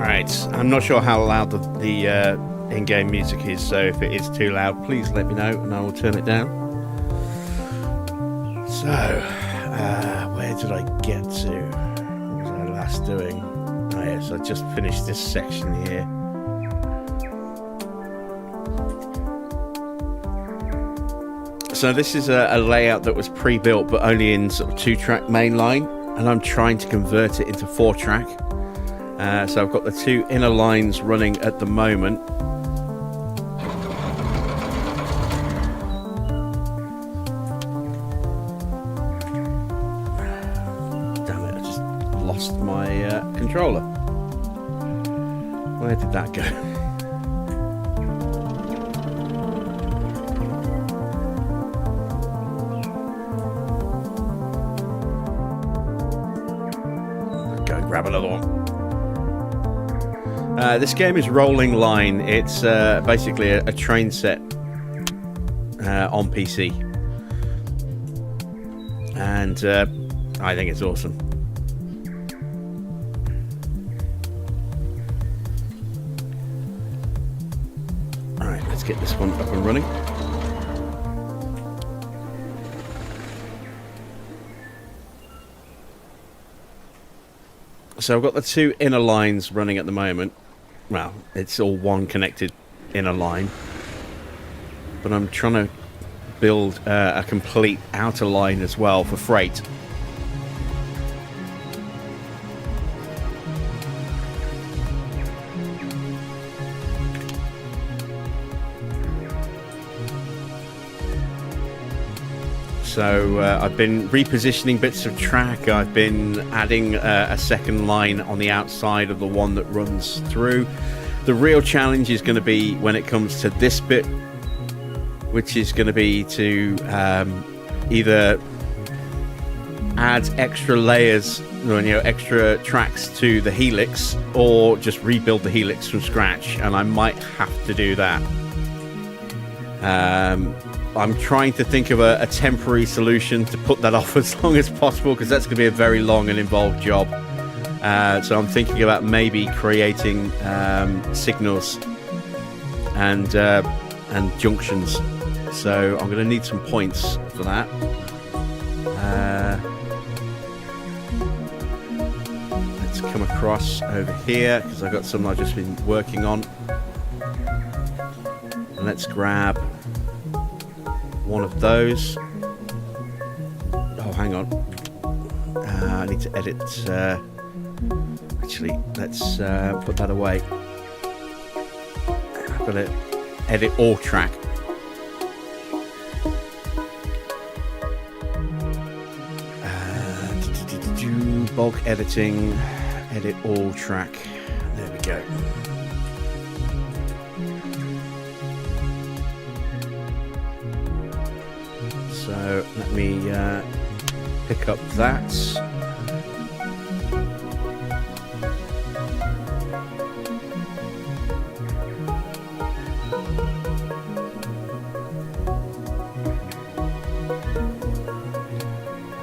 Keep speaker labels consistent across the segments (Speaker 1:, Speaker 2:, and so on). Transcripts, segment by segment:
Speaker 1: Right, I'm not sure how loud the in-game music is, so if it is too loud, please let me know and I will turn it down. So, where did I get to? What was I last doing? Oh yes, I just finished this section here. So this is a layout that was pre-built but only in sort of 2-track mainline, and I'm trying to convert it into 4-track. So I've got the 2 inner lines running at the moment. Damn it, I just lost my controller. Where did that go? Go and grab another one. This game is Rolling Line. It's basically a train set on PC, and I think it's awesome. Alright, let's get this one up and running. So I've got the 2 inner lines running at the moment. Well, it's all one connected inner line, but I'm trying to build a complete outer line as well for freight. So I've been repositioning bits of track. I've been adding a second line on the outside of the one that runs through. The real challenge is going to be when it comes to this bit, which is going to be to either add extra layers, extra tracks to the helix, or just rebuild the helix from scratch, and I might have to do that. I'm trying to think of a temporary solution to put that off as long as possible, because that's going to be a very long and involved job. So I'm thinking about maybe creating signals and junctions. So I'm going to need some points for that. Let's come across over here, because I've got some I've just been working on. And let's grab one of those. Oh, hang on. I need to edit. Actually, let's put that away. I've got to edit all track. Bulk editing. Edit all track. There we go. So let me pick up that.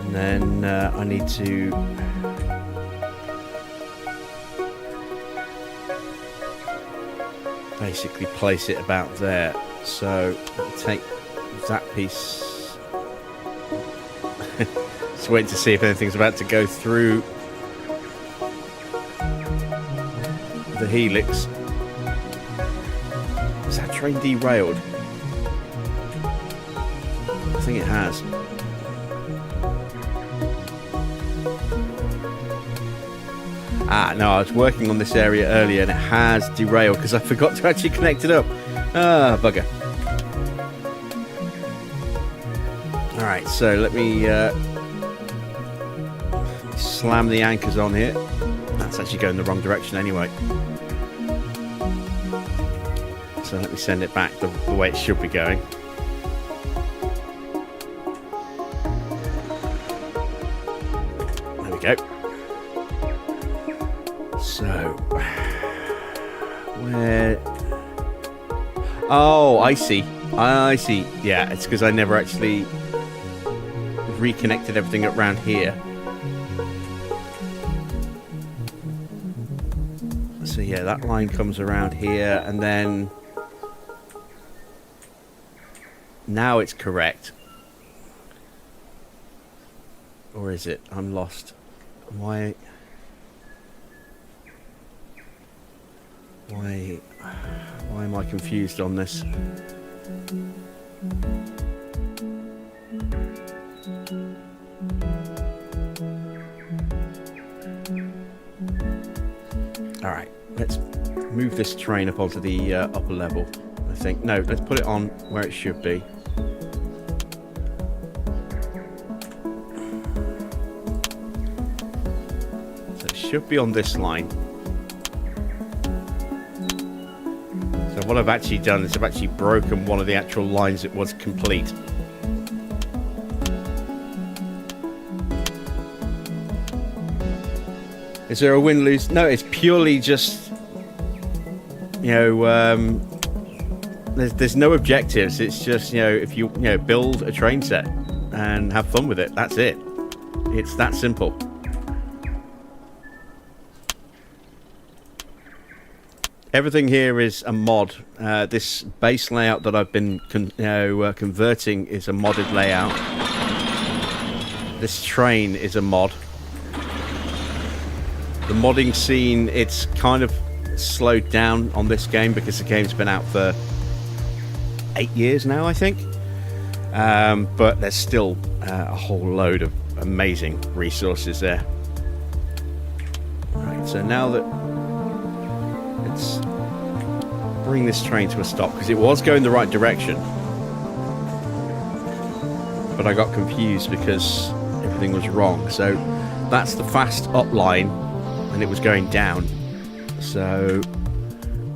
Speaker 1: And then I need to basically place it about there. So I'll take that piece. Just waiting to see if anything's about to go through the helix. Is that train derailed? I think it has. No, I was working on this area earlier and it has derailed because I forgot to actually connect it up. Ah, bugger. Alright, so let me slam the anchors on here. That's actually going the wrong direction anyway. So let me send it back the way it should be going. There we go. So, where... Oh, I see. I see. Yeah, it's because I never actually reconnected everything around here. So yeah, that line comes around here, and then now it's correct. Or is it? I'm lost. Why am I confused on this? Alright, let's move this train up onto the upper level, I think. No, let's put it on where it should be. So it should be on this line. So what I've actually done is I've actually broken one of the actual lines that was complete. Is there a win-lose? No, it's purely just, you know, there's no objectives. It's just, you know, if you build a train set and have fun with it, that's it. It's that simple. Everything here is a mod. This base layout that I've been converting is a modded layout. This train is a mod. The modding scene, it's kind of slowed down on this game because the game's been out for 8 years now, I think. But there's still a whole load of amazing resources there. Right, so now that let's bring this train to a stop, because it was going the right direction. But I got confused because everything was wrong. So that's the fast up line, and it was going down. So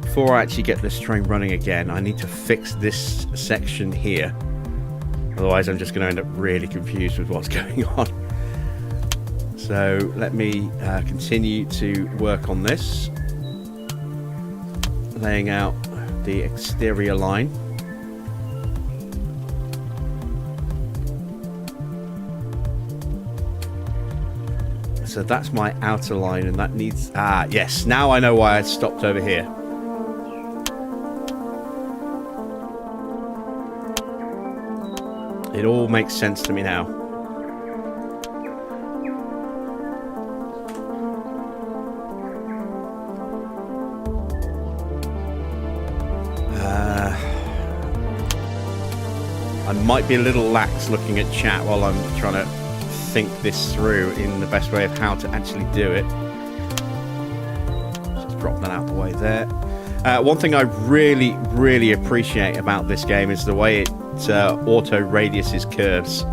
Speaker 1: before I actually get this train running again, I need to fix this section here. Otherwise I'm just going to end up really confused with what's going on. So let me continue to work on this, laying out the exterior line. So that's my outer line, and that needs... Ah, yes, now I know why I stopped over here. It all makes sense to me now. I might be a little lax looking at chat while I'm trying to think this through in the best way of how to actually do it. Just drop that out the way there. One thing I really appreciate about this game is the way it auto radiuses curves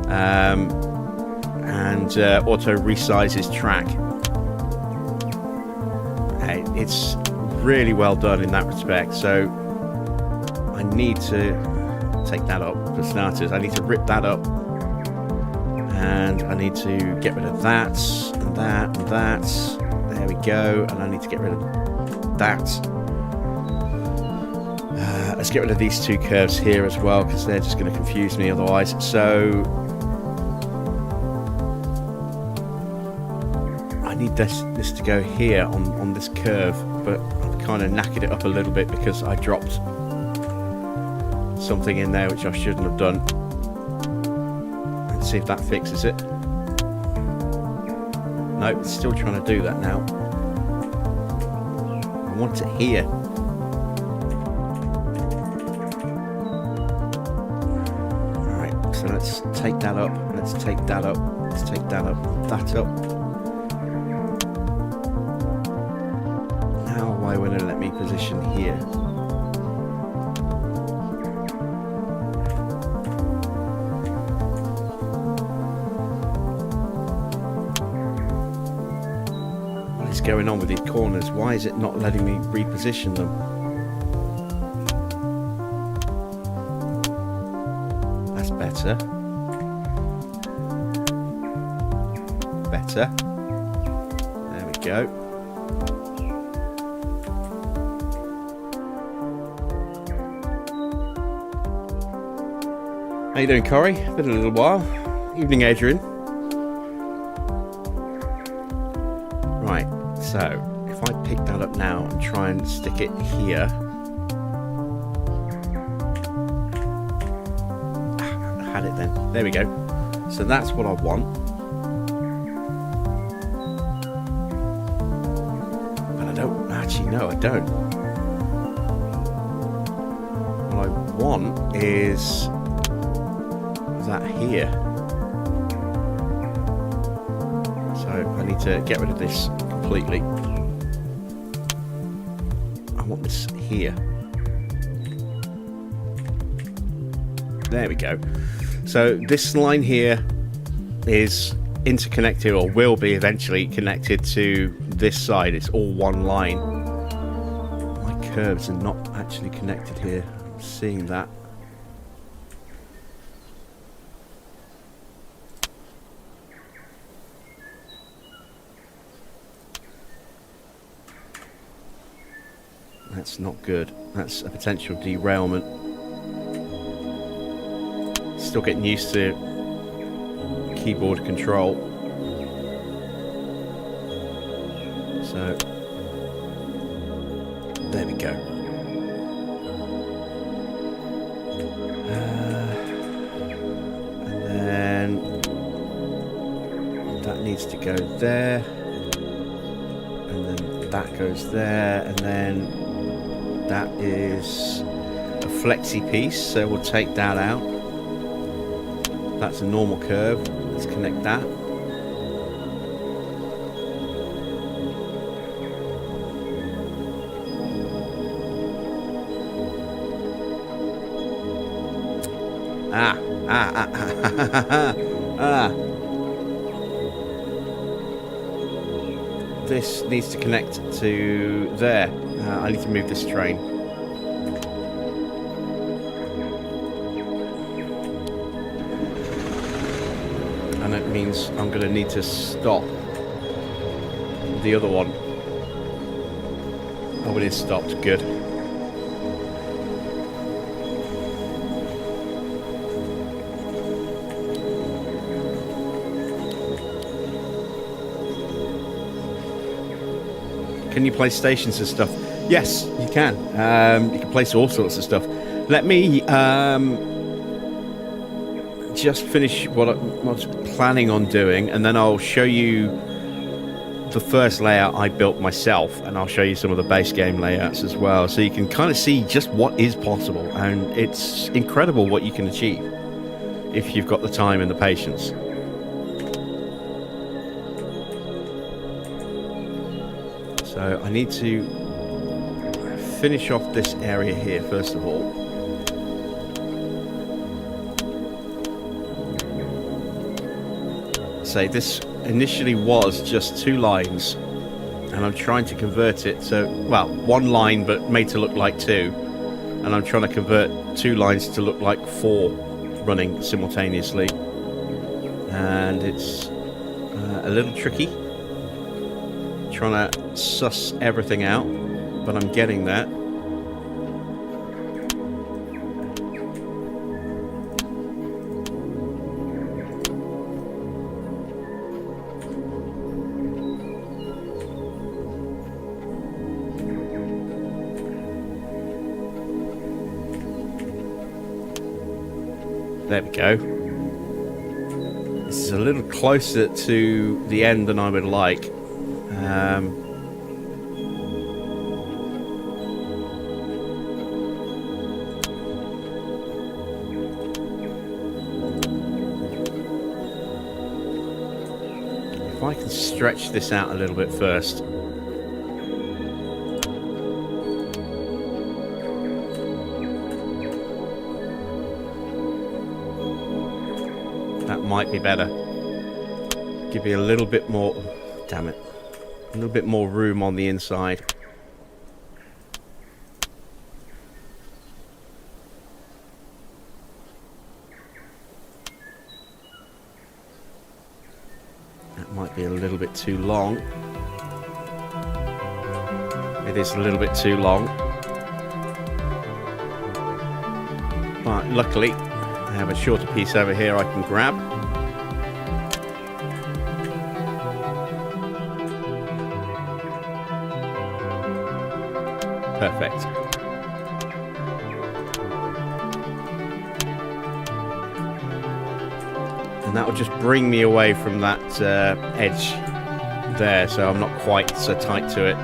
Speaker 1: and auto resizes track. It's really well done in that respect. So I need to take that up for starters. I need to rip that up, and I need to get rid of that and that and that. There we go. And I need to get rid of that. Let's get rid of these two curves here as well, because they're just going to confuse me otherwise. So I need this to go here on this curve, but I've kind of knackered it up a little bit because I dropped something in there which I shouldn't have done. Let's see if that fixes it. No, it's still trying to do that now. I want it here. Alright, so let's take that up. Let's take that up. Let's take that up. That up. Now why won't it let me position here? Going on with these corners? Why is it not letting me reposition them? That's better. Better. There we go. How you doing, Corey? Been a little while. Evening, Adrian. So, if I pick that up now and try and stick it here. I had it then. There we go. So that's what I want. But I don't actually, no, I don't. What I want is that here. So I need to get rid of this completely. I want this here. There we go. So this line here is interconnected, or will be eventually connected to this side. It's all one line. My curves are not actually connected here. I'm seeing that. That's not good. That's a potential derailment. Still getting used to keyboard control. So there we go. And then that needs to go there. And then that goes there. And then that is a flexi piece, so we'll take that out. That's a normal curve. Let's connect that. This needs to connect to there. I need to move this train. And that means I'm going to need to stop the other one. Oh, it is stopped. Good. Can you place stations and stuff? Yes, you can. You can place all sorts of stuff. Let me just finish what I was planning on doing, and then I'll show you the first layout I built myself, and I'll show you some of the base game layouts as well, so you can kind of see just what is possible. And it's incredible what you can achieve if you've got the time and the patience. So I need to finish off this area here first of all. Say this initially was just 2 lines, and I'm trying to convert it to, well, 1 line but made to look like 2, and I'm trying to convert 2 lines to look like 4 running simultaneously, and it's a little tricky. Trying to suss everything out, but I'm getting that. There we go. This is a little closer to the end than I would like. If I can stretch this out a little bit first. That might be better. Give you a little bit more, damn it, a little bit more room on the inside. That might be a little bit too long. It is a little bit too long. But luckily, I have a shorter piece over here I can grab. Perfect. And that will just bring me away from that edge there, so I'm not quite so tight to it.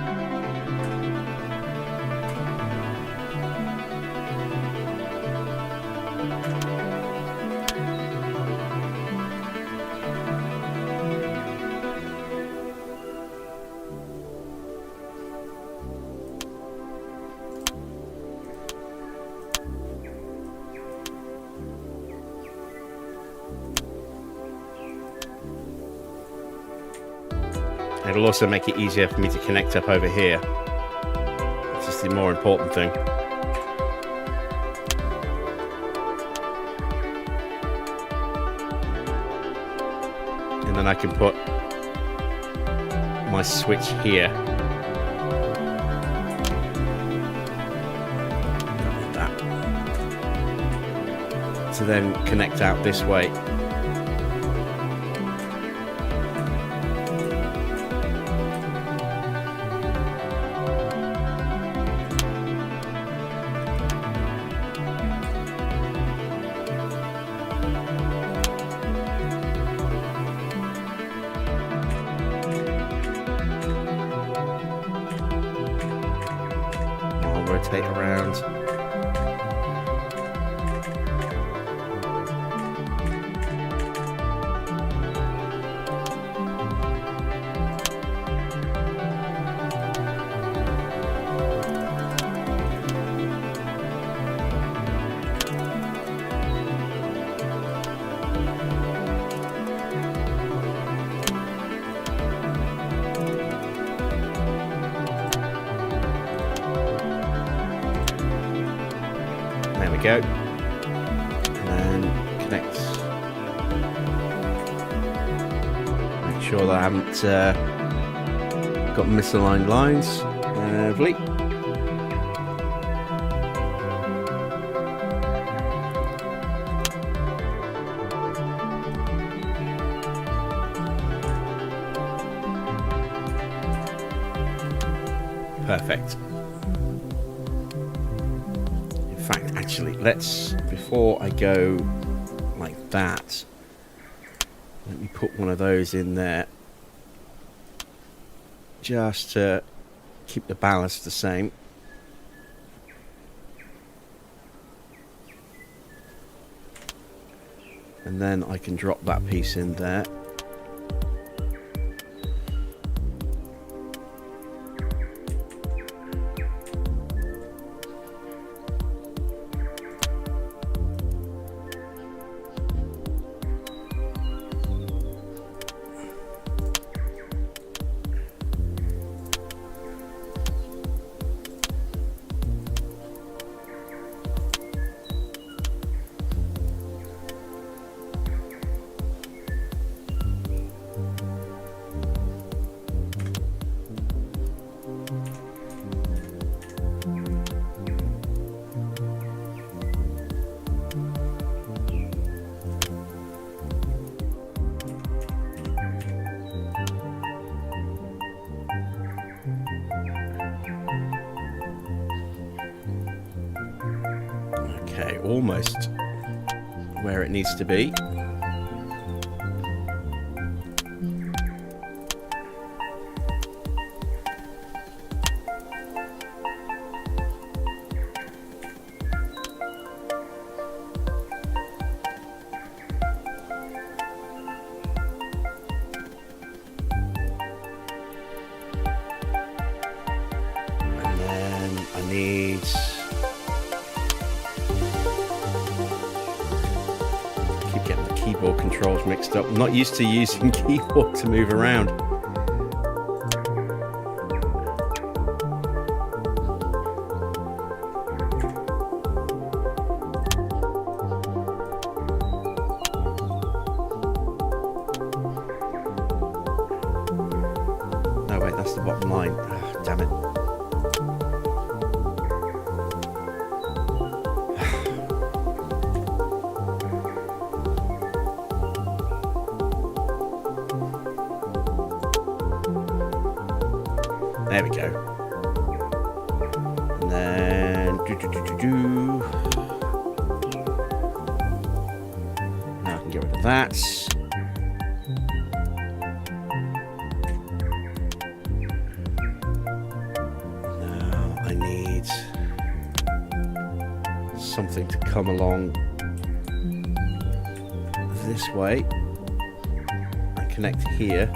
Speaker 1: It'll also make it easier for me to connect up over here. This is the more important thing. And then I can put my switch here. Like that. To then connect out this way. Rotate around. There we go. And then connect. Make sure that I haven't got misaligned lines. Lovely. Perfect. Actually, let's, before I go like that, let me put one of those in there just to keep the ballast the same. And then I can drop that piece in there. Okay, almost where it needs to be. And then I need keyboard controls mixed up. I'm not used to using keyboard to move around. No, wait, that's the bottom line. Oh, damn it. There we go. And then now I can get rid of that. Now I need something to come along this way and connect here.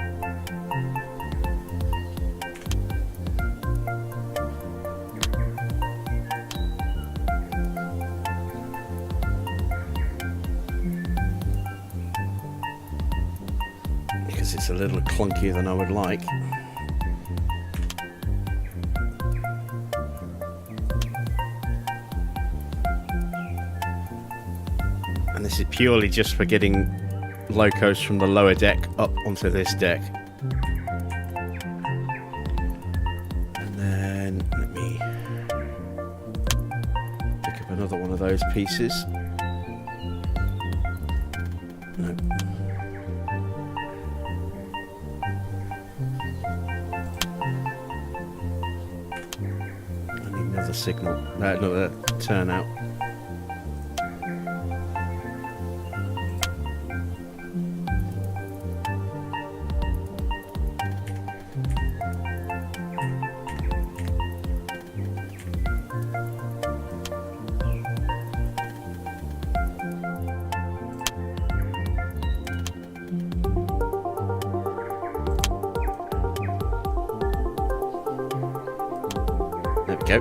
Speaker 1: Because it's a little clunkier than I would like. And this is purely just for getting locos from the lower deck up onto this deck. And then let me pick up another one of those pieces. No. I need another signal, another turnout. There we go.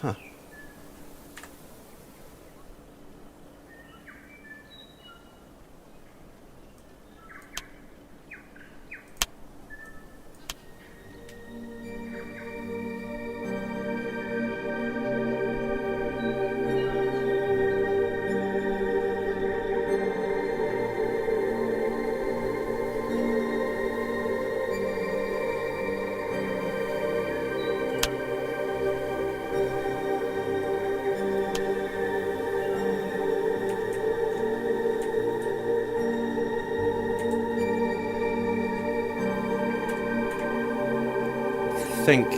Speaker 1: Huh. Think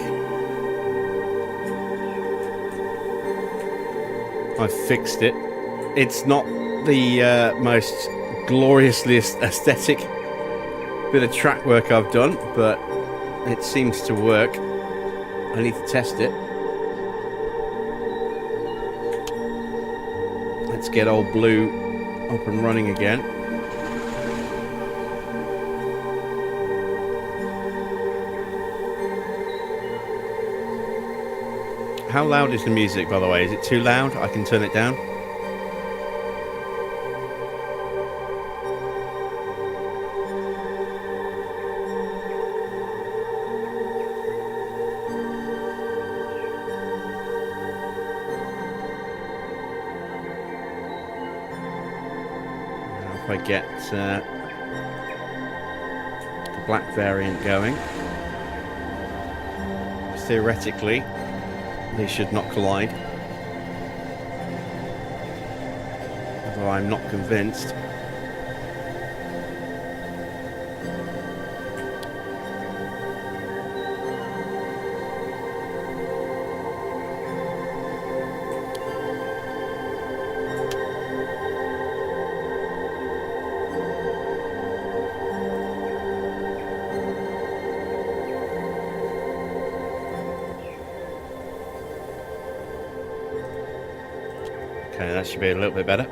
Speaker 1: I've fixed it. It's not the most gloriously aesthetic bit of track work I've done, but it seems to work. I need to test it. Let's get old Blue up and running again. How loud is the music, by the way? Is it too loud? I can turn it down. Now if I get the black variant going, theoretically, they should not collide, although I'm not convinced. Okay, that should be a little bit better.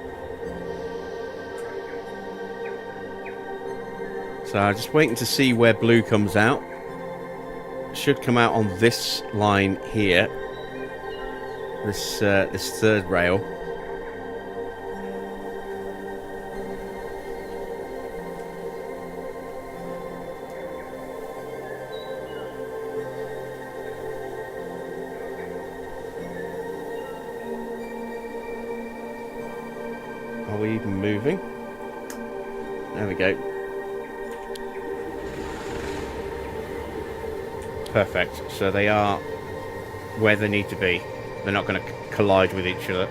Speaker 1: So I'm just waiting to see where Blue comes out. Should come out on this line here. This third rail. moving. There we go. Perfect. So they are where they need to be. They're not going to collide with each other.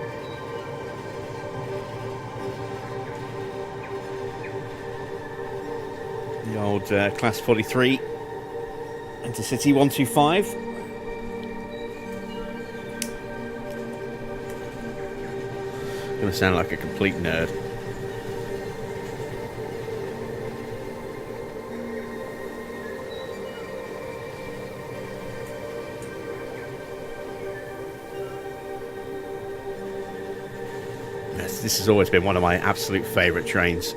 Speaker 1: The old Class 43 Intercity 125. Going to sound like a complete nerd. This has always been one of my absolute favourite trains.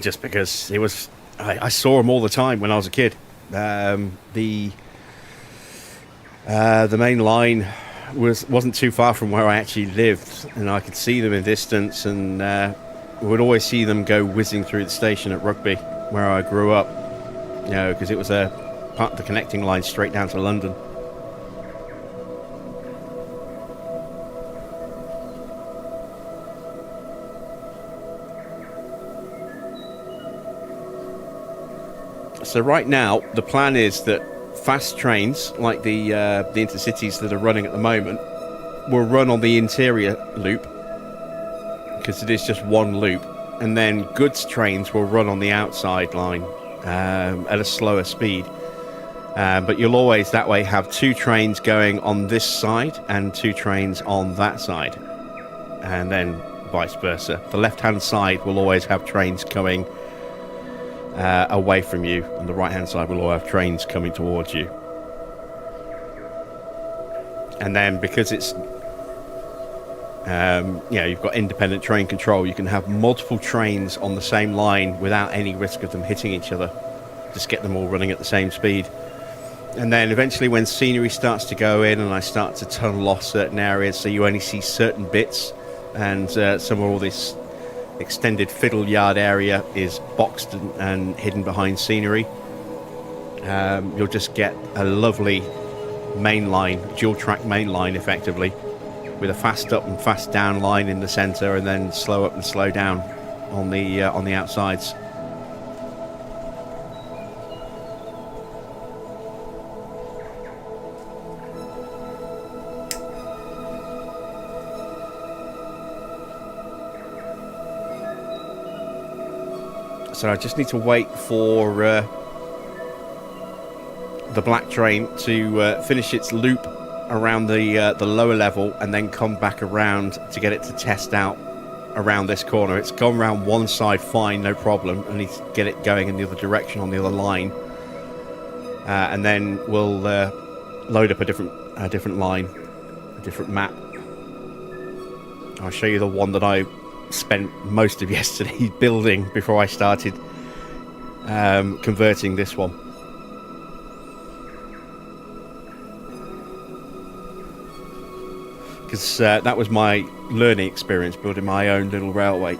Speaker 1: Just because it was, I saw them all the time when I was a kid. The main line wasn't too far from where I actually lived, and I could see them in distance, and would always see them go whizzing through the station at Rugby, where I grew up. You know, because it was a part of the connecting line straight down to London. So right now, the plan is that fast trains, like the intercities that are running at the moment, will run on the interior loop, because it is just one loop, and then goods trains will run on the outside line at a slower speed. But you'll always, that way, have two trains going on this side and two trains on that side, and then vice versa. The left-hand side will always have trains coming away from you, and the right hand side will all have trains coming towards you. And then because it's you've got independent train control, you can have multiple trains on the same line without any risk of them hitting each other. Just get them all running at the same speed. And then eventually, when scenery starts to go in and I start to tunnel off certain areas, so you only see certain bits, and some of all this extended fiddle yard area is boxed and hidden behind scenery, you'll just get a lovely mainline, dual track mainline, effectively, with a fast up and fast down line in the centre, and then slow up and slow down on the outsides. So I just need to wait for the black train to finish its loop around the lower level, and then come back around to get it to test out around this corner. It's gone around one side fine, no problem. I need to get it going in the other direction on the other line, and then we'll load up a different line, a different map. I'll show you the one that I spent most of yesterday building before I started converting this one. Because that was my learning experience, building my own little railway.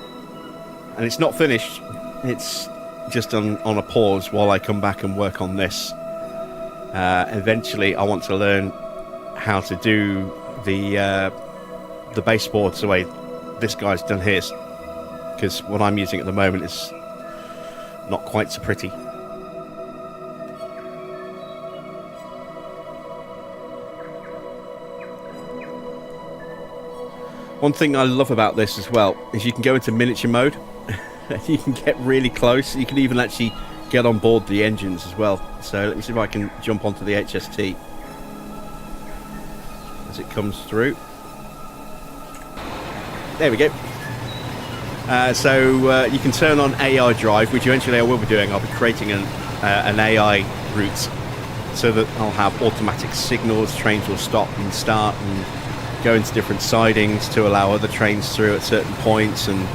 Speaker 1: And it's not finished, it's just on a pause while I come back and work on this. Eventually I want to learn how to do the baseboards the way this guy's done his, because what I'm using at the moment is not quite so pretty. One thing I love about this as well is you can go into miniature mode. You can get really close. You can even actually get on board the engines as well. So let me see if I can jump onto the HST as it comes through. There we go. So you can turn on AI drive, which eventually I will be doing. I'll be creating an AI route so that I'll have automatic signals. Trains will stop and start and go into different sidings to allow other trains through at certain points, and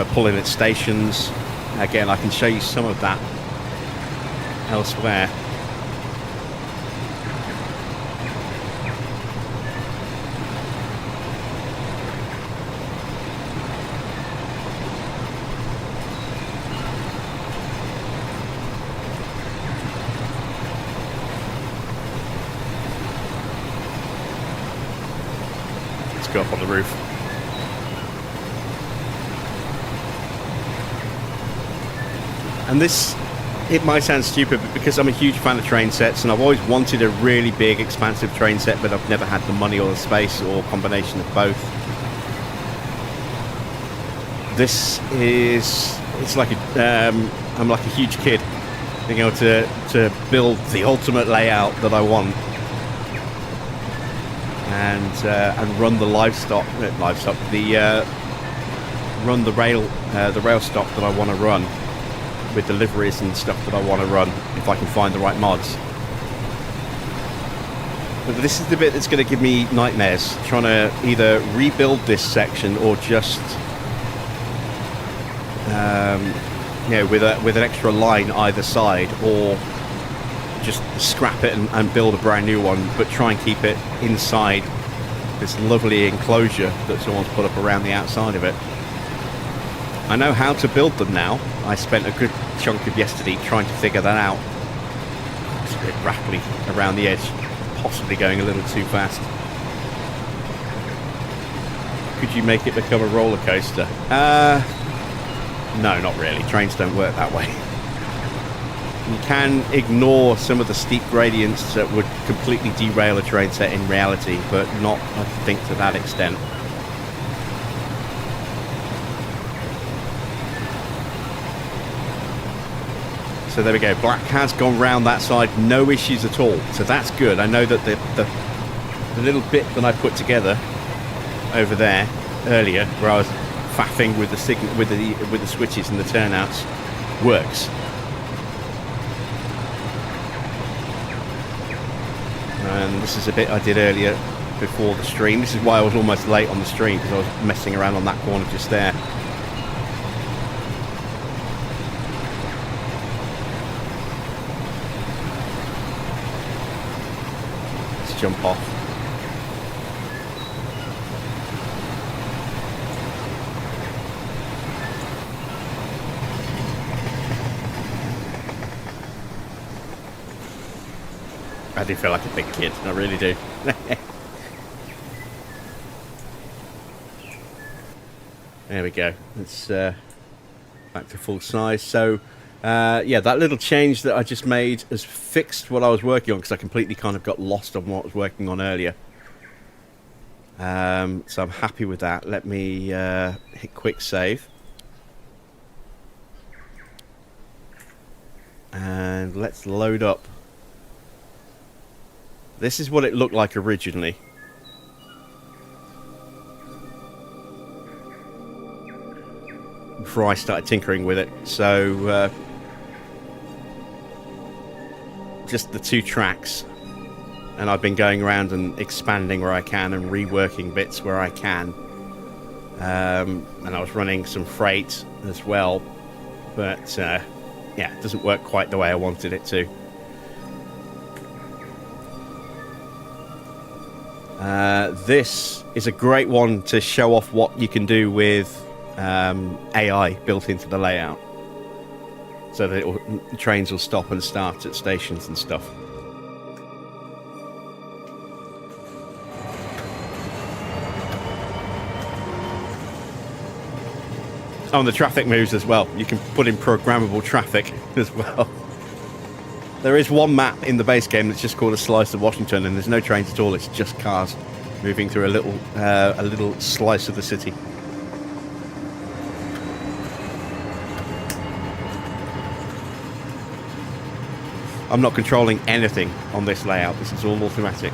Speaker 1: pull in at stations. Again, I can show you some of that elsewhere. go up on the roof. And this, it might sound stupid, but because I'm a huge fan of train sets and I've always wanted a really big expansive train set, but I've never had the money or the space or combination of both. This is, it's like I'm like a huge kid being able to build the ultimate layout that I want and run the run the rail stock that I want to run with deliveries and stuff that I want to run if I can find the right mods. But this is the bit that's going to give me nightmares, trying to either rebuild this section or just with an extra line either side, or just scrap it and build a brand new one, but try and keep it inside this lovely enclosure that someone's put up around the outside of it. I know how to build them now. I spent a good chunk of yesterday trying to figure that out. It's a bit rattly around the edge, possibly going a little too fast. Could you make it become a roller coaster? No, not really. Trains don't work that way. You can ignore some of the steep gradients that would completely derail a train set in reality, but not, I think, to that extent. So there we go. Black has gone round that side, no issues at all. So that's good. I know that the little bit that I put together over there earlier, where I was faffing with the signal, with the switches and the turnouts, works. And this is a bit I did earlier before the stream. This is why I was almost late on the stream, because I was messing around on that corner just there. Let's jump off. I do feel like a big kid, I really do. There we go. It's back to full size. So, yeah, that little change that I just made has fixed what I was working on, because I completely kind of got lost on what I was working on earlier. So I'm happy with that. Let me hit quick save. And let's load up. This is what it looked like originally. Before I started tinkering with it. So, just the 2 tracks. And I've been going around and expanding where I can and reworking bits where I can. And I was running some freight as well. But, yeah, it doesn't work quite the way I wanted it to. This is a great one to show off what you can do with AI built into the layout, so that trains will stop and start at stations and stuff. Oh, and the traffic moves as well. You can put in programmable traffic as well. There is one map in the base game that's just called a slice of Washington, and there's no trains at all. It's just cars moving through a little slice of the city. I'm not controlling anything on this layout. This is all automatic.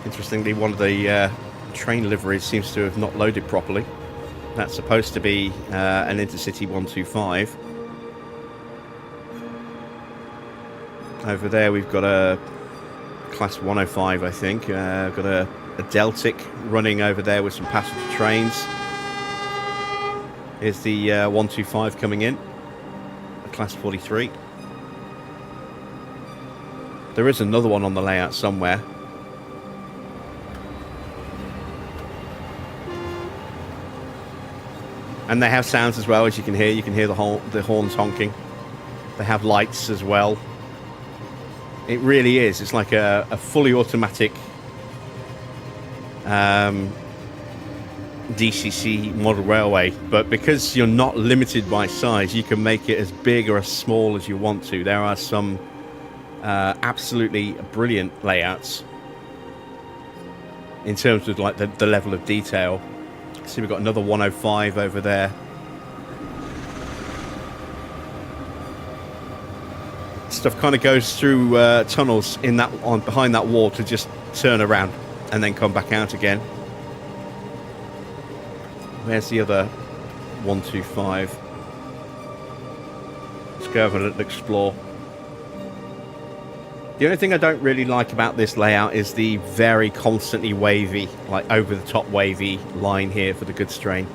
Speaker 1: Interestingly, one of the train liveries seems to have not loaded properly. That's supposed to be an Intercity 125. Over there we've got a Class 105, I think. Got a Deltic running over there with some passenger trains. Here's the 125 coming in, a Class 43. There is another one on the layout somewhere. And they have sounds as well, as you can hear. You can hear the horns honking. They have lights as well. It really is. It's like a fully automatic DCC model railway, but because you're not limited by size, you can make it as big or as small as you want to. There are some absolutely brilliant layouts in terms of like the level of detail. See, we've got another 105 over there. Stuff kind of goes through tunnels in that behind that wall to just turn around and then come back out again. There's the other 125. Let's go have a little explore. The only thing I don't really like about this layout is the very constantly wavy, like over the top wavy line here for the goods train.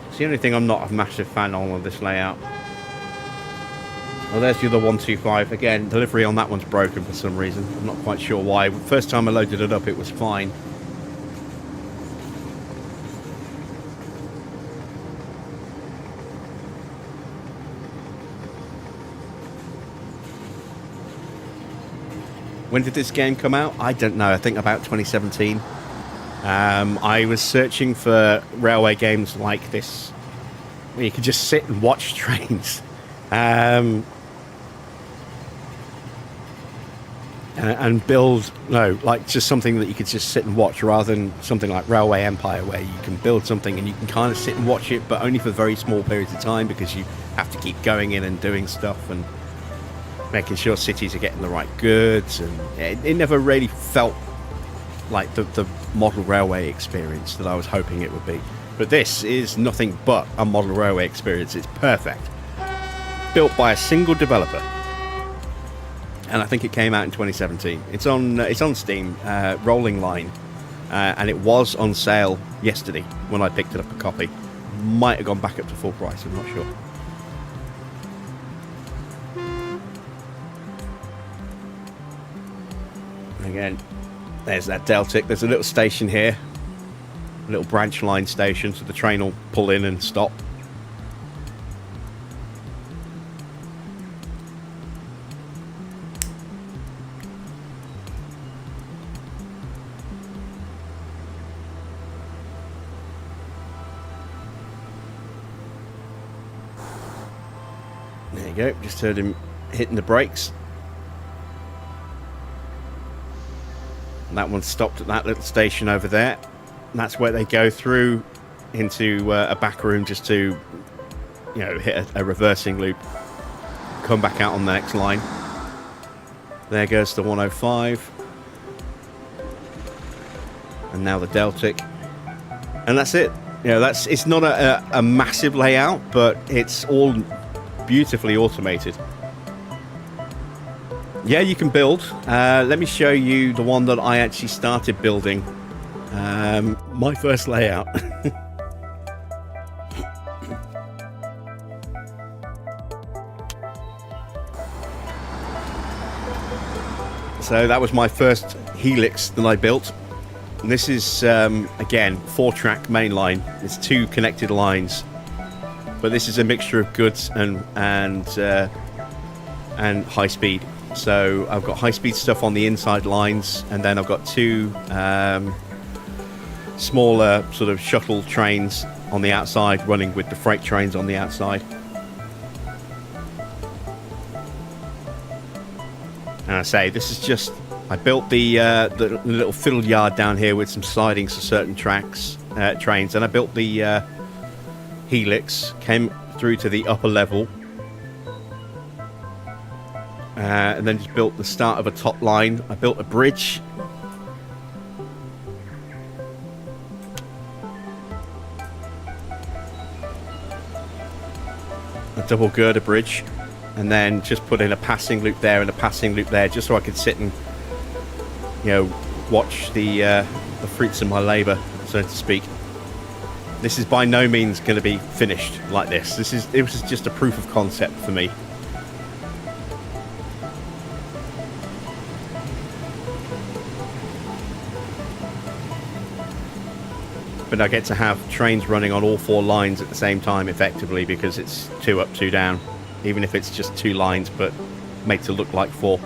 Speaker 1: It's the only thing I'm not a massive fan on this layout. Well, there's the other 125. Again, delivery on that one's broken for some reason. I'm not quite sure why. First time I loaded it up, it was fine. When did this game come out? I don't know. I think about 2017. I was searching for railway games like this, where you could just sit and watch trains. And build, like just something that you could just sit and watch, rather than something like Railway Empire, where you can build something and you can kind of sit and watch it, but only for very small periods of time, because you have to keep going in and doing stuff and making sure cities are getting the right goods. And it never really felt like the model railway experience that I was hoping it would be. But this is nothing but a model railway experience. It's perfect. Built by a single developer. And I think it came out in 2017. It's on Steam, Rolling Line, and it was on sale yesterday when I picked it up a copy. Might have gone back up to full price, I'm not sure. Again, there's that Deltic. There's a little station here, a little branch line station, so the train will pull in and stop. There you go, just heard him hitting the brakes. And that one stopped at that little station over there. And that's where they go through into a back room just to, hit a reversing loop. Come back out on the next line. There goes the 105. And now the Deltic. And that's it. It's not a massive layout, but it's all beautifully automated. Yeah, you can build. Let me show you the one that I actually started building. My first layout. So that was my first Helix that I built. And this is, again, 4-track main line. It's 2 connected lines. But this is a mixture of goods and high speed. So I've got high-speed stuff on the inside lines, and then I've got 2 smaller sort of shuttle trains on the outside, running with the freight trains on the outside. And I say, this is just... I built the little fiddle yard down here with some slidings for certain trains, and I built the Helix, came through to the upper level, and then just built the start of a top line. I built a bridge. A double girder bridge. And then just put in a passing loop there and a passing loop there, just so I could sit and, watch the fruits of my labour, so to speak. This is by no means going to be finished like this. It was just a proof of concept for me. But I get to have trains running on all 4 lines at the same time, effectively, because it's 2 up, 2 down. even if it's just 2 lines, but made to look like 4.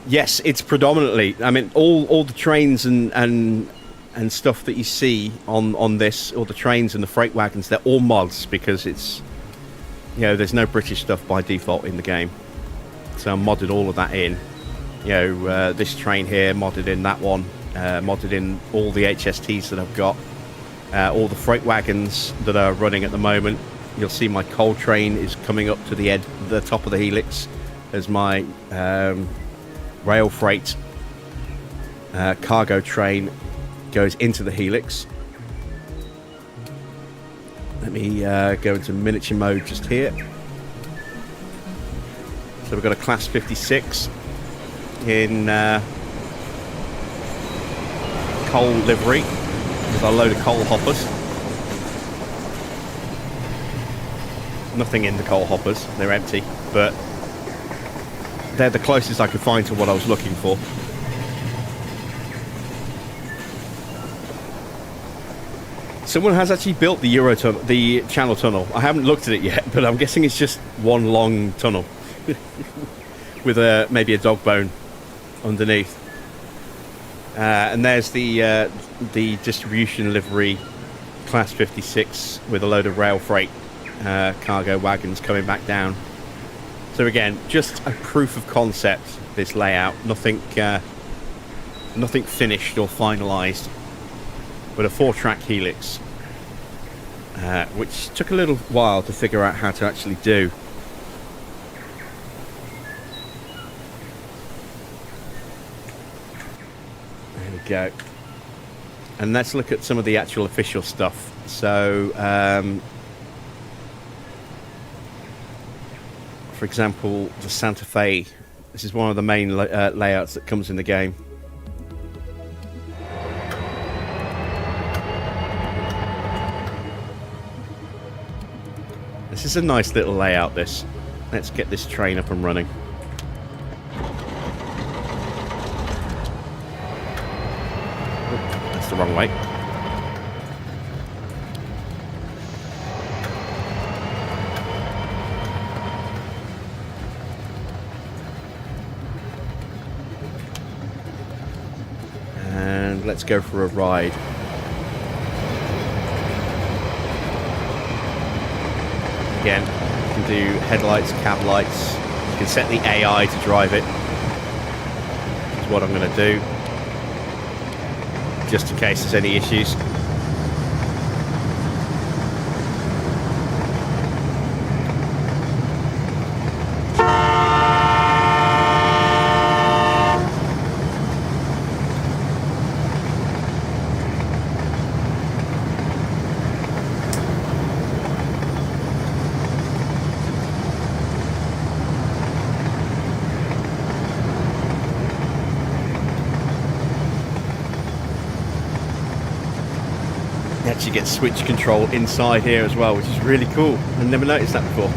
Speaker 1: Yes, it's predominantly. I mean, all the trains and stuff that you see on this, all the trains and the freight wagons, they're all mods, because it's, you know, there's no British stuff by default in the game. So I modded all of that in. You know, this train here, modded in that one, modded in all the HSTs that I've got, all the freight wagons that are running at the moment. You'll see my coal train is coming up to the top of the helix as my rail freight cargo train goes into the helix. Let me go into miniature mode just here. So we've got a Class 56 in coal livery with a load of coal hoppers. Nothing in the coal hoppers, they're empty, but they're the closest I could find to what I was looking for. Someone has actually built the Eurotunnel, the Channel Tunnel. I haven't looked at it yet, but I'm guessing it's just one long tunnel with maybe a dog bone underneath. And there's the distribution livery Class 56 with a load of rail freight cargo wagons coming back down. So again, just a proof of concept, this layout. Nothing finished or finalised, but a 4-track helix, which took a little while to figure out how to actually do. There we go. And let's look at some of the actual official stuff. So, for example, the Santa Fe. This is one of the main layouts that comes in the game. This is a nice little layout, this. Let's get this train up and running. Oh, that's the wrong way. And let's go for a ride. Again, you can do headlights, cab lights. You can set the AI to drive it. Which is what I'm going to do, just in case there's any issues. You actually get switch control inside here as well, which is really cool. I've never noticed that before.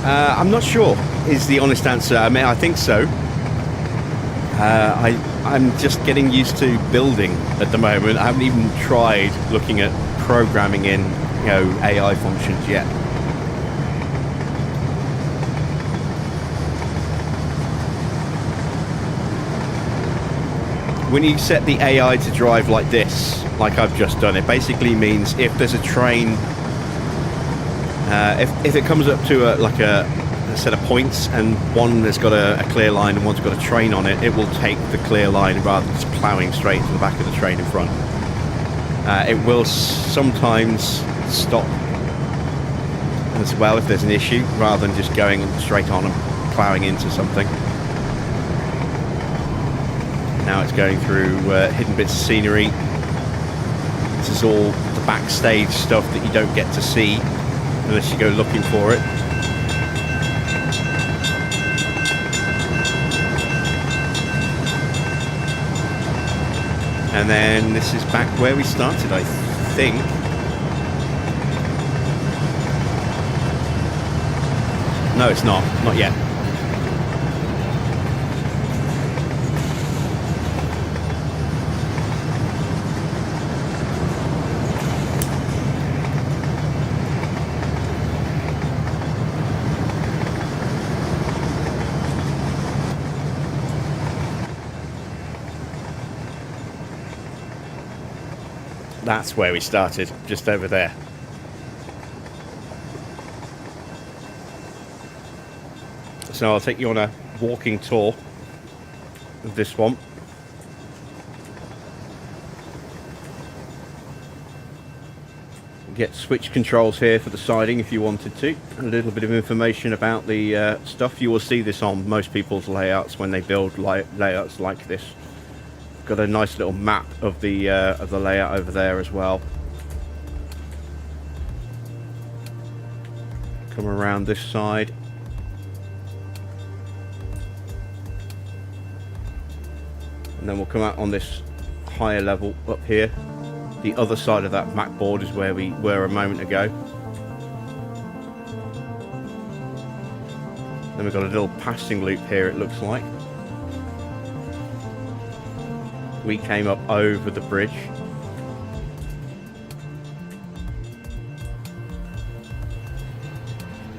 Speaker 1: I'm not sure is the honest answer. I mean, I think so. I'm just getting used to building at the moment. I haven't even tried looking at programming in, you know, AI functions yet. When you set the AI to drive like this, like I've just done, it basically means if there's a train, if it comes up to a set of points and one has got a clear line and one's got a train on it, it will take the clear line rather than just ploughing straight into the back of the train in front. It will sometimes stop as well if there's an issue, rather than just going straight on and ploughing into something. Now it's going through hidden bits of scenery. This is all the backstage stuff that you don't get to see unless you go looking for it. And then this is back where we started, I think. No, it's not. Not yet. That's where we started, just over there. So I'll take you on a walking tour of this one. Get switch controls here for the siding if you wanted to. A little bit of information about the stuff. You will see this on most people's layouts when they build layouts like this. Got a nice little map of the layout over there as well. Come around this side. And then we'll come out on this higher level up here. The other side of that map board is where we were a moment ago. Then we've got a little passing loop here, it looks like. We came up over the bridge.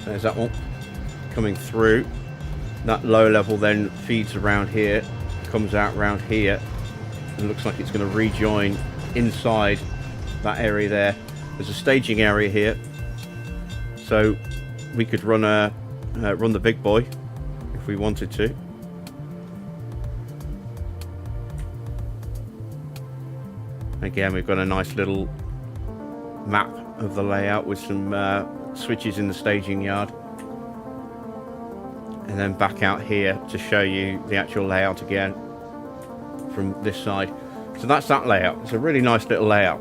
Speaker 1: There's that one coming through. That low level then feeds around here, comes out around here, and looks like it's going to rejoin inside that area there. There's a staging area here, so we could run the big boy if we wanted to. Again, we've got a nice little map of the layout with some switches in the staging yard, and then back out here to show you the actual layout again from this side. So that's that layout. It's a really nice little layout.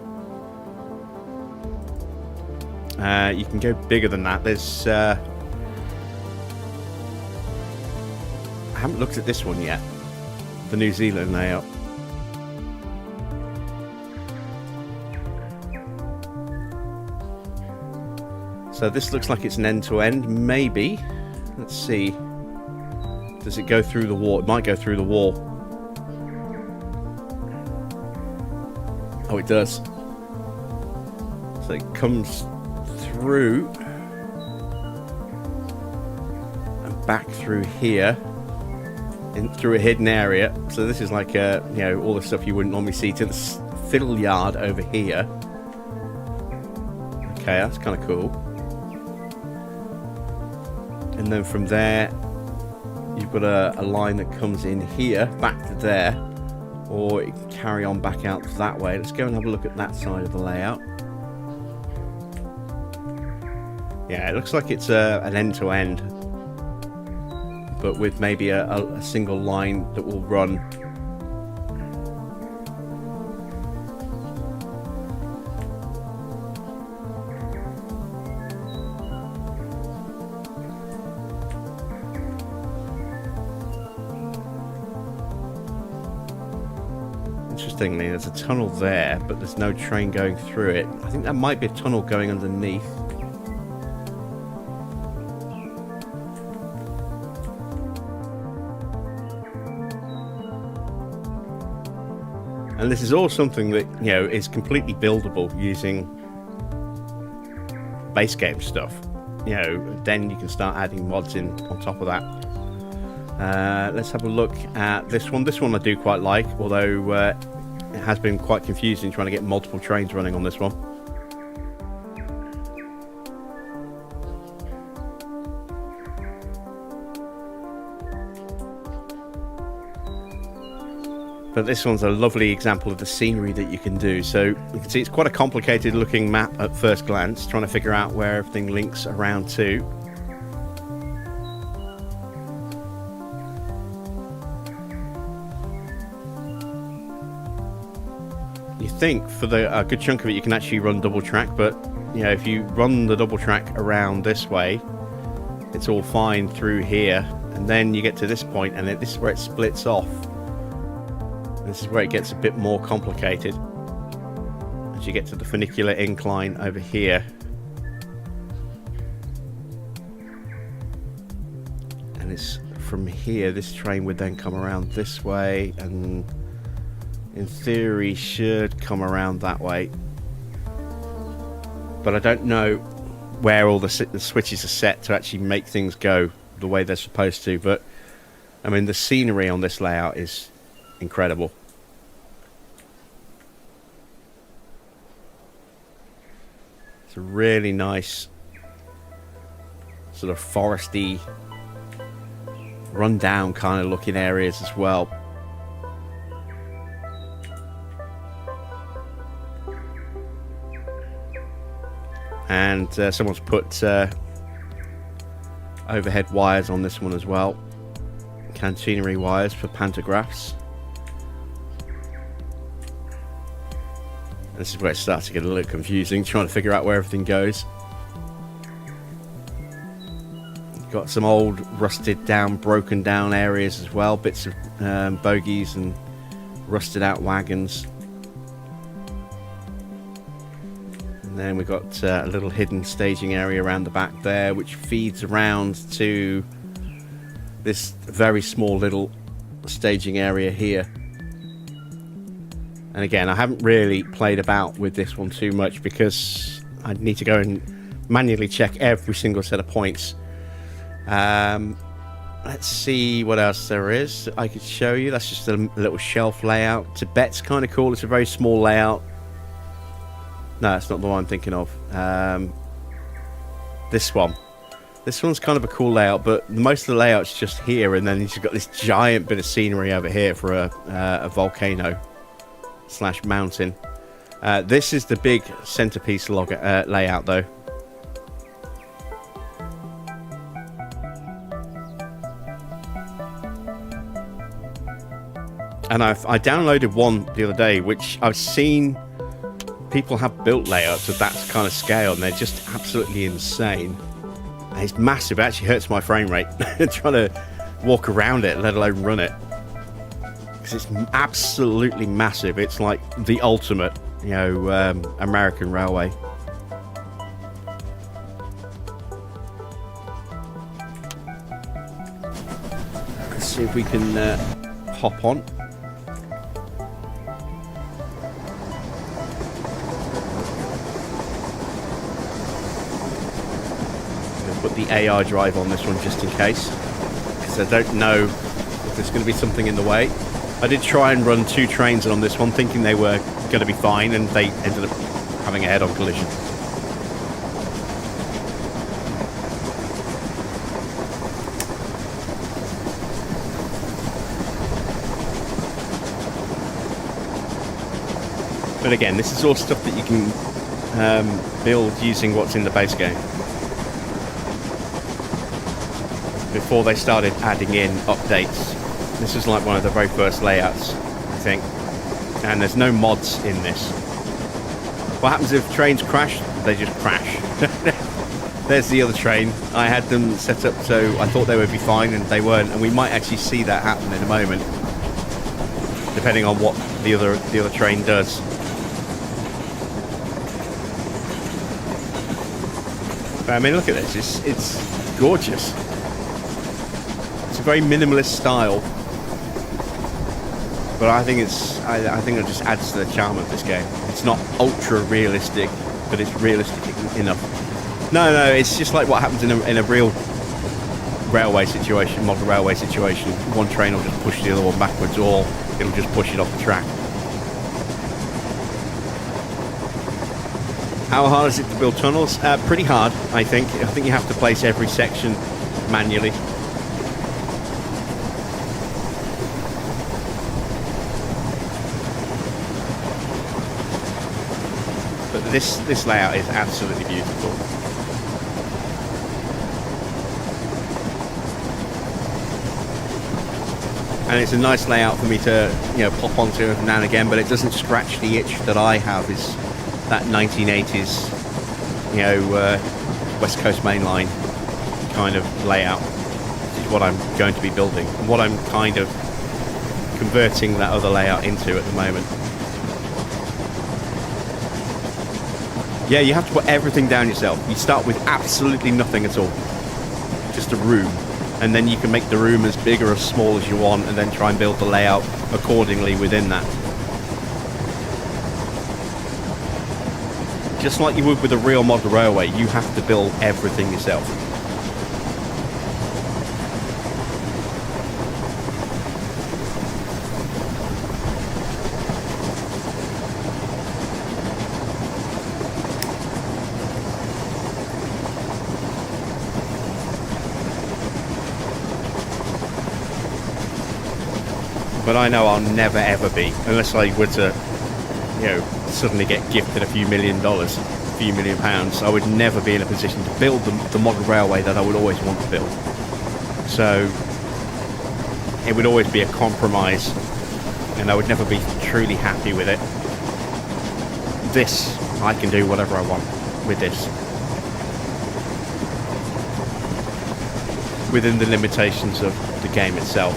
Speaker 1: You can go bigger than that. There's I haven't looked at this one yet, the New Zealand layout. So this looks like it's an end-to-end, maybe. Let's see. Does it go through the wall? It might go through the wall. Oh, it does. So it comes through and back through here, through a hidden area. So this is like all the stuff you wouldn't normally see to the fiddle yard over here. Okay, that's kind of cool. And then from there, you've got a line that comes in here, back to there, or it can carry on back out that way. Let's go and have a look at that side of the layout. Yeah, it looks like it's an end-to-end, but with maybe a single line that will run. Interestingly, there's a tunnel there, but there's no train going through it. I think that might be a tunnel going underneath. And this is all something that, is completely buildable using base game stuff. Then you can start adding mods in on top of that. Let's have a look at this one. This one I do quite like, although it has been quite confusing trying to get multiple trains running on this one. But this one's a lovely example of the scenery that you can do. So you can see it's quite a complicated looking map at first glance, trying to figure out where everything links around to. You think for a good chunk of it you can actually run double track, but if you run the double track around this way, it's all fine through here, and then you get to this point and this is where it splits off. This is where it gets a bit more complicated as you get to the funicular incline over here. And it's from here, this train would then come around this way and in theory should come around that way. But I don't know where all the switches are set to actually make things go the way they're supposed to. But I mean, the scenery on this layout is incredible. It's a really nice sort of foresty, run-down kind of looking areas as well. And someone's put overhead wires on this one as well. Catenary wires for pantographs. This is where it starts to get a little confusing, trying to figure out where everything goes. Got some old, rusted down, broken down areas as well. Bits of bogies and rusted out wagons. And then we've got a little hidden staging area around the back there, which feeds around to this very small little staging area here. And again, I haven't really played about with this one too much because I need to go and manually check every single set of points. Let's see what else there is I could show you. That's just a little shelf layout. Tibet's kind of cool. It's a very small layout. No, that's not the one I'm thinking of. This one. This one's kind of a cool layout, but most of the layout's just here, and then you've got this giant bit of scenery over here for a volcano / mountain. This is the big centerpiece layout, though. And I downloaded one the other day, which I've seen people have built layouts of that kind of scale, and they're just absolutely insane. And it's massive. It actually hurts my frame rate trying to walk around it, let alone run it. Because it's absolutely massive. It's like the ultimate, American railway. Let's see if we can hop on. Put the AR drive on this one just in case, because I don't know if there's going to be something in the way. I did try and run 2 trains on this one thinking they were going to be fine, and they ended up having a head-on collision. But again, this is all stuff that you can build using what's in the base game. Before they started adding in updates. This is like one of the very first layouts, I think. And there's no mods in this. What happens if trains crash? They just crash. There's the other train. I had them set up so I thought they would be fine, and they weren't. And we might actually see that happen in a moment, depending on what the other train does. But I mean, look at this. It's gorgeous. It's a very minimalist style, but I think it just adds to the charm of this game. It's not ultra realistic, but it's realistic enough. No, it's just like what happens in a real railway situation, model railway situation. One train will just push the other one backwards, or it'll just push it off the track. How hard is it to build tunnels? Pretty hard, I think. I think you have to place every section manually. This layout is absolutely beautiful. And it's a nice layout for me to pop onto every now and again, but it doesn't scratch the itch that I have. Is that 1980s West Coast Main Line kind of layout. This is what I'm going to be building, and what I'm kind of converting that other layout into at the moment. Yeah, you have to put everything down yourself. You start with absolutely nothing at all. Just a room. And then you can make the room as big or as small as you want, and then try and build the layout accordingly within that. Just like you would with a real model railway, you have to build everything yourself. but I know I'll never ever be, unless I were to, you know, suddenly get gifted a few $1 million, a few £1 million. I would never be in a position to build the model railway that I would always want to build. So it would always be a compromise, and I would never be truly happy with it. This, I can do whatever I want with this, within the limitations of the game itself.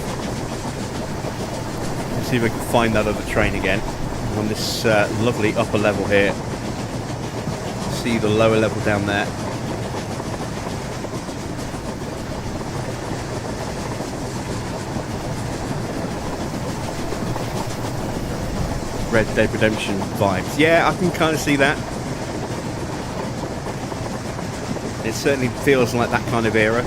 Speaker 1: Let's see if I can find that other train again on this lovely upper level here. See the lower level down there. Red Dead Redemption vibes. Yeah, I can kind of see that. It certainly feels like that kind of era.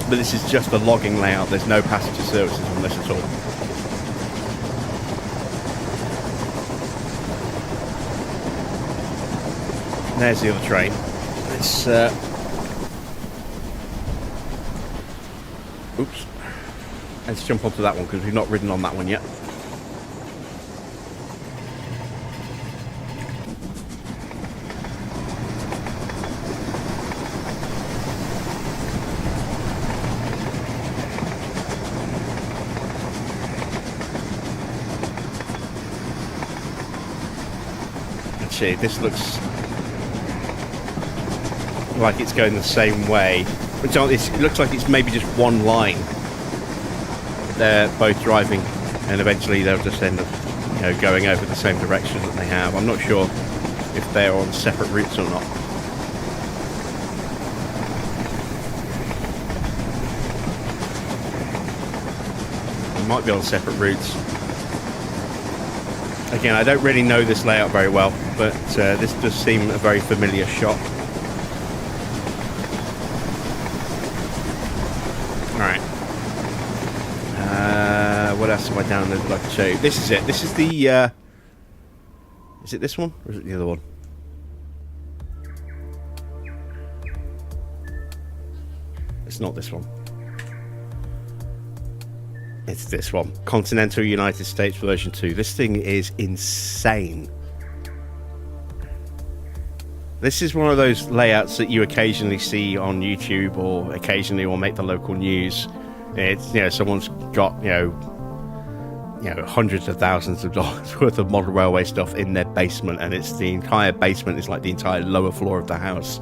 Speaker 1: But this is just a logging layout. There's no passenger services on this at all. There's the other train. Let's oops. Let's jump onto that one because we've not ridden on that one yet. Actually, this looks like it's going the same way. It looks like it's maybe just one line. They're both driving, and eventually they'll just end up, you know, going over the same direction that they have. I'm not sure if they're on separate routes or not. They might be on separate routes. Again, I don't really know this layout very well, but this does seem a very familiar shot. Alright. What else have I downloaded I can show you? This is it. This is the... is it this one? Or is it the other one? It's not this one. It's this one. Continental United States version 2. This thing is insane. This is one of those layouts that you occasionally see on YouTube, or occasionally will make the local news. It's, you know, someone's got, you know, hundreds of thousands of dollars worth of model railway stuff in their basement, and it's the entire basement is like the entire lower floor of the house,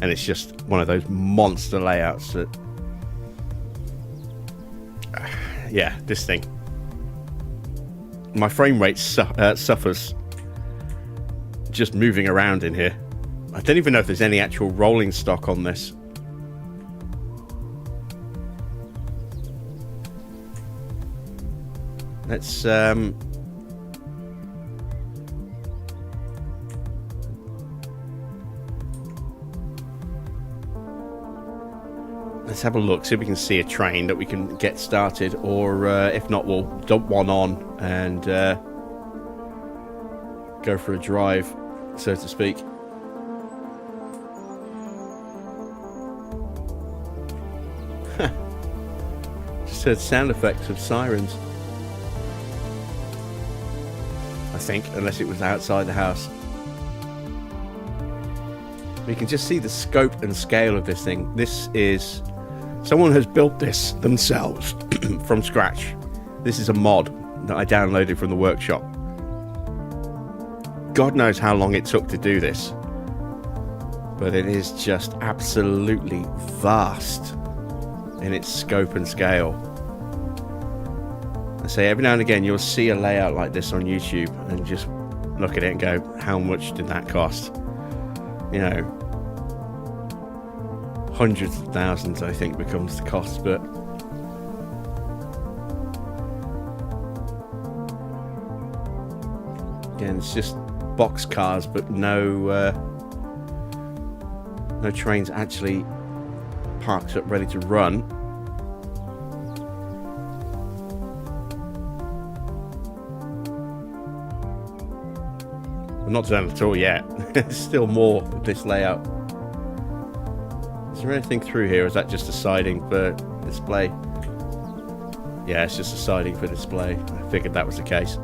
Speaker 1: and it's just one of those monster layouts that, yeah, this thing. My frame rate suffers just moving around in here. I don't even know if there's any actual rolling stock on this. Let's have a look, see if we can see a train that we can get started, or if not, we'll dump one on and go for a drive, so to speak. Just heard sound effects of sirens, I think, unless it was outside the house. We can just see the scope and scale of this thing. This is... someone has built this themselves from scratch. This is a mod that I downloaded from the workshop. God knows how long it took to do this. But it is just absolutely vast in its scope and scale. I say every now and again you'll see a layout like this on YouTube and just look at it and go, how much did that cost? You know, hundreds of thousands I think becomes the cost, but again, it's just box cars, but no trains actually parked up ready to run. We're not done at all yet. There's still more of this layout there anything through here, or is that just a siding for display? Yeah, it's just a siding for display. I figured that was the case.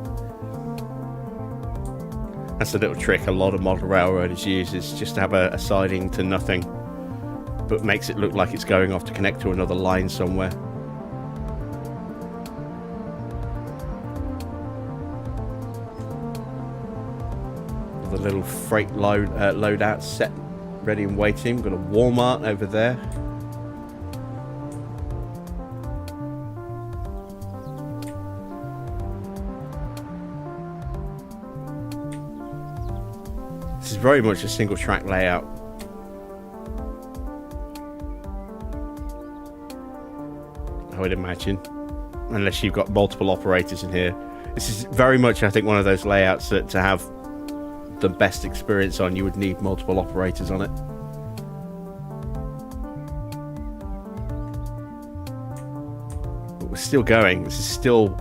Speaker 1: That's a little trick a lot of model railroaders use, is just to have a siding to nothing, but makes it look like it's going off to connect to another line somewhere. The little freight loadout set ready and waiting. We've got a Walmart over there. This is very much a single track layout. I would imagine, unless you've got multiple operators in here. This is very much, I think, one of those layouts that to have the best experience on, you would need multiple operators on it. But we're still going. This is still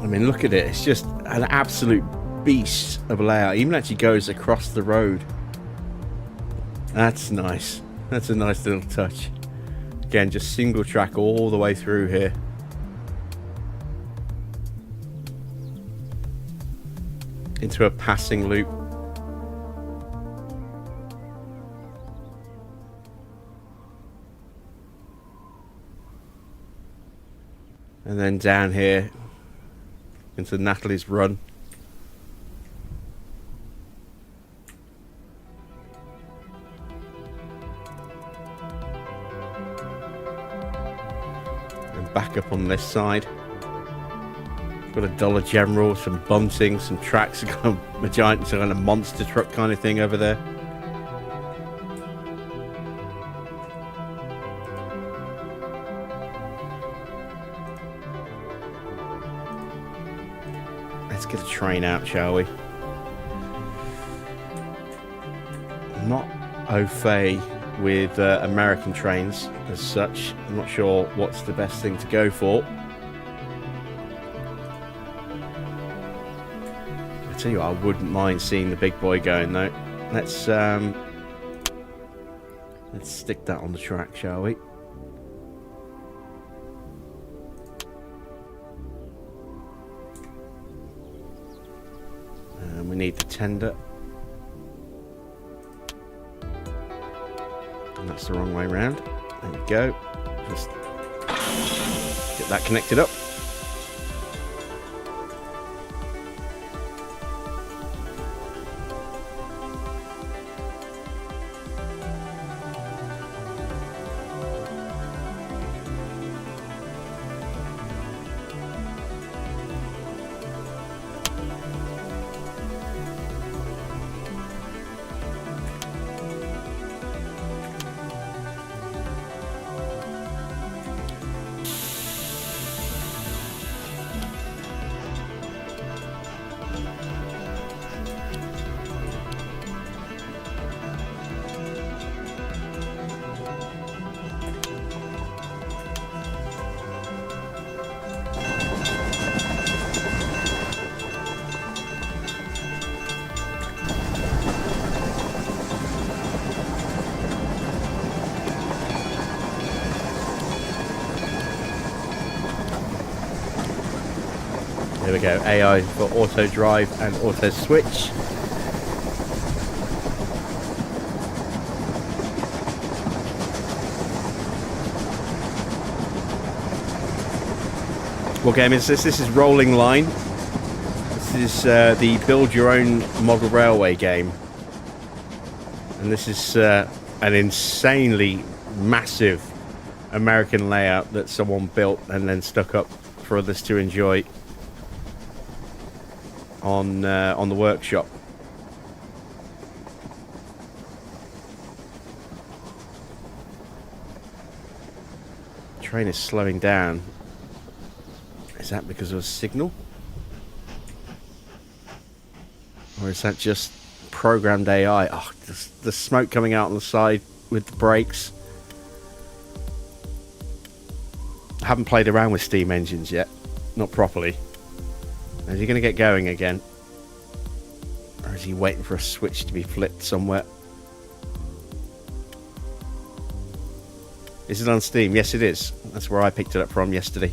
Speaker 1: I mean, look at it. It's just an absolute beast of a layout. It even actually goes across the road. That's nice. That's a nice little touch. Again, just single track all the way through here. Into a passing loop. And then down here into Natalie's Run. And back up on this side. Got a Dollar General, some bunting, some tracks, got a giant kind of monster truck kind of thing over there. Let's get a train out, shall we? I'm not au fait with American trains as such. I'm not sure what's the best thing to go for. I tell you what, I wouldn't mind seeing the big boy going though. Let's stick that on the track, shall we? We need the tender. And that's the wrong way around. There we go. Just get that connected up. There we go, AI for auto drive and auto switch. What game is this? This is Rolling Line. This is the build your own model railway game. And this is an insanely massive American layout that someone built and then stuck up for others to enjoy on the workshop. Train is slowing down. Is that because of a signal? Or is that just programmed AI. Oh, the smoke coming out on the side with the brakes. I haven't played around with steam engines yet. Not properly. Is he going to get going again? Or is he waiting for a switch to be flipped somewhere? Is it on Steam? Yes, it is. That's where I picked it up from yesterday.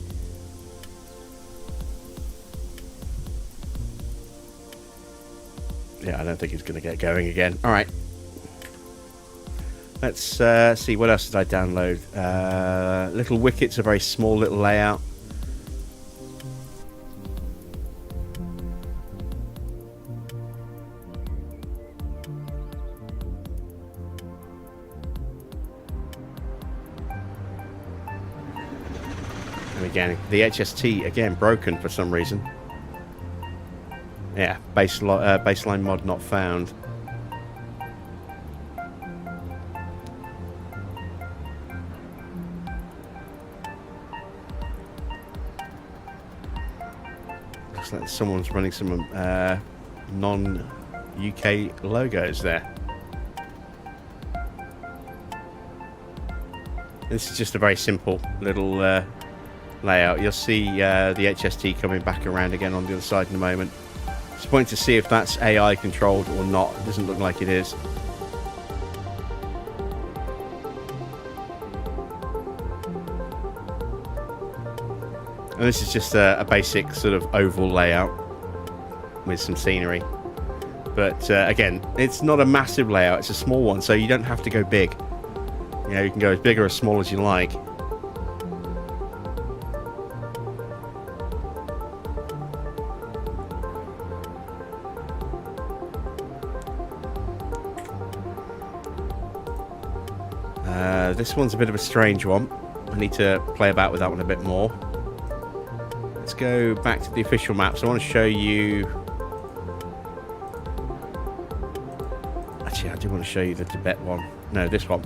Speaker 1: Yeah, I don't think he's going to get going again. All right. Let's see, what else did I download? Little Wicket's a very small little layout. And again, the HST, again, broken for some reason. Yeah, baseline mod not found. Looks like someone's running some non-UK logos there. This is just a very simple little layout. You'll see the HST coming back around again on the other side in a moment. It's a point to see if that's AI controlled or not. It doesn't look like it is. And this is just a basic sort of oval layout with some scenery. But again, it's not a massive layout, it's a small one, so you don't have to go big. You know, you can go as big or as small as you like. This one's a bit of a strange one. I need to play about with that one a bit more. Let's go back to the official maps. I want to show you... Actually, I do want to show you the Tibet one. No, this one.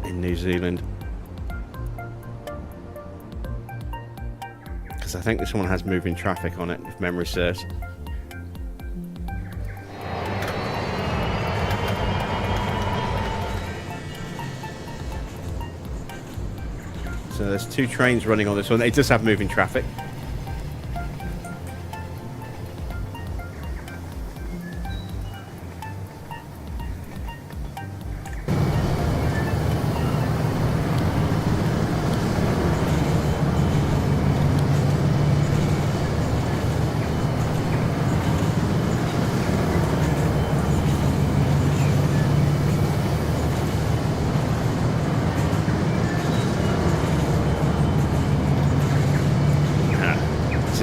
Speaker 1: In New Zealand. Because I think this one has moving traffic on it, if memory serves. So there's two trains running on this one. It does have moving traffic.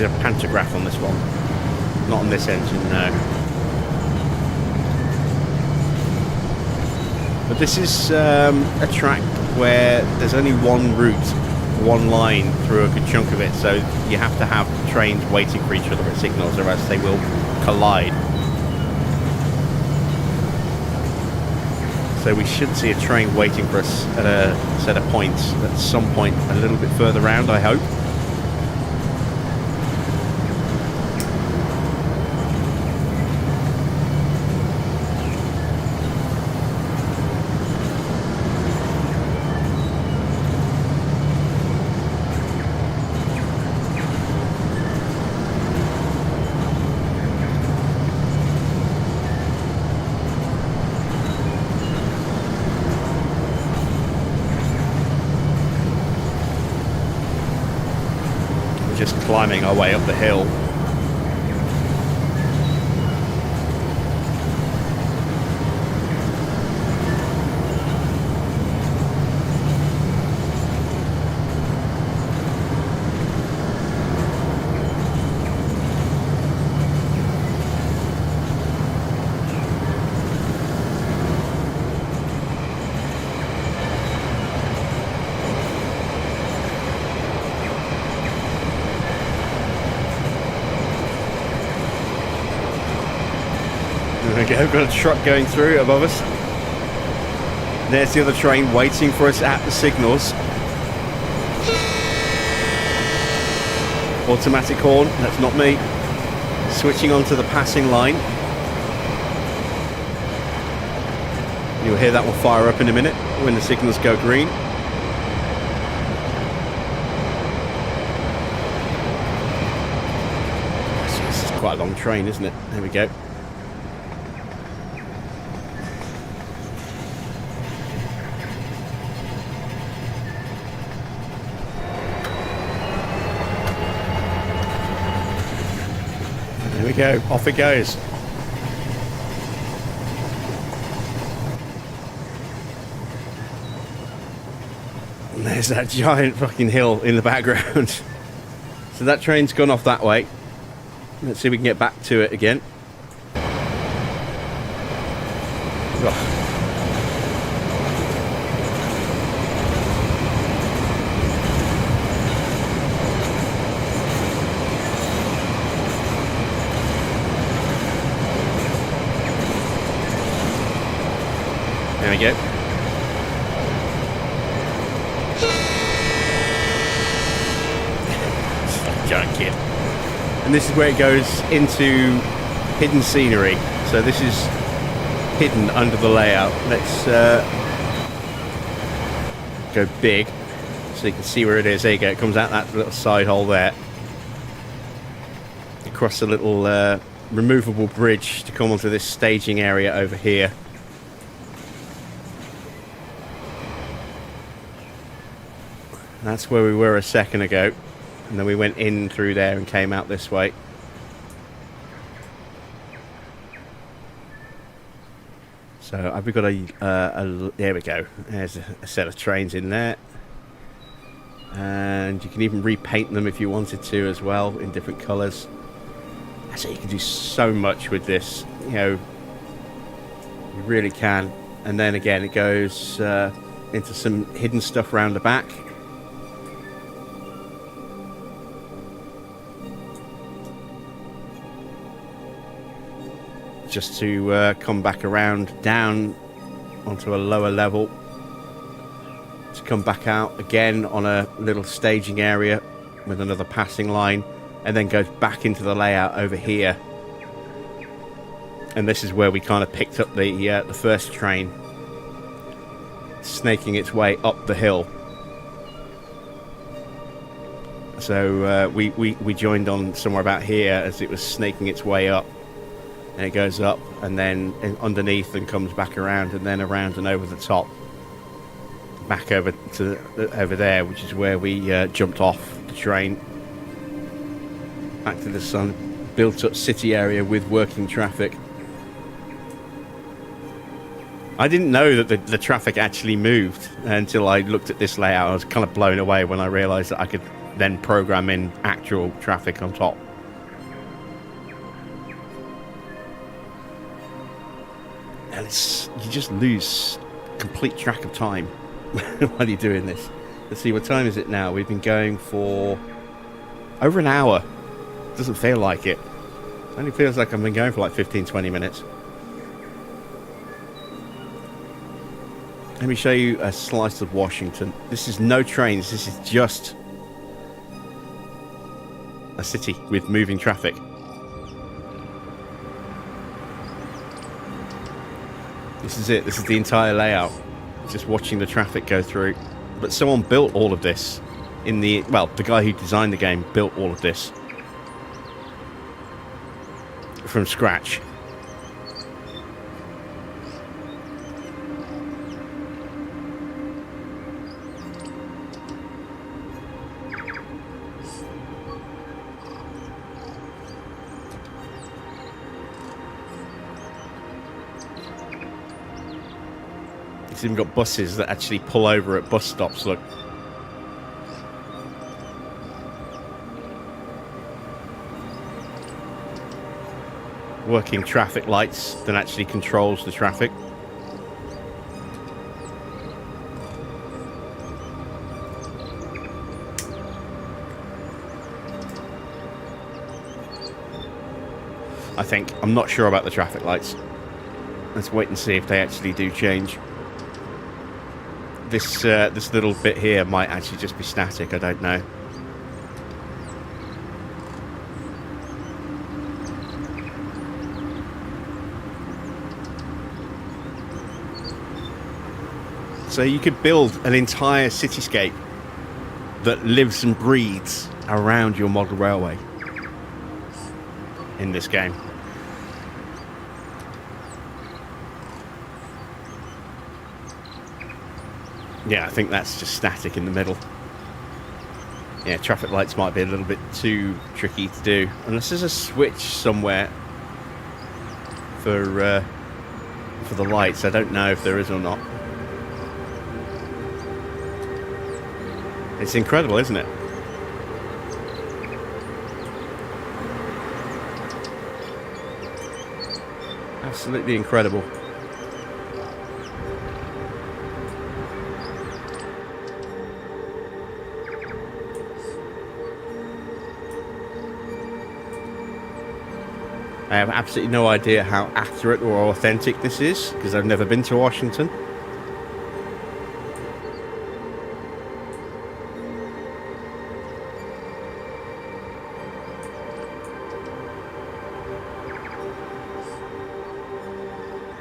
Speaker 1: A pantograph on this one, not on this engine, no. But this is a track where there's only one route, one line through a good chunk of it, so you have to have trains waiting for each other at signals, or else they will collide. So we should see a train waiting for us at a set of points at some point a little bit further round, I hope. Just climbing our way up the hill. Okay, we've got a truck going through above us. There's the other train waiting for us at the signals. Automatic horn, that's not me. Switching onto the passing line. You'll hear that will fire up in a minute when the signals go green. This is quite a long train, isn't it? There we go. There we go. Off it goes. And there's that giant fucking hill in the background. So that train's gone off that way. Let's see if we can get back to it again. Oh. There we go. Giant kid. And this is where it goes into hidden scenery. So this is hidden under the layout. Let's go big so you can see where it is. There you go. It comes out that little side hole there. Across a little removable bridge to come onto this staging area over here. That's where we were a second ago, and then we went in through there and came out this way. So we've got there we go. There's a set of trains in there, and you can even repaint them if you wanted to as well in different colours. So you can do so much with this, you know, you really can. And then again, it goes into some hidden stuff around the back. Just to come back around down onto a lower level to come back out again on a little staging area with another passing line, and then goes back into the layout over here. And this is where we kind of picked up the first train snaking its way up the hill. So we joined on somewhere about here as it was snaking its way up. And it goes up and then underneath and comes back around and then around and over the top. Back over to over there, which is where we jumped off the train. Back to the sun built up city area with working traffic. I didn't know that the traffic actually moved until I looked at this layout. I was kind of blown away when I realised that I could then program in actual traffic on top. And you just lose complete track of time while you're doing this. Let's see, what time is it now? We've been going for over an hour. Doesn't feel like it. It only feels like I've been going for like 15-20 minutes. Let me show you a slice of Washington. This is no trains. This is just a city with moving traffic. This is it. This is the entire layout. Just watching the traffic go through. But someone built all of this the guy who designed the game built all of this from scratch. It's even got buses that actually pull over at bus stops, look. Working traffic lights that actually controls the traffic. I think. I'm not sure about the traffic lights. Let's wait and see if they actually do change. This little bit here might actually just be static, I don't know. So you could build an entire cityscape that lives and breathes around your model railway in this game. Yeah, I think that's just static in the middle. Yeah, traffic lights might be a little bit too tricky to do. Unless there's a switch somewhere for the lights. I don't know if there is or not. It's incredible, isn't it? Absolutely incredible. I have absolutely no idea how accurate or authentic this is, because I've never been to Washington.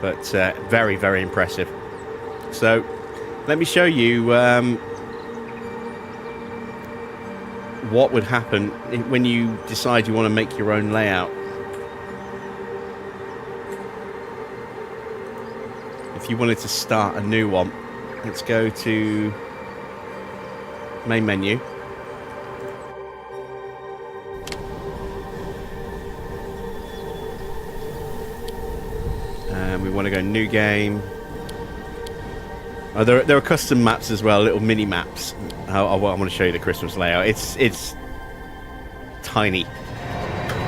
Speaker 1: But very, very impressive. So let me show you what would happen when you decide you want to make your own layout. If you wanted to start a new one, let's go to main menu. And we want to go new game. Oh, there are custom maps as well, little mini maps. I want to show you the Christmas layout. It's tiny,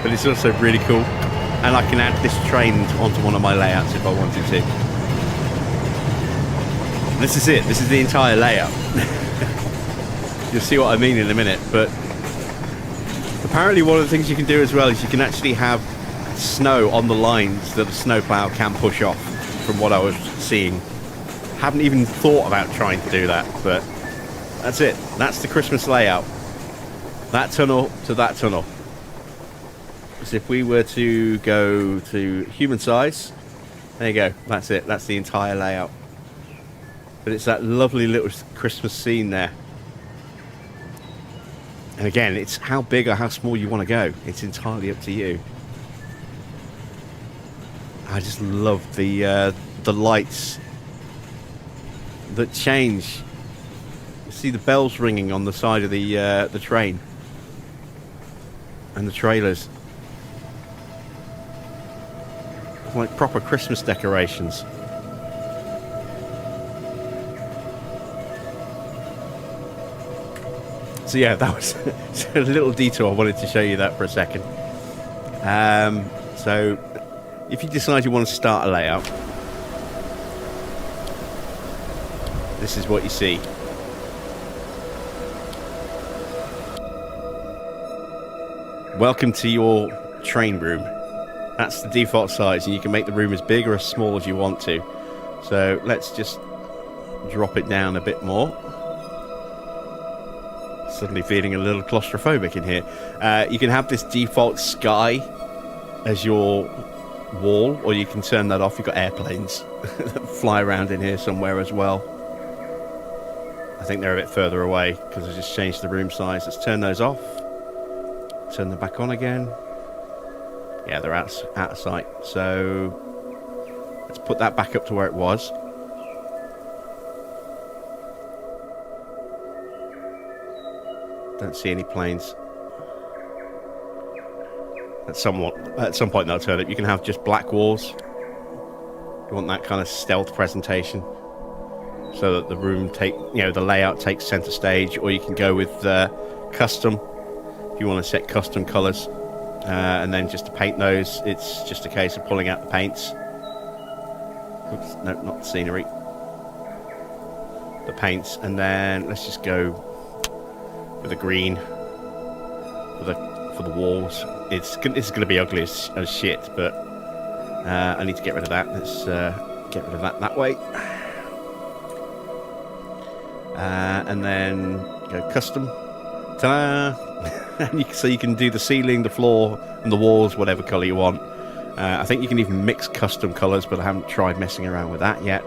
Speaker 1: but it's also really cool. And I can add this train onto one of my layouts if I wanted to. This is it. This is the entire layout. You'll see what I mean in a minute. But apparently one of the things you can do as well is you can actually have snow on the lines that the snowplow can push off, from what I was seeing. Haven't even thought about trying to do that, but that's it. That's the Christmas layout. That tunnel to that tunnel. So if we were to go to human size, there you go. That's it. That's the entire layout. But it's that lovely little Christmas scene there. And again, it's how big or how small you want to go. It's entirely up to you. I just love the lights that change. You see the bells ringing on the side of the train and the trailers. Like proper Christmas decorations. So yeah, that was a little detour. I wanted to show you that for a second. So if you decide you want to start a layout, this is what you see. Welcome to your train room. That's the default size, and you can make the room as big or as small as you want to. So let's just drop it down a bit more. Suddenly feeling a little claustrophobic in here. You can have this default sky as your wall, or you can turn that off. You've got airplanes that fly around in here somewhere as well. I think they're a bit further away because I just changed the room size. Let's turn those off. Turn them back on again. Yeah, they're out of sight. So let's put that back up to where it was. Don't see any planes. At some point they'll turn up. You can have just black walls. You want that kind of stealth presentation, so that the room the layout takes center stage. Or you can go with custom if you want to set custom colors, and then just to paint those, it's just a case of pulling out the paints. Oops, no, not the scenery. The paints, and then let's just go with the green for the walls. It's going to be ugly as shit, but I need to get rid of that. Let's get rid of that way. And then go custom. Ta-da! So you can do the ceiling, the floor, and the walls, whatever colour you want. I think you can even mix custom colours, but I haven't tried messing around with that yet.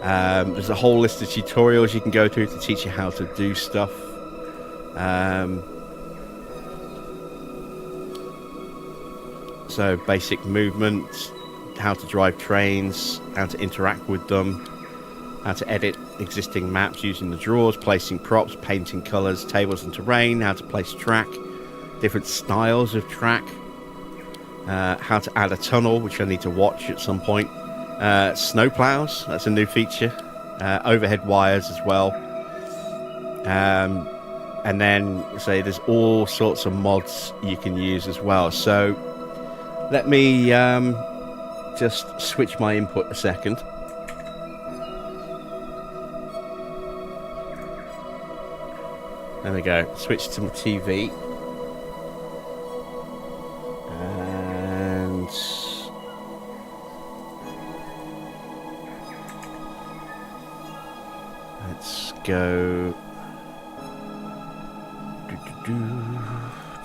Speaker 1: There's a whole list of tutorials you can go through to teach you how to do stuff. So basic movement, how to drive trains, how to interact with them, how to edit existing maps using the drawers, placing props, painting colours, tables and terrain, how to place track, different styles of track, how to add a tunnel, which I need to watch at some point, snow plows, that's a new feature, overhead wires as well, and then say there's all sorts of mods you can use as well. So let me just switch my input a second. There we go. Switch to my TV. And let's go.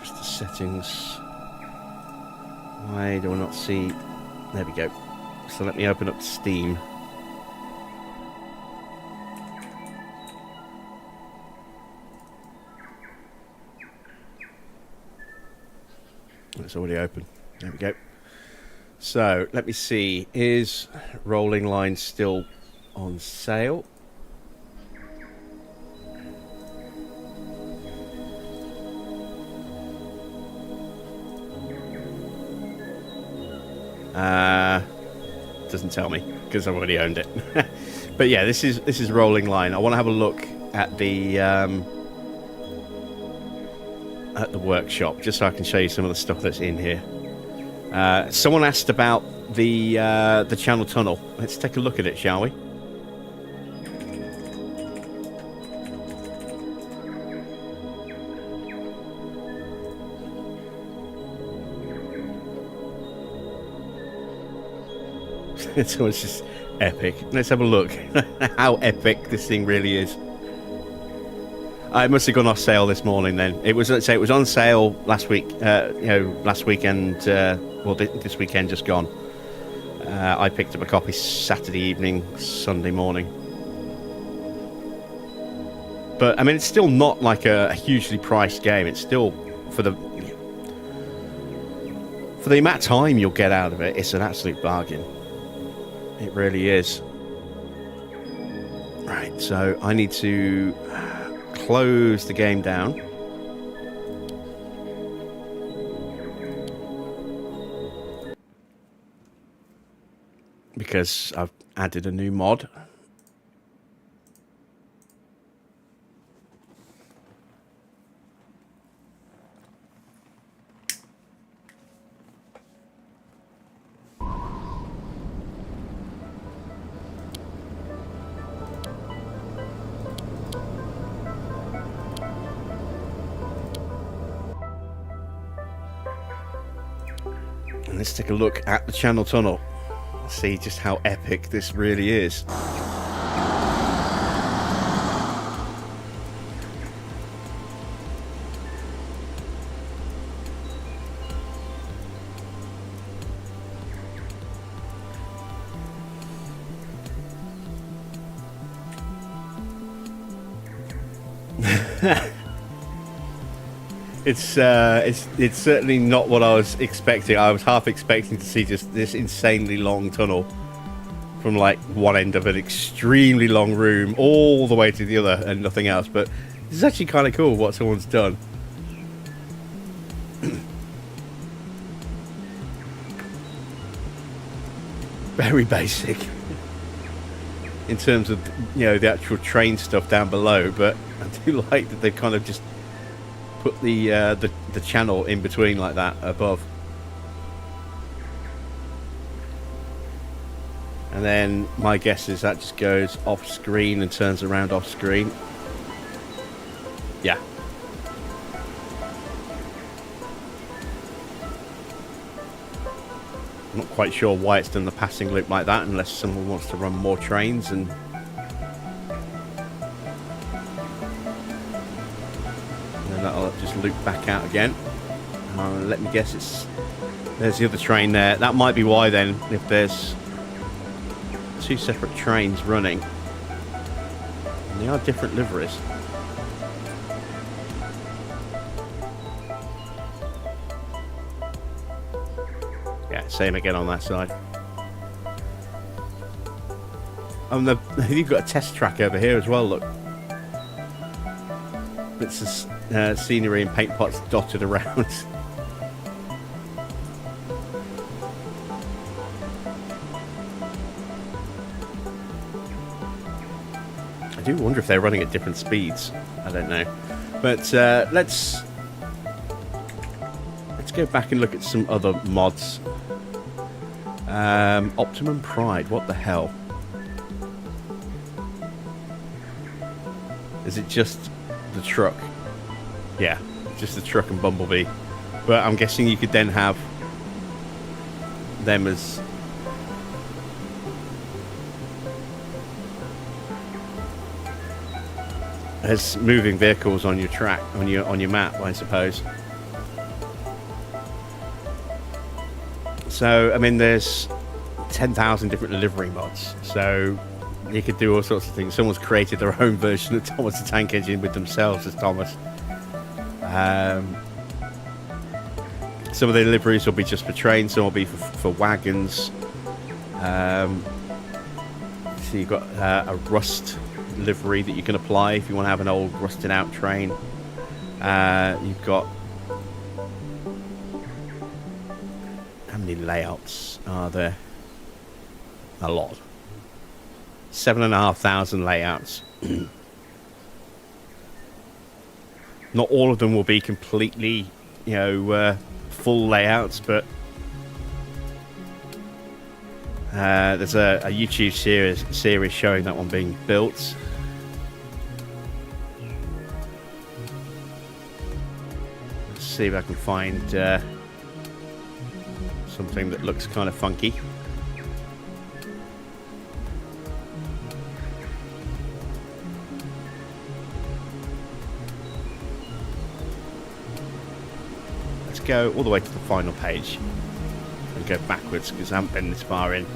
Speaker 1: Just the settings. Why do I not see? There we go. So let me open up Steam. It's already open. There we go. So let me see. Is Rolling Line still on sale? Doesn't tell me because I've already owned it. But yeah, this is Rolling Line. I want to have a look at the workshop just so I can show you some of the stuff that's in here. Someone asked about the Channel Tunnel. Let's take a look at it, shall we? It's always just epic. Let's have a look how epic this thing really is. It must have gone off sale this morning. Then it was. Let's say it was on sale last week. Last weekend. Well, this weekend just gone. I picked up a copy Saturday evening, Sunday morning. But I mean, it's still not like a hugely priced game. It's still for the amount of time you'll get out of it. It's an absolute bargain. It really is. Right, so I need to close the game down. Because I've added a new mod. Let's take a look at the Channel Tunnel. See just how epic this really is. It's certainly not what I was expecting. I was half expecting to see just this insanely long tunnel from like one end of an extremely long room all the way to the other and nothing else. But this is actually kind of cool what someone's done. Very basic in terms of, you know, the actual train stuff down below, but I do like that they've kind of just put the channel in between like that above, and then my guess is that just goes off screen and turns around off screen. Yeah. I'm not quite sure why it's done the passing loop like that, unless someone wants to run more trains and that'll just loop back out again. Let me guess, there's the other train there. That might be why then, if there's two separate trains running. And they are different liveries. Yeah, same again on that side. And you've got a test track over here as well, look. Bits of scenery and paint pots dotted around. I do wonder if they're running at different speeds. I don't know. But let's go back and look at some other mods. Optimum Pride, what the hell? Is it just the truck? Yeah, just the truck and Bumblebee. But I'm guessing you could then have them as moving vehicles on your track, on your map, I suppose. So I mean, there's 10,000 different livery mods, so you could do all sorts of things. Someone's created their own version of Thomas the Tank Engine with themselves as Thomas. Some of the liveries will be just for trains, some will be for wagons. So you've got a rust livery that you can apply if you want to have an old rusted out train. You've got, how many layouts are there? A lot. 7,500 layouts. Not all of them will be completely, full layouts, but there's a YouTube series showing that one being built. Let's see if I can find something that looks kind of funky. Let's go all the way to the final page and go backwards because I haven't been this far in.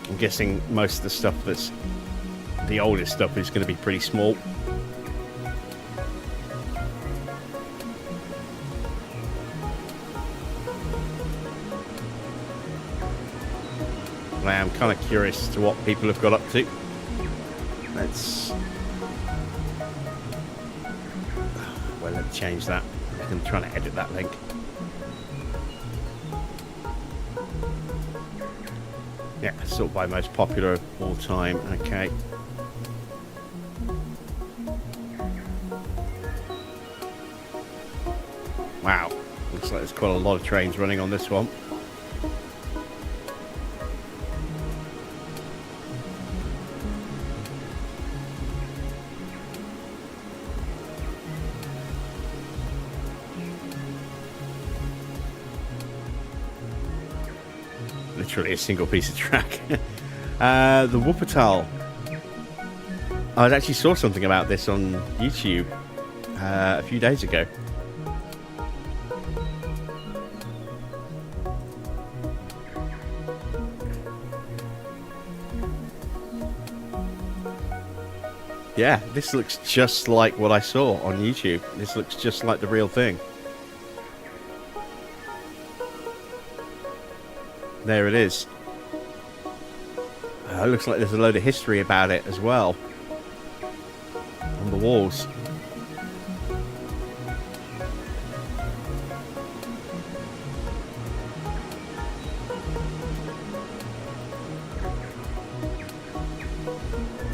Speaker 1: I'm guessing most of the stuff that's the oldest stuff is going to be pretty small. I am kind of curious as to what people have got up to. Let's change that. I'm trying to edit that link. Yeah, sort by most popular of all time. Okay. Wow, looks like there's quite a lot of trains running on this one. Literally a single piece of track. The Wuppertal. I actually saw something about this on YouTube a few days ago. Yeah, this looks just like what I saw on YouTube. This looks just like the real thing. There it is. It looks like there's a load of history about it as well on the walls.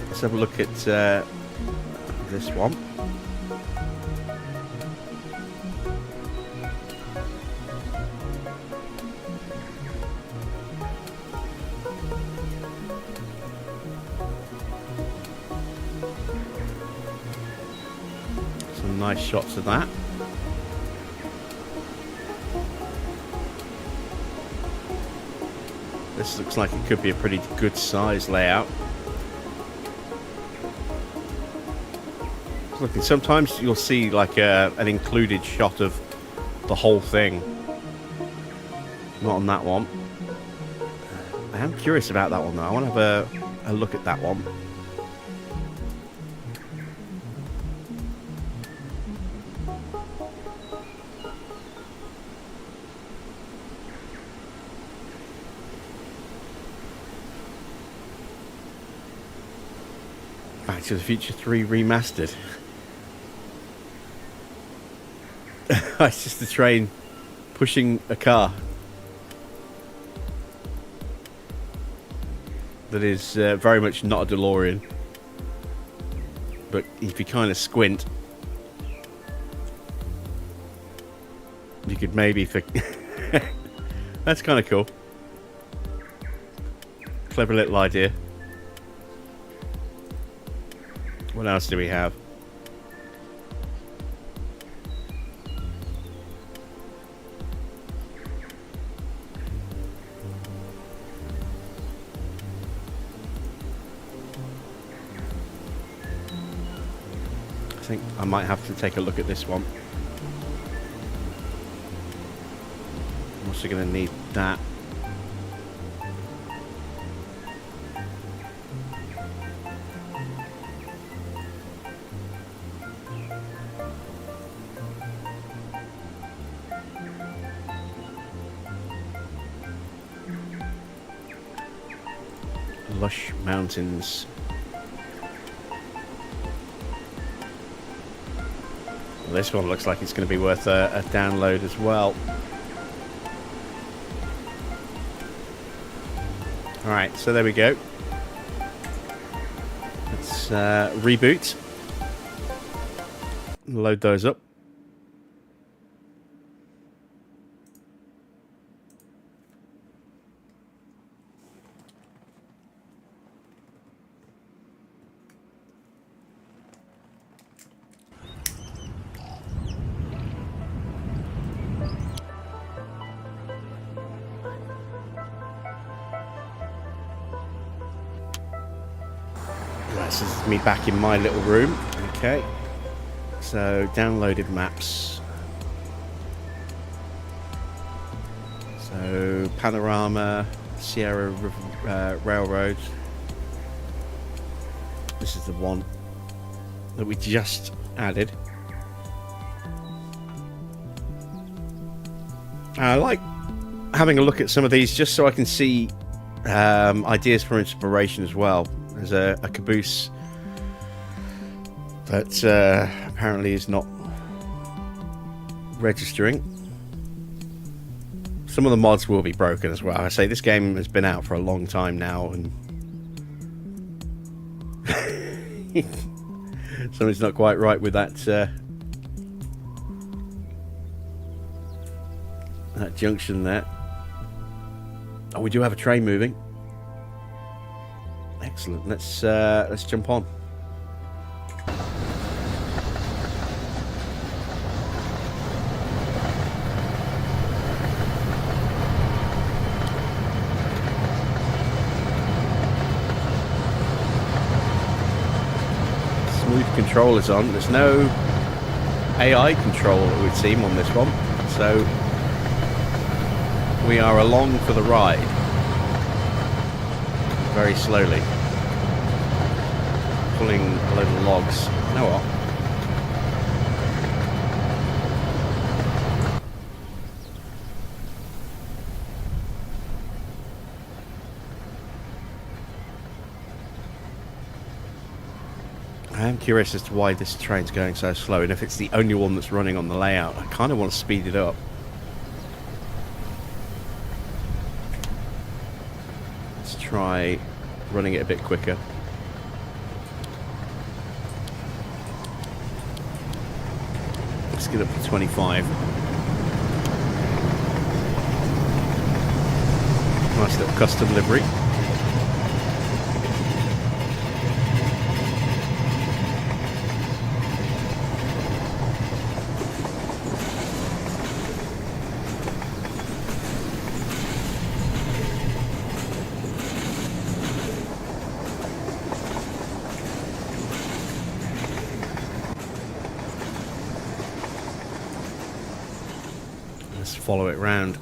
Speaker 1: Let's have a look at this one. Some nice shots of that. This looks like it could be a pretty good size layout. looking. Sometimes you'll see like an included shot of the whole thing. Not on that one. I am curious about that one though. I want to have a look at that one. Back to the Future 3 remastered. It's just a train pushing a car that is very much not a DeLorean. But if you kind of squint, you could maybe think... That's kind of cool. Clever little idea. What else do we have? I think I might have to take a look at this one. I'm also going to need that. Lush Mountains. Well, this one looks like it's going to be worth a download as well. Alright, so there we go. Let's reboot. Load those up. This is me back in my little room. Okay, so downloaded maps. So Panorama, Sierra Railroad. This is the one that we just added. I like having a look at some of these just so I can see ideas for inspiration as well. There's a caboose that apparently is not registering. Some of the mods will be broken as well. I say this game has been out for a long time now, and something's not quite right with that that junction there. Oh, we do have a train moving. Excellent. Let's jump on. Smooth controllers on. There's no AI control, it would seem, on this one. So we are along for the ride. Very slowly. Pulling a load of logs. You know what? I am curious as to why this train's going so slow, and if it's the only one that's running on the layout. I kind of want to speed it up. Let's try running it a bit quicker. Let's get up to 25. Nice little custom livery. follow it round.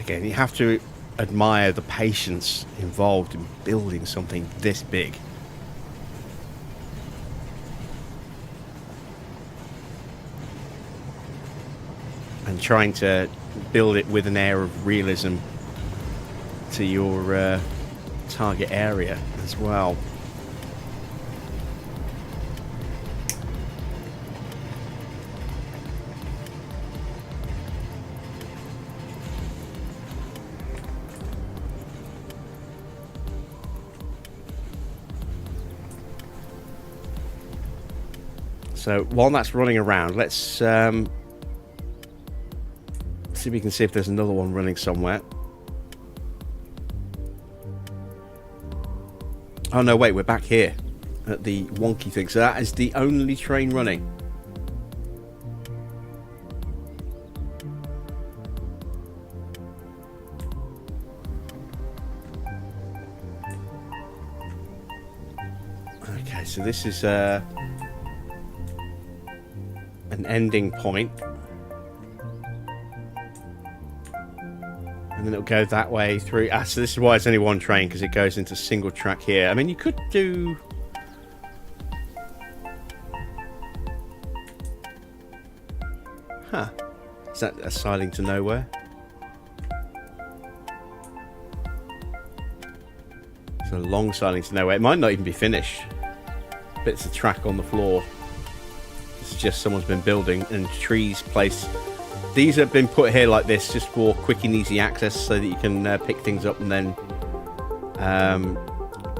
Speaker 1: Again, you have to admire the patience involved in building something this big. And trying to build it with an air of realism to your target area as well. So while that's running around, let's see if we can see if there's another one running somewhere. Oh no, wait, we're back here at the wonky thing. So that is the only train running. Okay, so this is an ending point. And then it'll go that way through. So this is why it's only one train, because it goes into single track here. I mean, you could do... Huh. Is that a siding to nowhere? It's a long siding to nowhere. It might not even be finished. Bits of track on the floor. It's just someone's been building, and trees placed. These have been put here like this just for quick and easy access, so that you can pick things up and then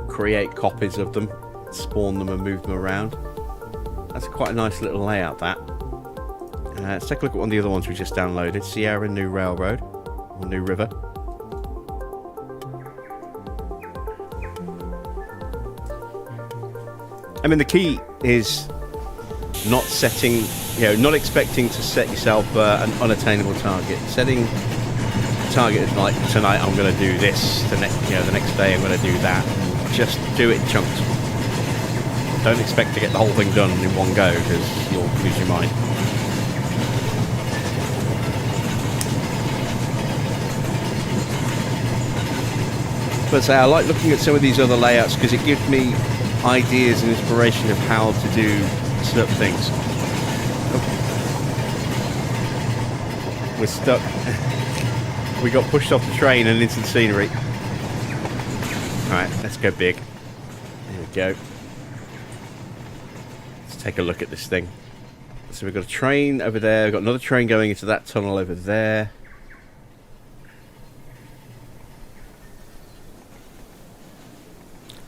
Speaker 1: create copies of them, spawn them and move them around. That's quite a nice little layout, that. Let's take a look at one of the other ones we just downloaded. Sierra New Railroad, or New River. I mean, the key is not setting, not expecting to set yourself an unattainable target. Setting a target like, tonight I'm going to do this, the next day I'm going to do that. Just do it in chunks. Don't expect to get the whole thing done in one go, because you'll lose your mind. But I like looking at some of these other layouts, because it gives me ideas and inspiration of how to do certain things. Oh. We're stuck. We got pushed off the train and into the scenery. Alright, let's go big. There we go. Let's take a look at this thing. So we've got a train over there. We've got another train going into that tunnel over there.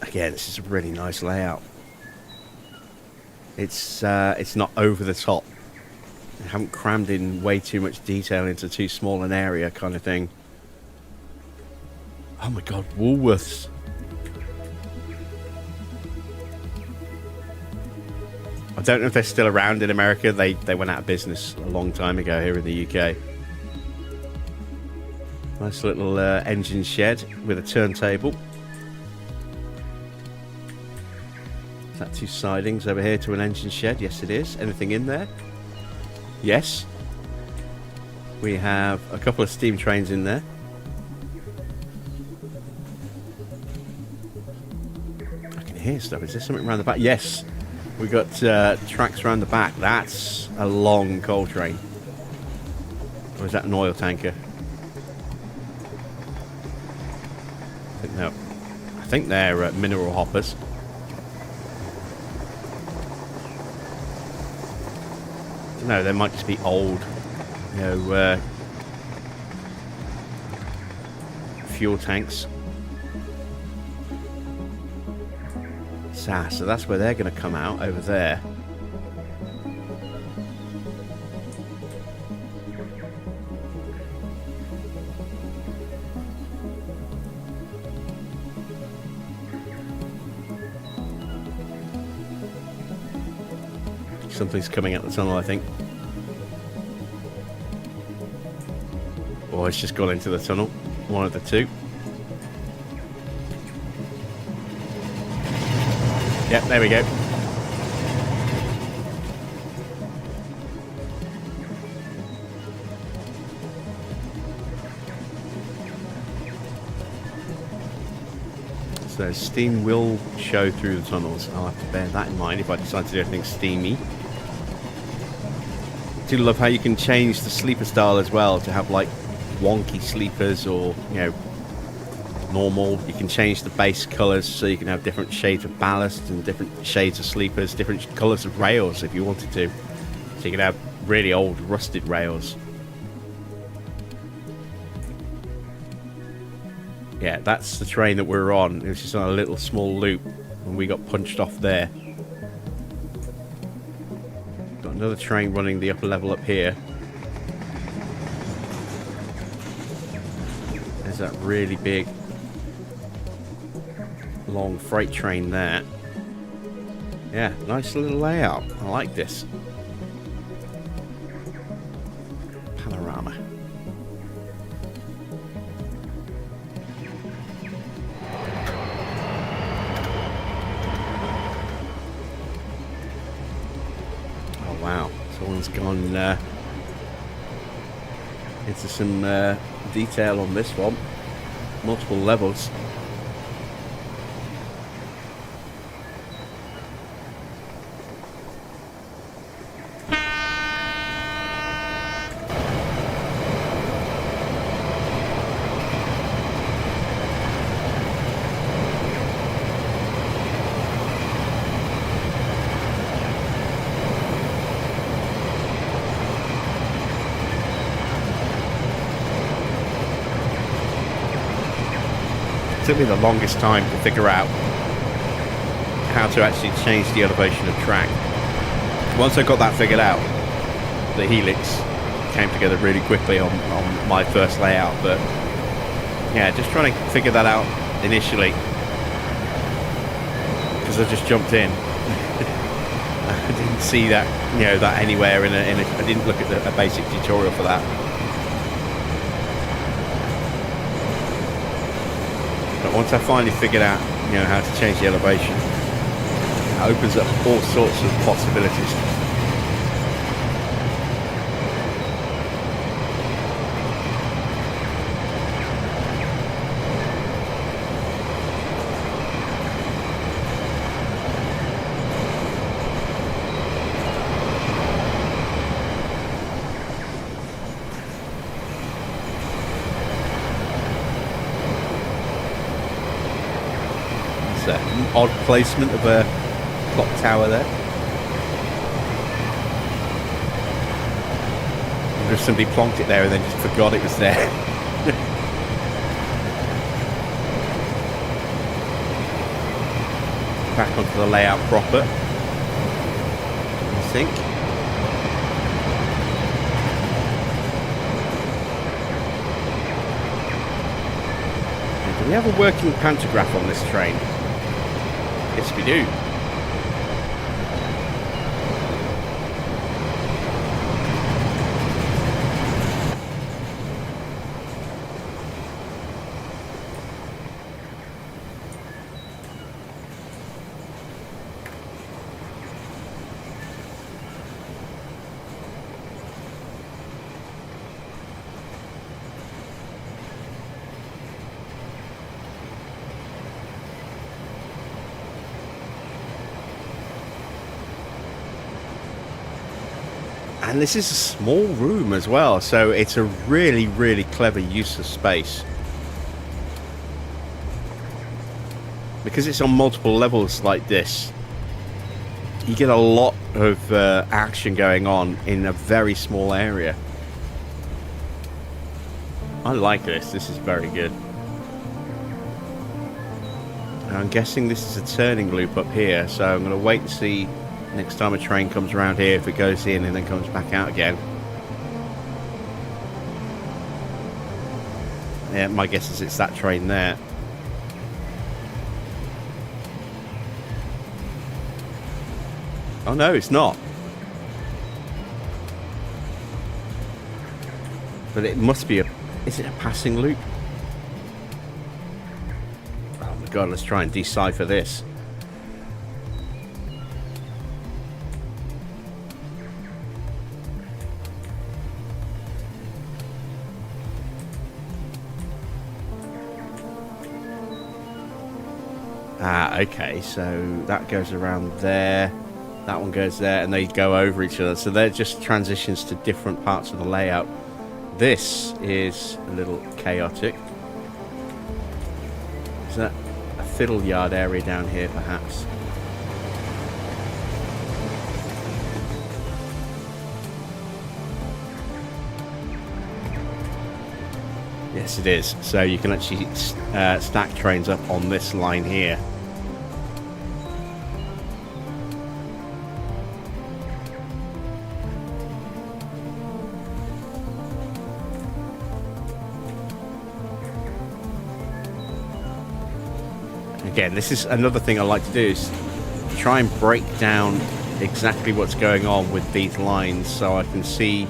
Speaker 1: Again, this is a really nice layout. It's not over the top. I haven't crammed in way too much detail into too small an area, kind of thing. Oh my god, Woolworths. I don't know if they're still around in America. They went out of business a long time ago here in the UK. Nice little engine shed with a turntable. Is that two sidings over here to an engine shed? Yes, it is. Anything in there? Yes. We have a couple of steam trains in there. I can hear stuff. Is there something around the back? Yes. We got tracks around the back. That's a long coal train. Or is that an oil tanker? I think they're mineral hoppers. No, they might just be old, fuel tanks. So that's where they're going to come out, over there. Something's coming out the tunnel, I think. Or it's just gone into the tunnel. One of the two. Yep, there we go. So steam will show through the tunnels. I'll have to bear that in mind if I decide to do anything steamy. I do love how you can change the sleeper style as well to have like wonky sleepers or, you know, normal. You can change the base colours so you can have different shades of ballast and different shades of sleepers, different colours of rails if you wanted to. So you can have really old rusted rails. Yeah, that's the train that we're on. It was just on a little small loop and we got punched off there. Got another train running the upper level up here. There's that really big long freight train there. Yeah, nice little layout. I like this. Panorama. Wow, someone's gone into some detail on this one. Multiple levels. Took me the longest time to figure out how to actually change the elevation of track. Once I got that figured out, the helix came together really quickly on my first layout. But yeah, just trying to figure that out initially because I just jumped in. I didn't see that, you know, that anywhere I didn't look at a basic tutorial for that. Once I finally figured out, you know, how to change the elevation, it opens up all sorts of possibilities. Odd placement of a clock tower there. I wonder if somebody plonked it there and then just forgot it was there. Back onto the layout proper, I think. Do we have a working pantograph on this train? Yes, we do. And this is a small room as well, so it's a really, really clever use of space. Because it's on multiple levels like this, you get a lot of action going on in a very small area. I like this. This is very good. And I'm guessing this is a turning loop up here, so I'm going to wait and see next time a train comes around here if it goes in and then comes back out again. Yeah, my guess is it's that train there. Oh no, it's not. But it must be is it a passing loop? Oh my god, let's try and decipher this. Okay, so that goes around there. That one goes there, and they go over each other. So they're just transitions to different parts of the layout. This is a little chaotic. Is that a fiddle yard area down here, perhaps? Yes, it is. So you can actually stack trains up on this line here. Again, this is another thing I like to do, is try and break down exactly what's going on with these lines so I can see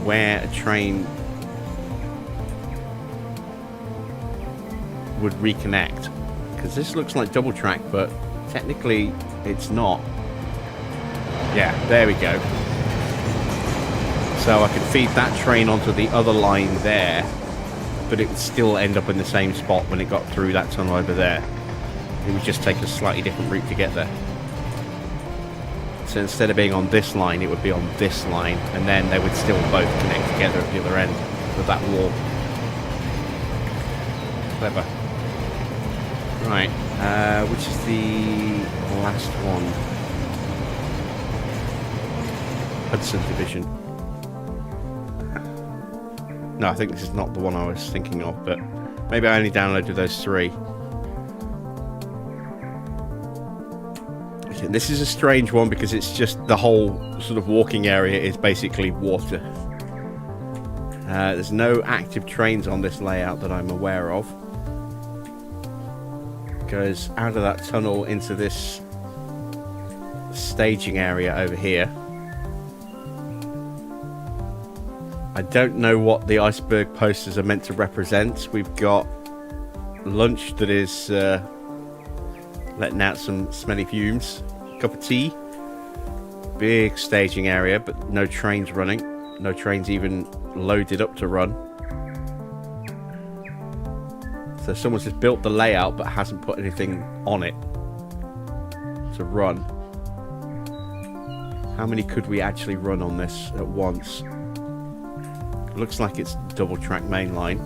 Speaker 1: where a train would reconnect, because this looks like double track, but technically it's not. Yeah, there we go. So I can feed that train onto the other line there, but it would still end up in the same spot when it got through that tunnel over there. It would just take a slightly different route to get there. So instead of being on this line, it would be on this line, and then they would still both connect together at the other end of that wall. Clever. Right, which is the last one? Hudson Division. No, I think this is not the one I was thinking of, but maybe I only downloaded those 3. Okay, this is a strange one because it's just the whole sort of walking area is basically water. There's no active trains on this layout that I'm aware of. Goes out of that tunnel into this staging area over here. I don't know what the iceberg posters are meant to represent. We've got lunch that is letting out some smelly fumes. Cup of tea. Big staging area, but no trains running. No trains even loaded up to run. So someone's just built the layout but hasn't put anything on it to run. How many could we actually run on this at once? Looks like it's double track main line.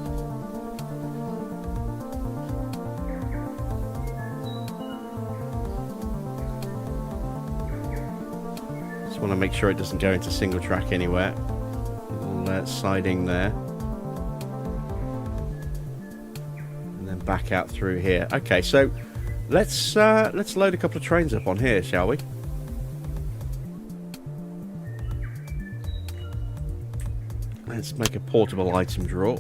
Speaker 1: Just want to make sure it doesn't go into single track anywhere. Little siding there. And then back out through here. Okay, so let's load a couple of trains up on here, shall we? Let's make a portable item drawer.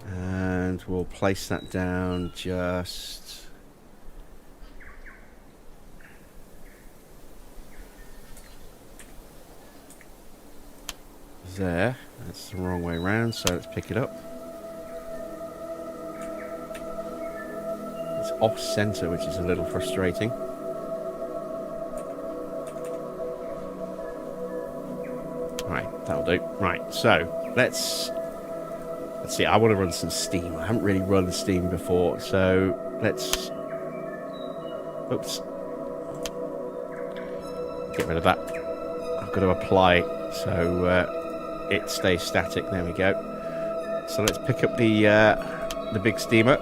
Speaker 1: And we'll place that down just there. That's the wrong way around, so let's pick it up. It's off center, which is a little frustrating. Right, that'll do. Right, so let's see. I want to run some steam. I haven't really run steam before, so let's. Oops. Get rid of that. I've got to apply so it stays static. There we go. So let's pick up the big steamer.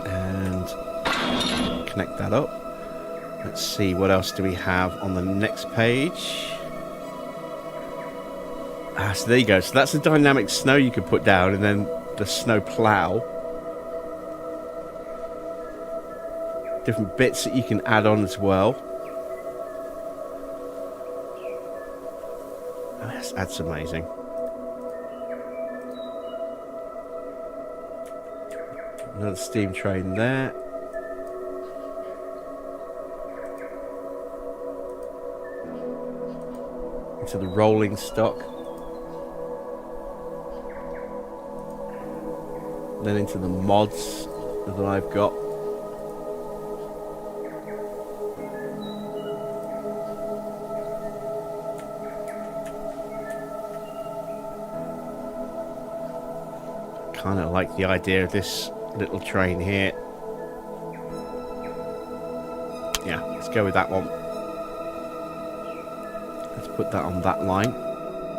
Speaker 1: And connect that up. Let's see, what else do we have on the next page? So there you go. So that's the dynamic snow you could put down, and then the snow plow. Different bits that you can add on as well. Oh, that's amazing. Another steam train there. To the rolling stock, then into the mods that I've got. kind of like the idea of this little train here. Yeah, let's go with that one. Let's put that on that line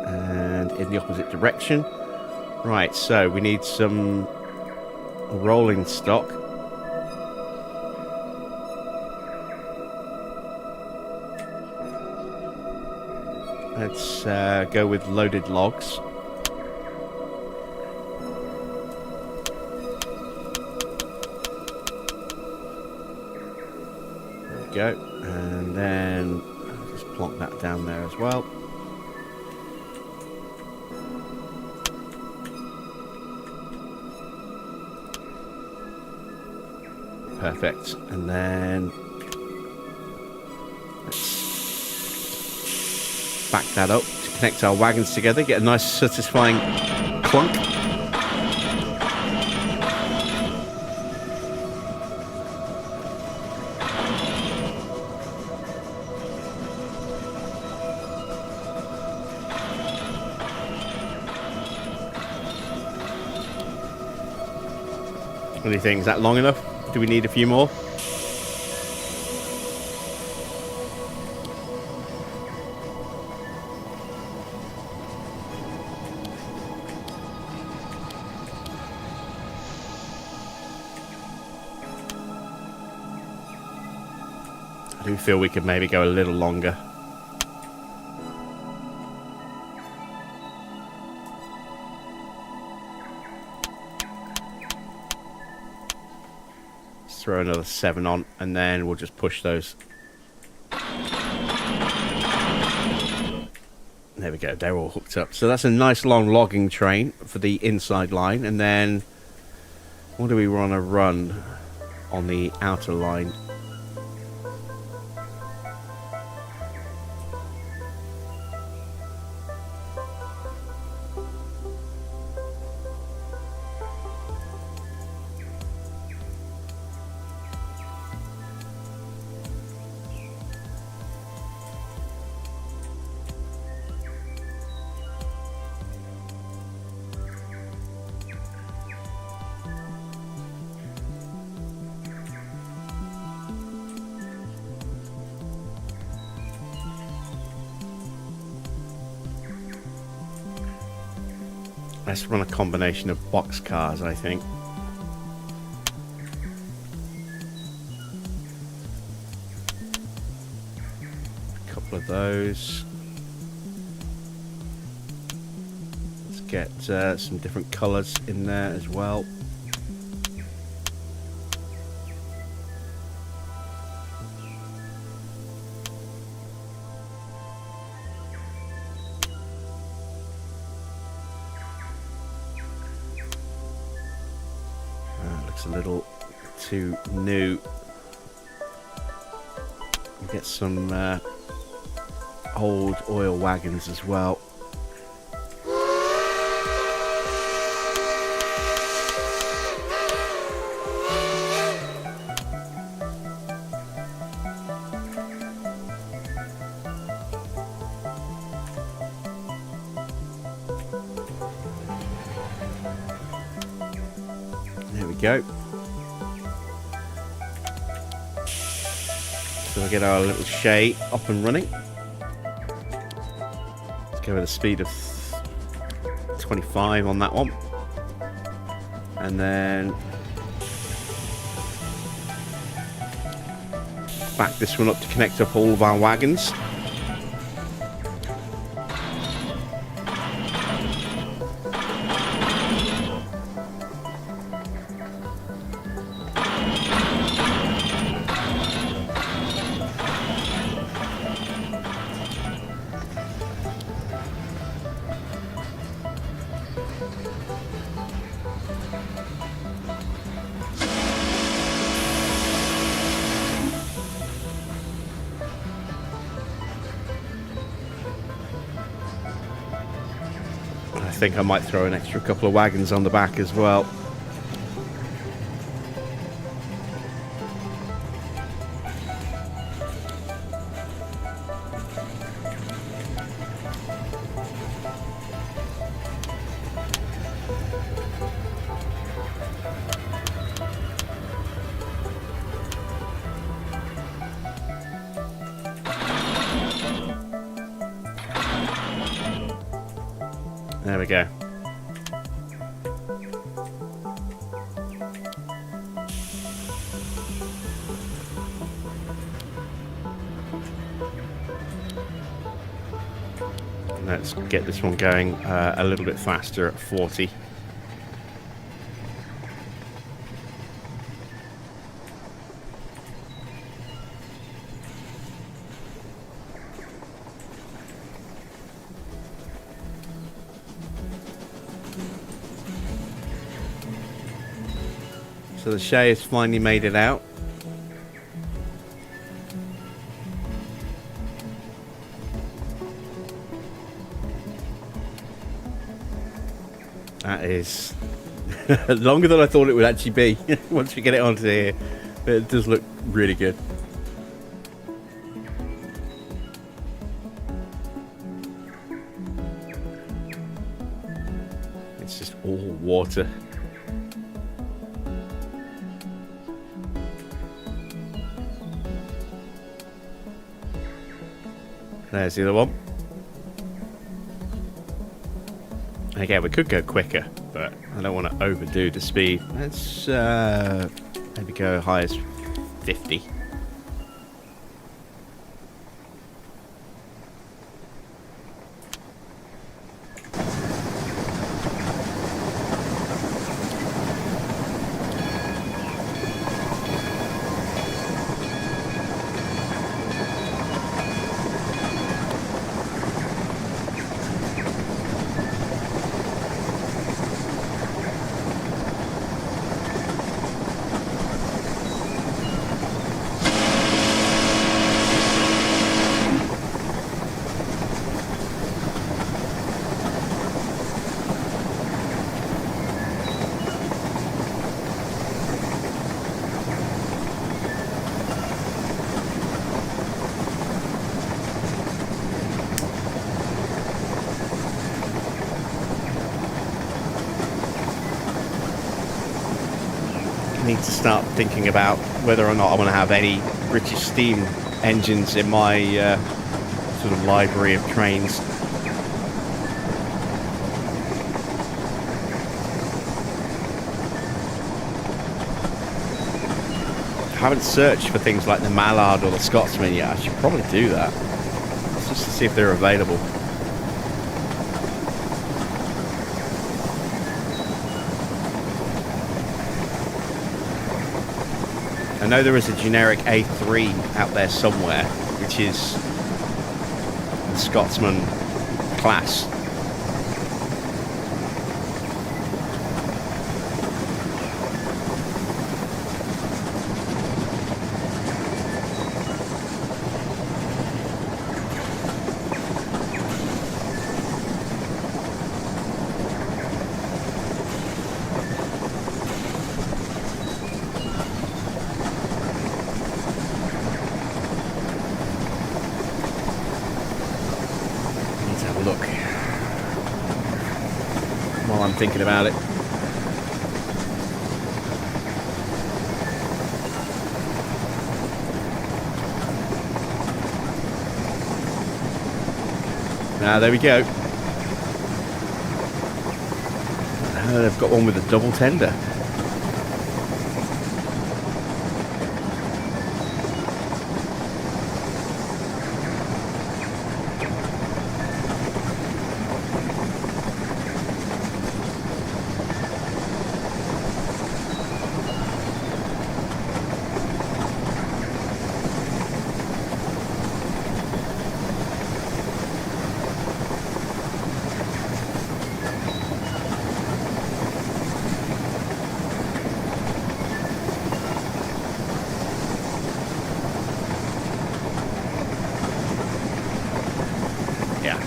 Speaker 1: and in the opposite direction. Right, so we need some rolling stock. Let's go with loaded logs. There we go. And then I'll just plonk that down there as well. Perfect. And then let's back that up to connect our wagons together, get a nice satisfying clunk. What do you think? Is that long enough? Do we need a few more? I do feel we could maybe go a little longer. Let's throw another 7 on, and then we'll just push those. There we go, they're all hooked up. So that's a nice long logging train for the inside line. And then what do we want to run on the outer line? Let's run a combination of box cars, I think. A couple of those. Let's get some different colours in there as well. A little too new. We'll get some old oil wagons as well. There we go. So we'll get our little shay up and running. Let's go with a speed of 25 on that one. And then back this one up to connect up all of our wagons. I think I might throw an extra couple of wagons on the back as well. There we go. Let's get this one going a little bit faster at 40. So the Shay has finally made it out. That is longer than I thought it would actually be once we get it onto here. But it does look really good. It's just all water. There's the other one. Again, we could go quicker, but I don't want to overdo the speed. Let's maybe go high as 50. Need to start thinking about whether or not I want to have any British steam engines in my sort of library of trains. I haven't searched for things like the Mallard or the Scotsman yet. I should probably do that just to see if they're available. I know there is a generic A3 out there somewhere, which is the Scotsman class. Look, while I'm thinking about it. Now there we go. They've got one with a double tender.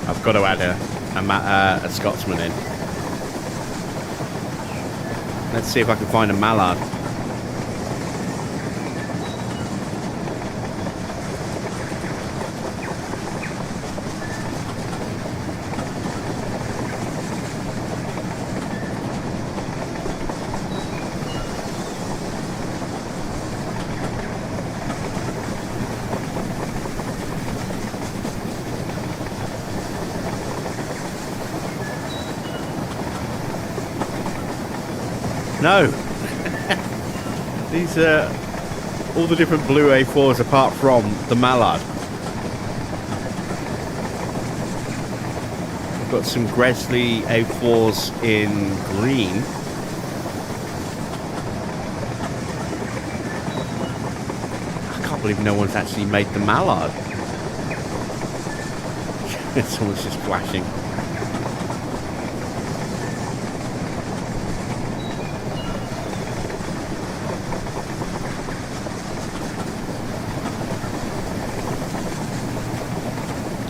Speaker 1: I've got to add a Scotsman in. Let's see if I can find a Mallard. No. These are all the different blue A4s apart from the mallard. We've got some Gresley A4s in green. I can't believe no one's actually made the mallard. Someone's just flashing.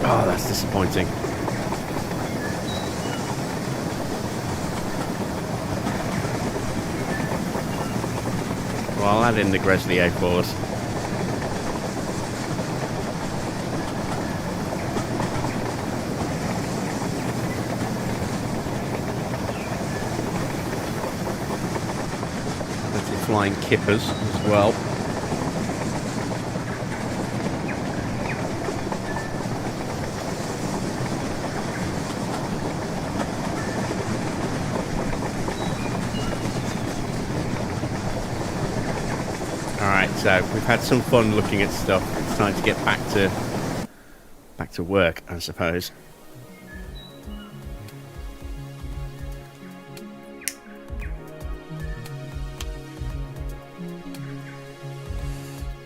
Speaker 1: Oh, that's disappointing. Well, I'll add in the Gresley A4s. Flying kippers as well. Alright, so we've had some fun looking at stuff. It's time to get back to work, I suppose.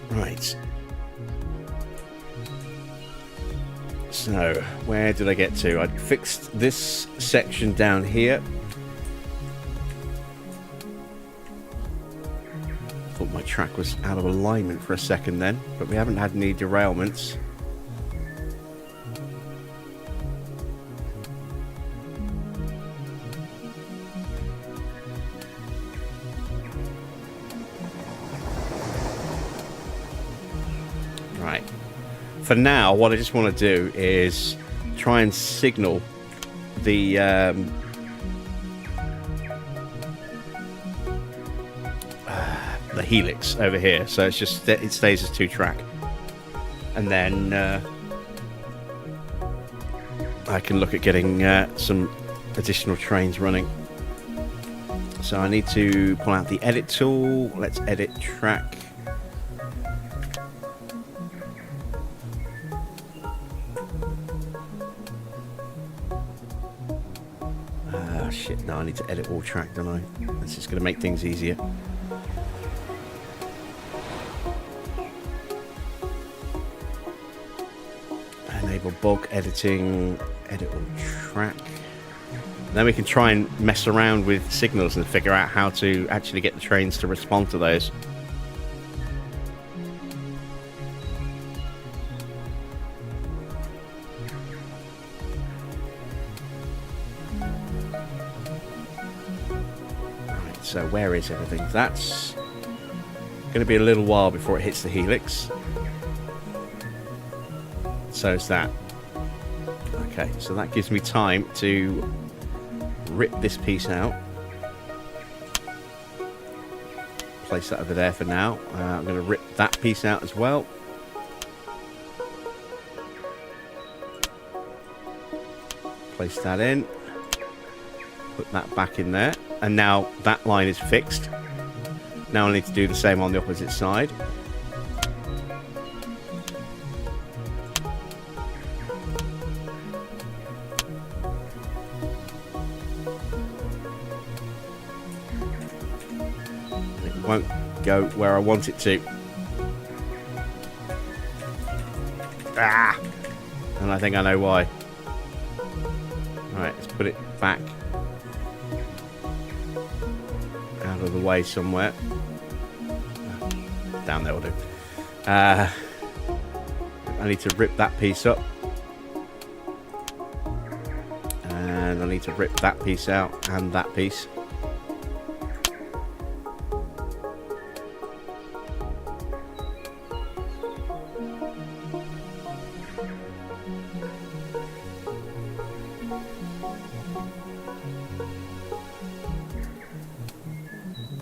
Speaker 1: Right. So, where did I get to? I fixed this section down here. Thought my track was out of alignment for a second then, but we haven't had any derailments. Right. For now, what I just want to do is try and signal the helix over here, so it's just it stays as 2-track, and then I can look at getting some additional trains running. So I need to pull out the edit tool. Let's edit track. Shit, no, I need to edit all track, don't I? That's just going to make things easier. Enable bulk editing, edit all track. Then we can try and mess around with signals and figure out how to actually get the trains to respond to those. So where is everything? That's going to be a little while before it hits the helix. So is that. Okay, so that gives me time to rip this piece out. Place that over there for now. I'm going to rip that piece out as well. Place that in. Put that back in there. And now that line is fixed. Now I need to do the same on the opposite side. It won't go where I want it to. Ah! And I think I know why. Alright, let's put it back out of the way somewhere. Down there will do. I need to rip that piece up. And I need to rip that piece out and that piece.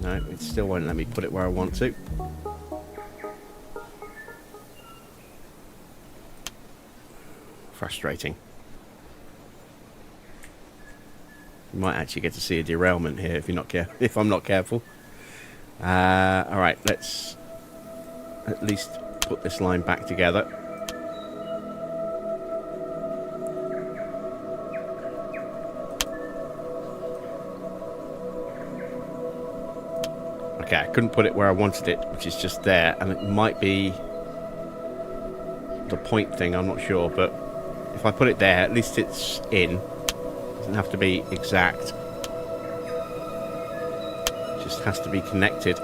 Speaker 1: No, it still won't let me put it where I want to. Frustrating. You might actually get to see a derailment here if you're not if I'm not careful. All right, let's at least put this line back together. Okay, I couldn't put it where I wanted it, which is just there, and it might be the point thing, I'm not sure, but if I put it there, at least it's in. Doesn't have to be exact. Just has to be connected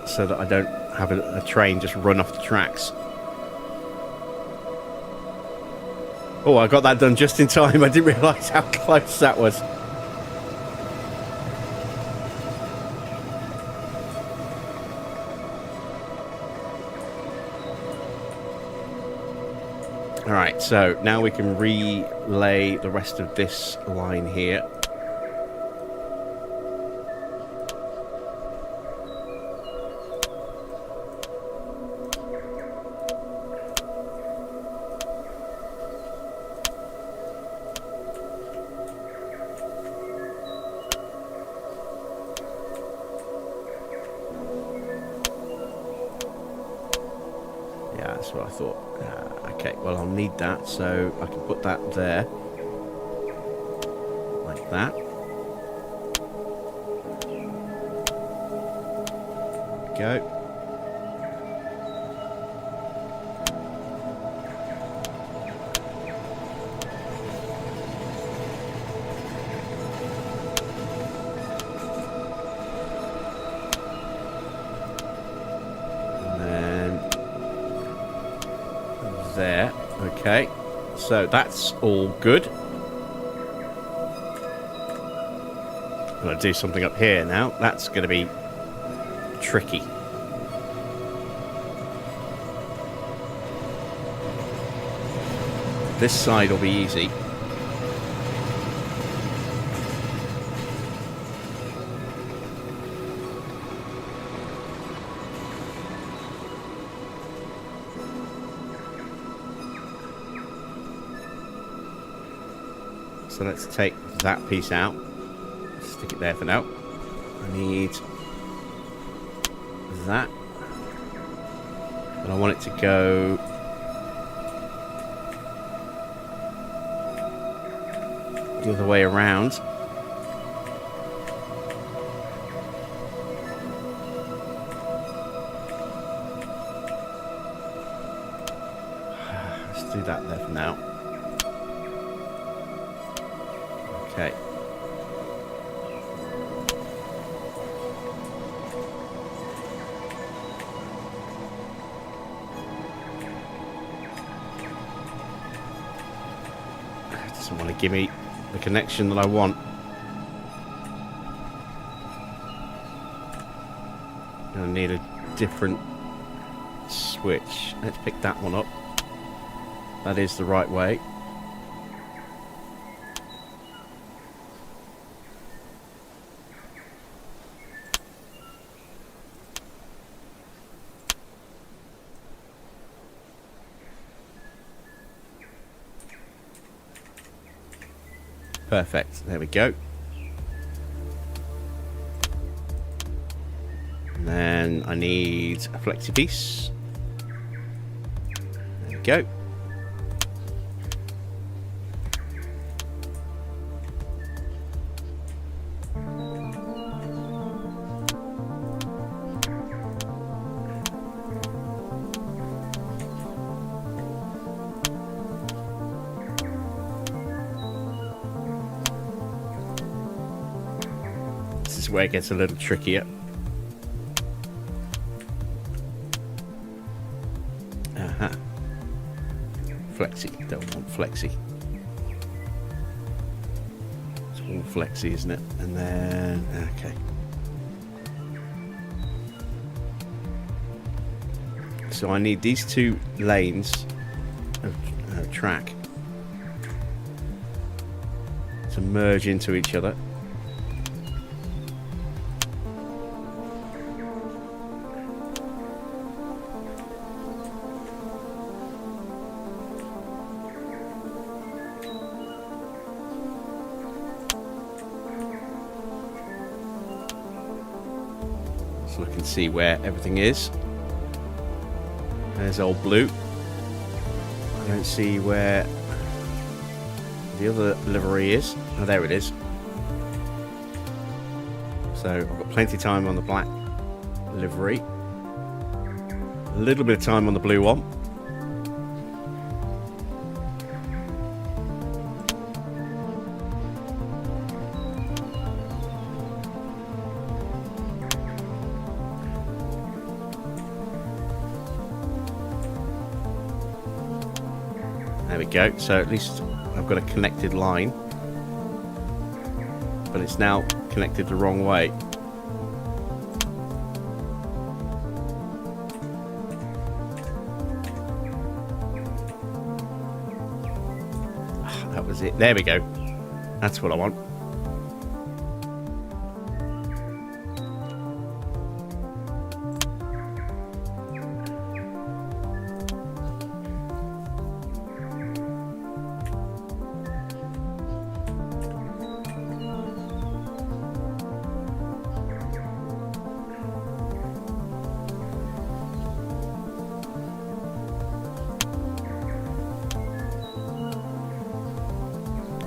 Speaker 1: so that I don't have a train just run off the tracks. Oh, I got that done just in time. I didn't realise how close that was. Alright, so now we can relay the rest of this line here. Yeah, that's what I thought. Okay, well, I'll need that, so I can put that there. Like that. There we go. There. Okay, so that's all good. I'm going to do something up here now. That's going to be tricky. This side will be easy. So let's take that piece out. Stick it there for now. I need that. But I want it to go the other way around. Let's do that there for now. Okay. It doesn't want to give me the connection that I want. I'm going to need a different switch. Let's pick that one up. That is the right way. Perfect. There we go. And then I need a flexi piece. There we go. Where it gets a little trickier. Flexi, don't want flexi. It's all flexi, isn't it? And then, okay. So I need these two lanes of track to merge into each other. look and see where everything is. There's old blue. I don't see where the other livery is. Oh, there it is. So I've got plenty of time on the black livery. A little bit of time on the blue one. There we go. So at least I've got a connected line. But it's now connected the wrong way. That was it. There we go. That's what I want.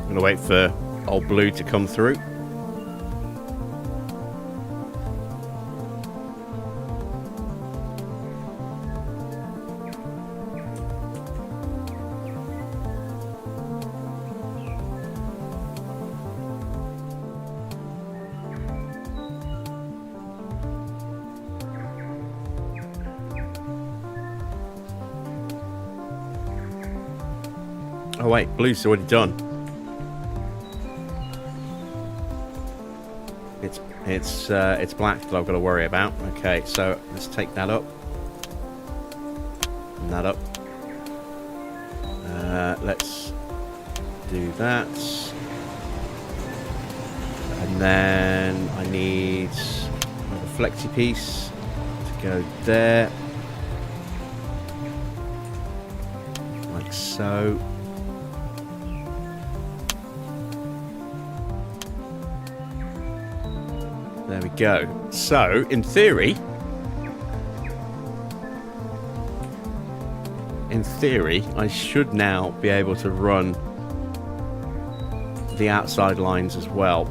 Speaker 1: I'm going to wait for old blue to come through. Oh wait, blue's already done. It's black that I've got to worry about. Okay, so let's take that up. And that up. Let's do that. And then I need a flexi piece to go there. Like so. There we go. So, in theory, I should now be able to run the outside lines as well.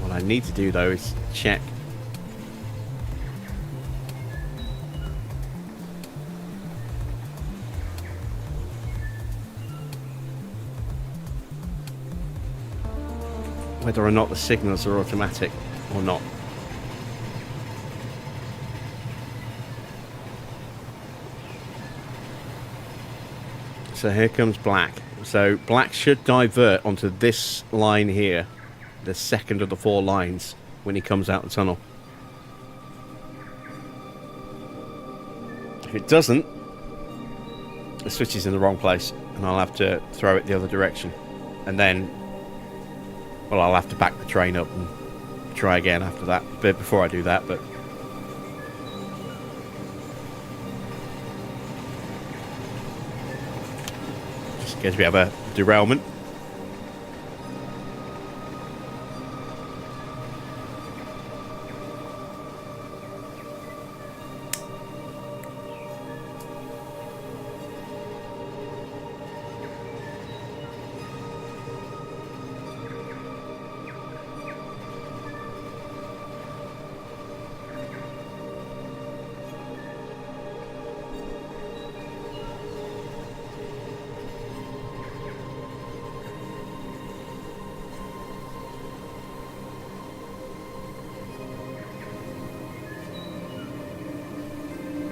Speaker 1: What I need to do, though, is check whether or not the signals are automatic or not. So here comes black. So black should divert onto this line here, the second of the 4 lines, when he comes out the tunnel. If it doesn't, the switch is in the wrong place and I'll have to throw it the other direction. And then, well, I'll have to back the train up and try again after that. But before I do that, but just in case we have a derailment.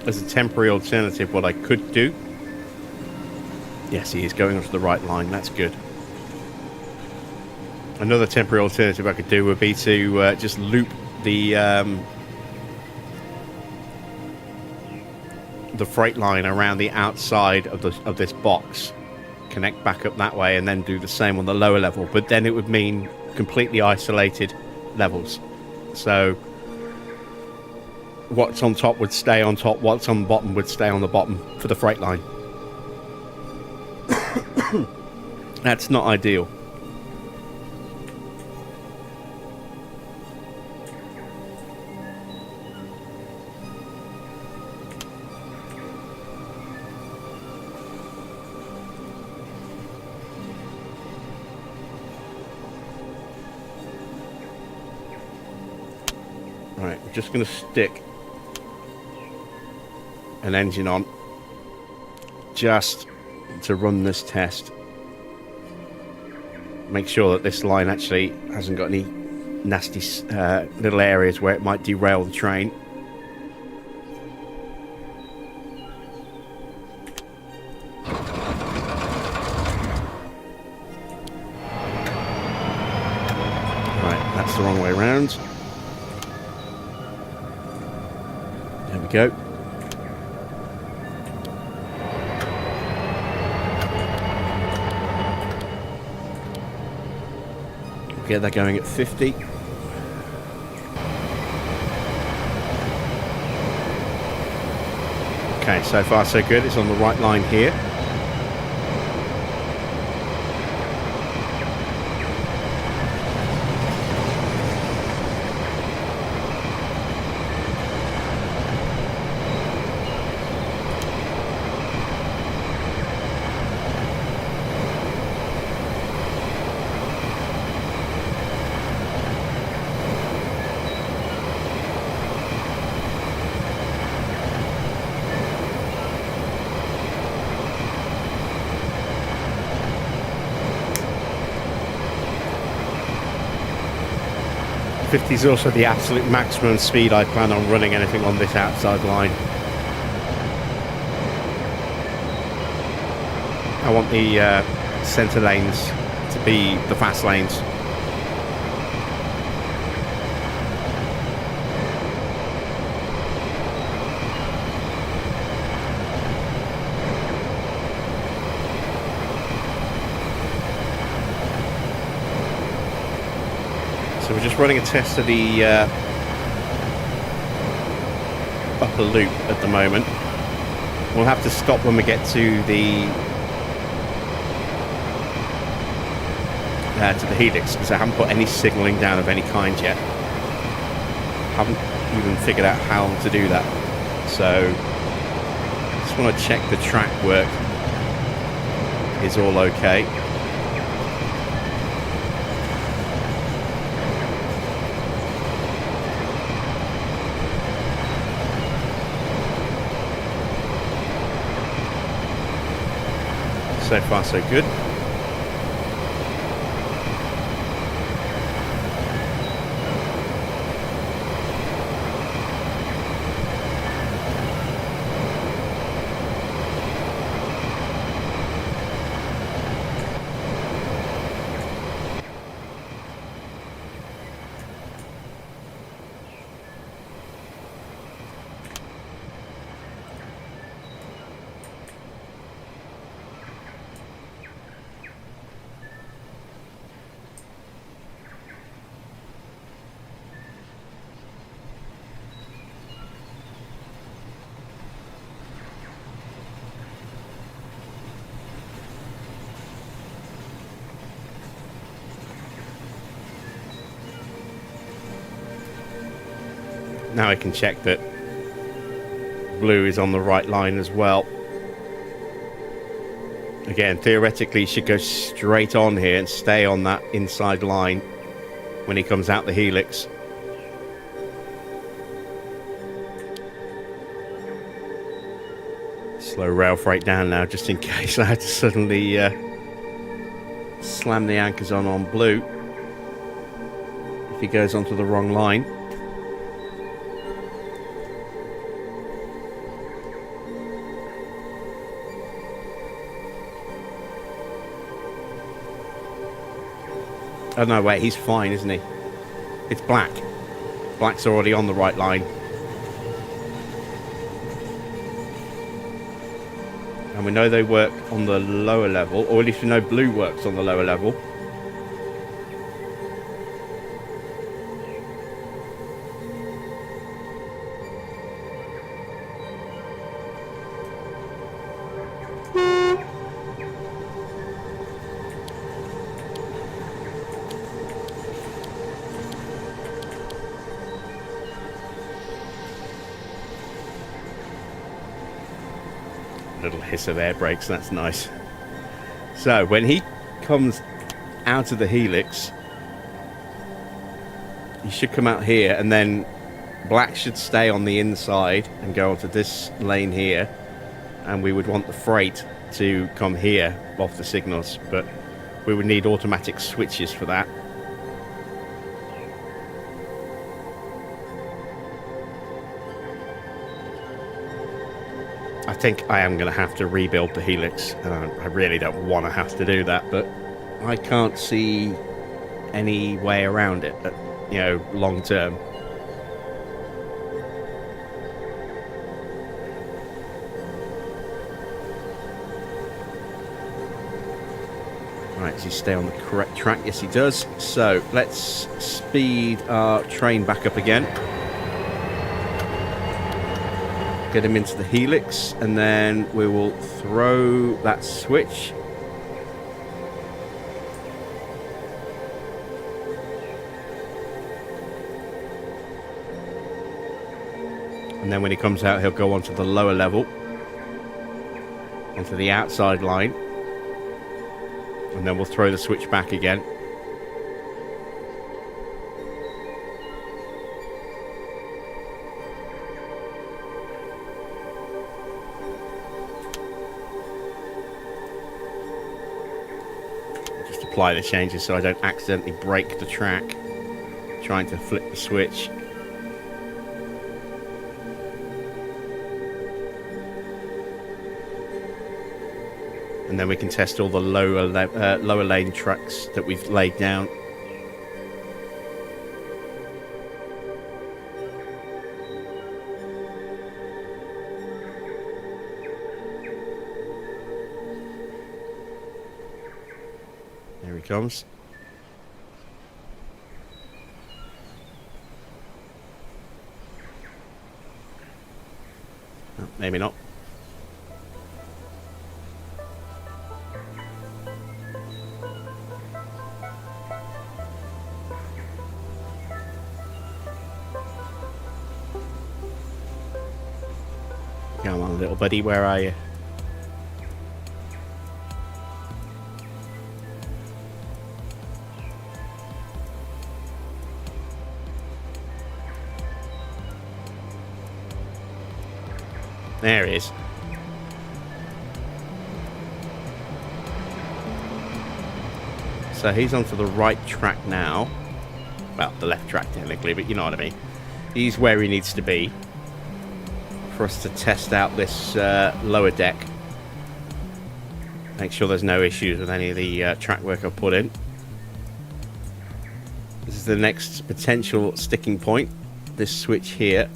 Speaker 1: As a temporary alternative, what I could do... Yes, he is going onto the right line. That's good. Another temporary alternative I could do would be to just loop the freight line around the outside of this box, connect back up that way, and then do the same on the lower level. But then it would mean completely isolated levels. So what's on top would stay on top, what's on the bottom would stay on the bottom for the freight line. That's not ideal. Right, I'm just going to stick an engine on just to run this test. Make sure that this line actually hasn't got any nasty little areas where it might derail the train. Right, that's the wrong way around. There we go. Get that going at 50. Okay, so far so good. It's on the right line here. .50 is also the absolute maximum speed I plan on running anything on this outside line. I want the centre lanes to be the fast lanes. So we're just running a test of the upper loop at the moment. We'll have to stop when we get to the helix, because I haven't put any signalling down of any kind yet. Haven't even figured out how to do that. So just want to check the track work is all okay. So far so good. Now I can check that blue is on the right line as well. Again, theoretically, he should go straight on here and stay on that inside line when he comes out the helix. Slow rail freight down now, just in case I had to suddenly slam the anchors on blue if he goes onto the wrong line. Oh no, wait, he's fine, isn't he? It's black. Black's already on the right line. And we know they work on the lower level, or at least we know blue works on the lower level. Little hiss of air brakes, that's nice. So when he comes out of the helix, he should come out here and then Black should stay on the inside and go onto this lane here, and we would want the freight to come here off the signals, but we would need automatic switches for that. I think I am going to have to rebuild the Helix, and I really don't want to have to do that, but I can't see any way around it, long term. Right, does he stay on the correct track? Yes, he does. So let's speed our train back up again. Get him into the Helix, and then we will throw that switch. And then when he comes out, he'll go onto the lower level, onto the outside line. And then we'll throw the switch back again. Just apply the changes so I don't accidentally break the track trying to flip the switch. And then we can test all the lower lane tracks that we've laid down. There he comes. Oh, maybe not. Come on, little buddy, where are you? There he is. So he's onto the right track now. Well, the left track technically, but you know what I mean. He's where he needs to be for us to test out this lower deck. Make sure there's no issues with any of the track work I've put in. This is the next potential sticking point, this switch here.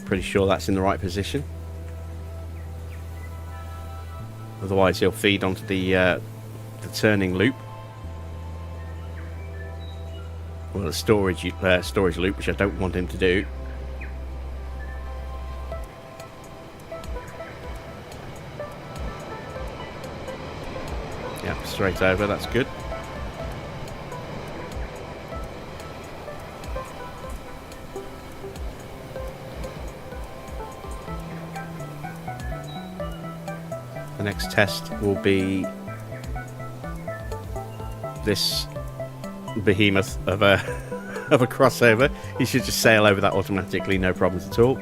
Speaker 1: Pretty sure that's in the right position. Otherwise he'll feed onto the turning loop. Well, the storage loop, which I don't want him to do. Yep, straight over, that's good. The next test will be this behemoth of a of a crossover. He should just sail over that automatically, no problems at all.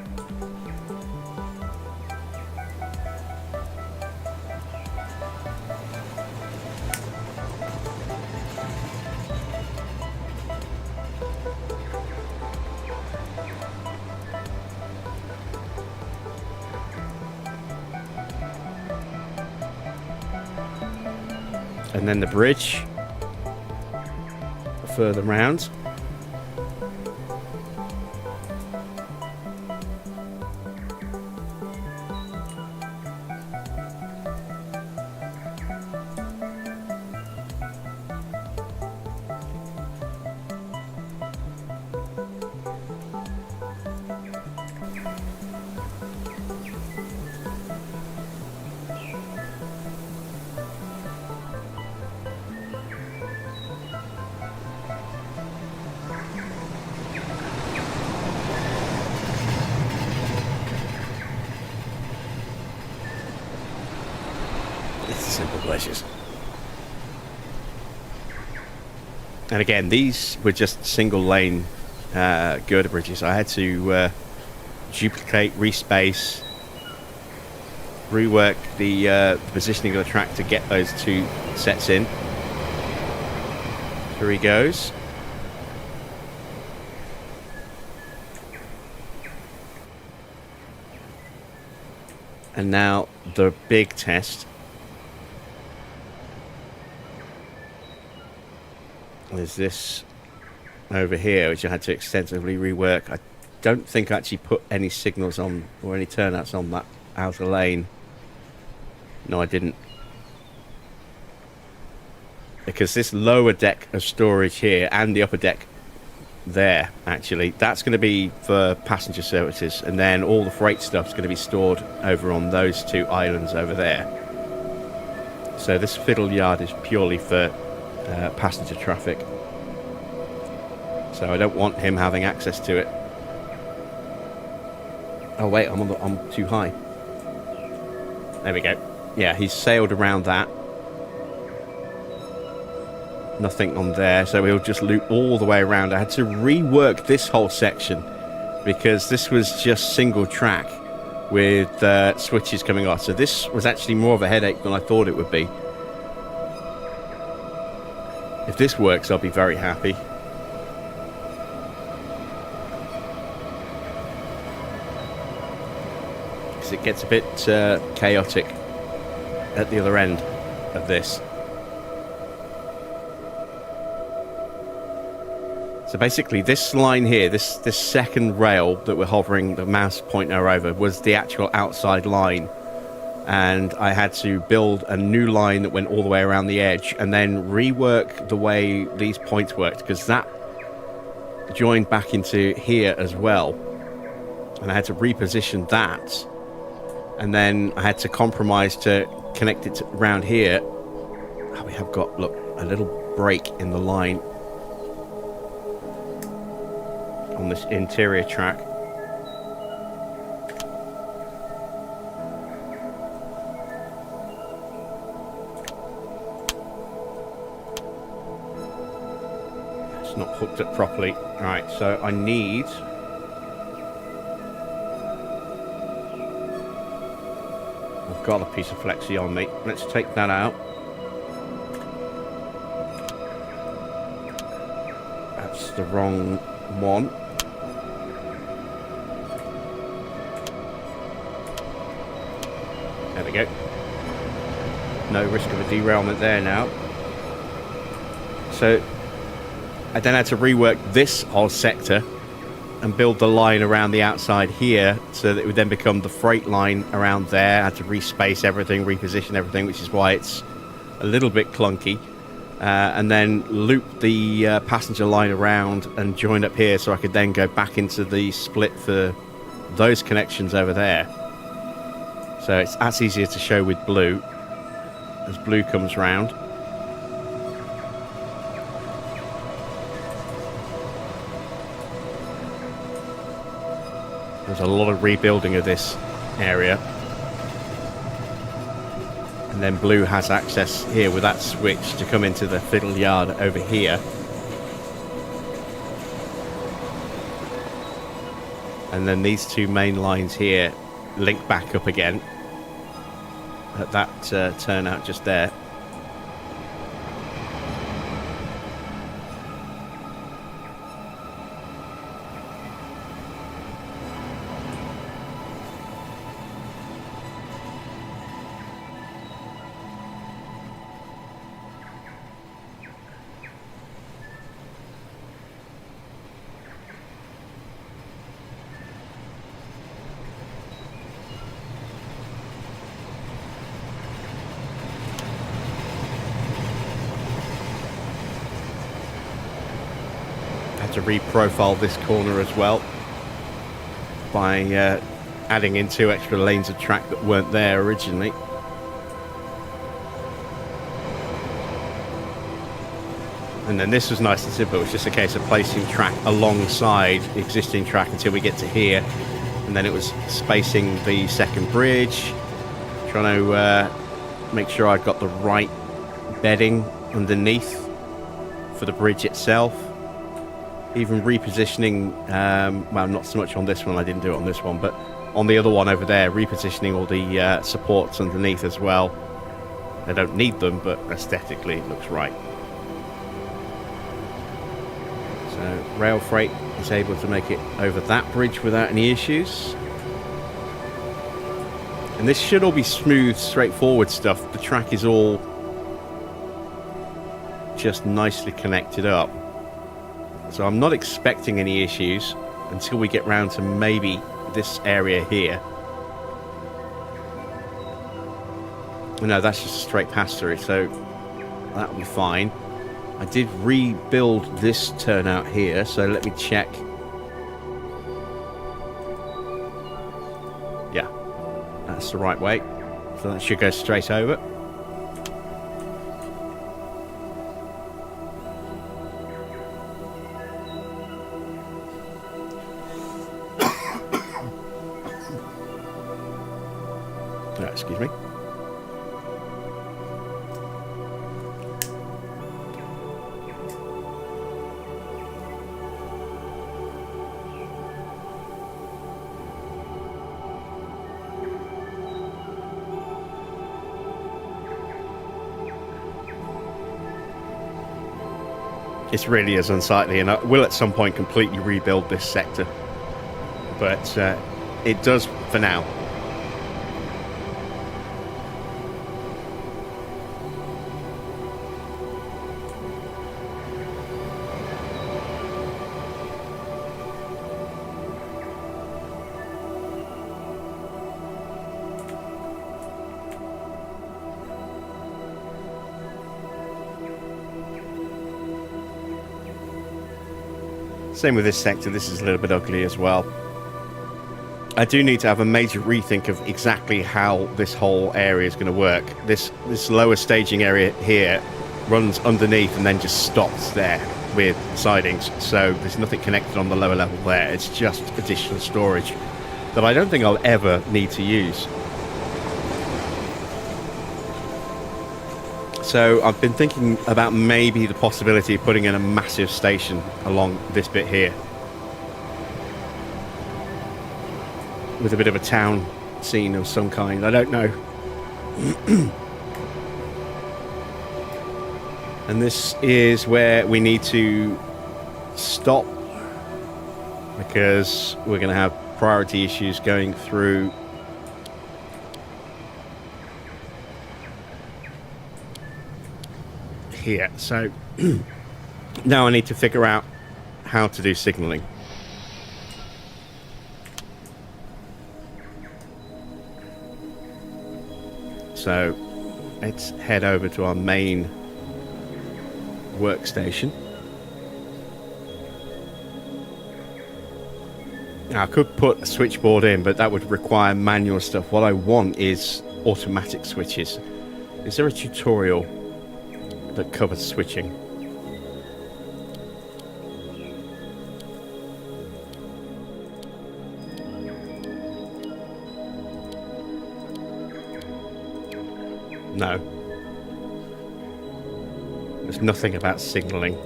Speaker 1: And then the bridge further round. It's the simple pleasures. And again, these were just single lane girder bridges. I had to duplicate, respace, rework the positioning of the track to get those two sets in. Here he goes. And now the big test. There's this over here, which I had to extensively rework. I don't think I actually put any signals on or any turnouts on that outer lane. No, I didn't. Because this lower deck of storage here and the upper deck there, actually, that's going to be for passenger services, and then all the freight stuff's going to be stored over on those two islands over there. So this fiddle yard is purely for passenger traffic. So I don't want him having access to it. Oh wait, I'm too high. There we go. Yeah, he's sailed around that. Nothing on there, so we'll just loop all the way around. I had to rework this whole section because this was just single track with switches coming off. So this was actually more of a headache than I thought it would be. If this works, I'll be very happy. Because it gets a bit chaotic at the other end of this. So basically this line here, this second rail that we're hovering the mouse pointer over, was the actual outside line. And I had to build a new line that went all the way around the edge and then rework the way these points worked, because that joined back into here as well. And I had to reposition that. And then I had to compromise to connect it to around here. Oh, we have got, look, a little break in the line on this interior track. It's not hooked up properly. Right, so I need... I've got a piece of flexi on me. Let's take that out. That's the wrong one. There we go. No risk of a derailment there now. So I then had to rework this whole sector and build the line around the outside here so that it would then become the freight line around there. I had to respace everything, reposition everything, which is why it's a little bit clunky. And then loop the passenger line around and join up here so I could then go back into the split for those connections over there. So that's easier to show with blue as blue comes round. There's a lot of rebuilding of this area. And then blue has access here with that switch to come into the fiddle yard over here. And then these two main lines here link back up again at that turnout just there. To reprofile this corner as well by adding in 2 extra lanes of track that weren't there originally. And then this was nice and simple. It's just a case of placing track alongside the existing track until we get to here, and then it was spacing the second bridge, trying to make sure I got the right bedding underneath for the bridge itself. Even repositioning, well, not so much on this one, I didn't do it on this one, but on the other one over there, repositioning all the supports underneath as well. I don't need them, but aesthetically it looks right. So rail freight is able to make it over that bridge without any issues. And this should all be smooth, straightforward stuff. The track is all just nicely connected up. So I'm not expecting any issues until we get round to maybe this area here. No, that's just a straight pass-through, so that'll be fine. I did rebuild this turnout here, so let me check. Yeah, that's the right way. So that should go straight over. Excuse me. It's really is unsightly, and I will at some point completely rebuild this sector, but it does for now. Same with this sector, this is a little bit ugly as well. I do need to have a major rethink of exactly how this whole area is going to work. This lower staging area here runs underneath and then just stops there with sidings. So there's nothing connected on the lower level there. It's just additional storage that I don't think I'll ever need to use. So I've been thinking about maybe the possibility of putting in a massive station along this bit here, with a bit of a town scene of some kind. I don't know. And this is where we need to stop, because we're going to have priority issues going through here. So now I need to figure out how to do signaling. So let's head over to our main workstation. Now, I could put a switchboard in, but that would require manual stuff. What I want is automatic switches. Is there a tutorial that covers switching? No. There's nothing about signaling.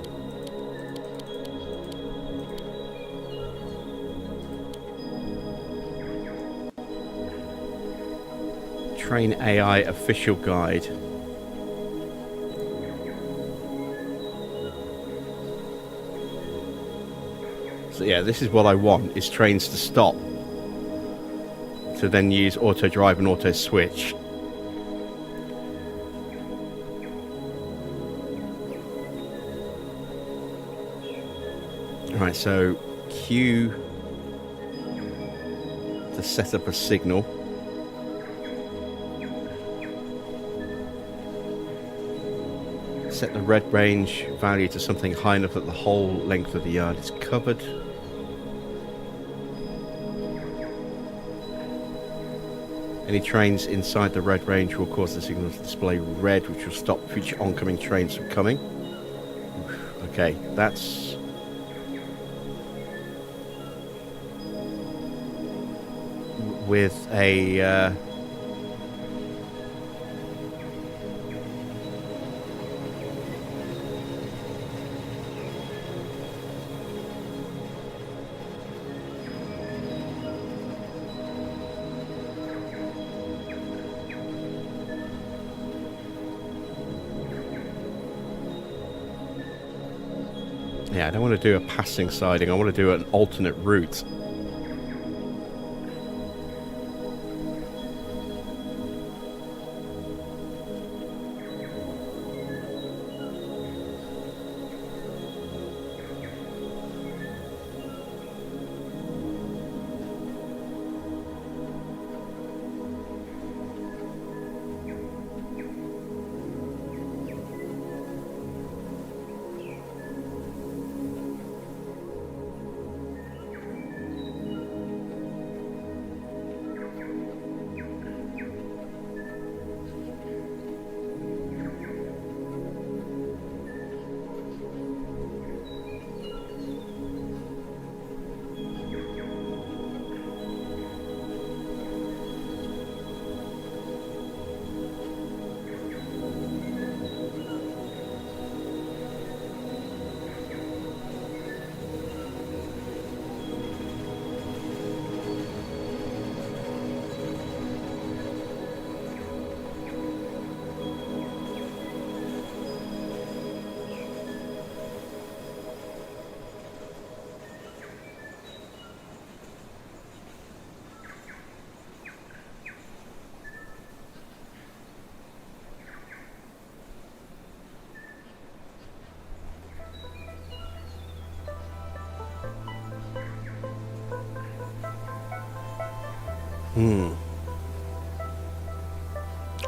Speaker 1: Train AI official guide. So yeah, this is what I want, is trains to stop, to then use auto drive and auto switch. Right, so Q to set up a signal. Set the red range value to something high enough that the whole length of the yard is covered. Any trains inside the red range will cause the signal to display red, which will stop future oncoming trains from coming. Okay, that's... with a... Yeah, I don't want to do a passing siding. I want to do an alternate route.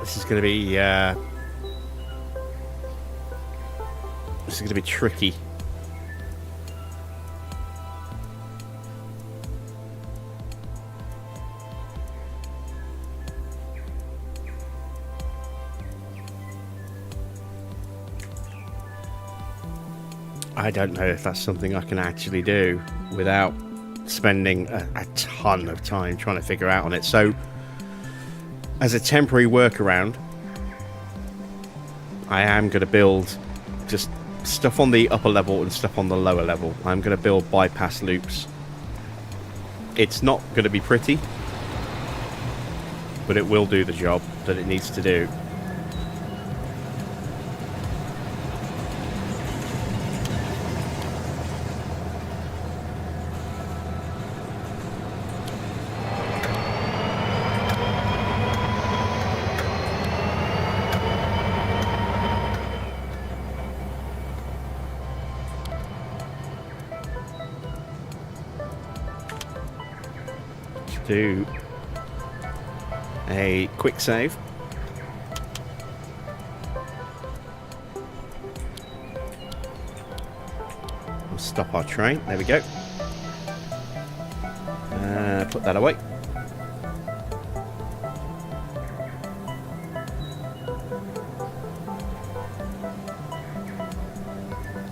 Speaker 1: This is going to be tricky. I don't know if that's something I can actually do without spending a ton of time trying to figure out on it. So, as a temporary workaround, I am going to build just stuff on the upper level and stuff on the lower level. I'm going to build bypass loops. It's not going to be pretty, but it will do the job that it needs to do. Do a quick save. We'll stop our train. There we go. Put that away.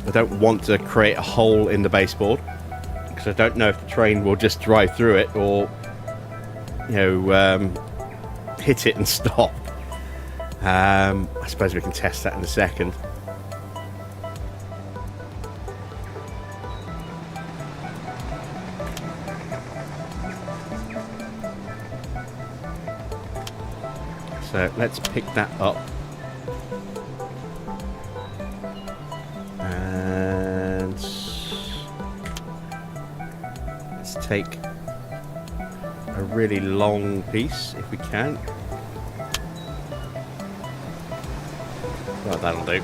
Speaker 1: I don't want to create a hole in the baseboard because I don't know if the train will just drive through it or hit it and stop. I suppose we can test that in a second. So let's pick that up. And let's take a really long piece if we can. Well, that'll do.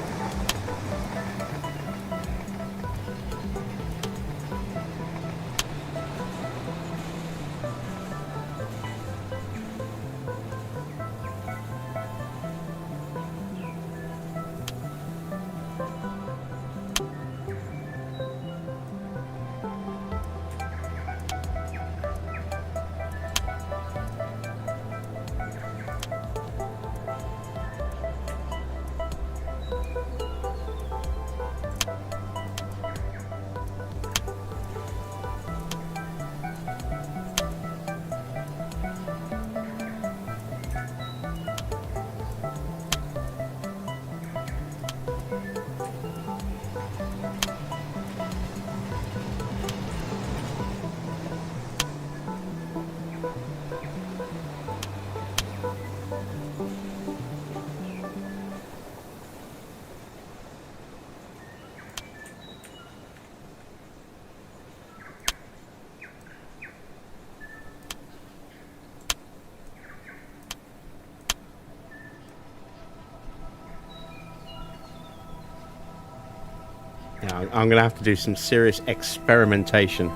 Speaker 1: Now, I'm going to have to do some serious experimentation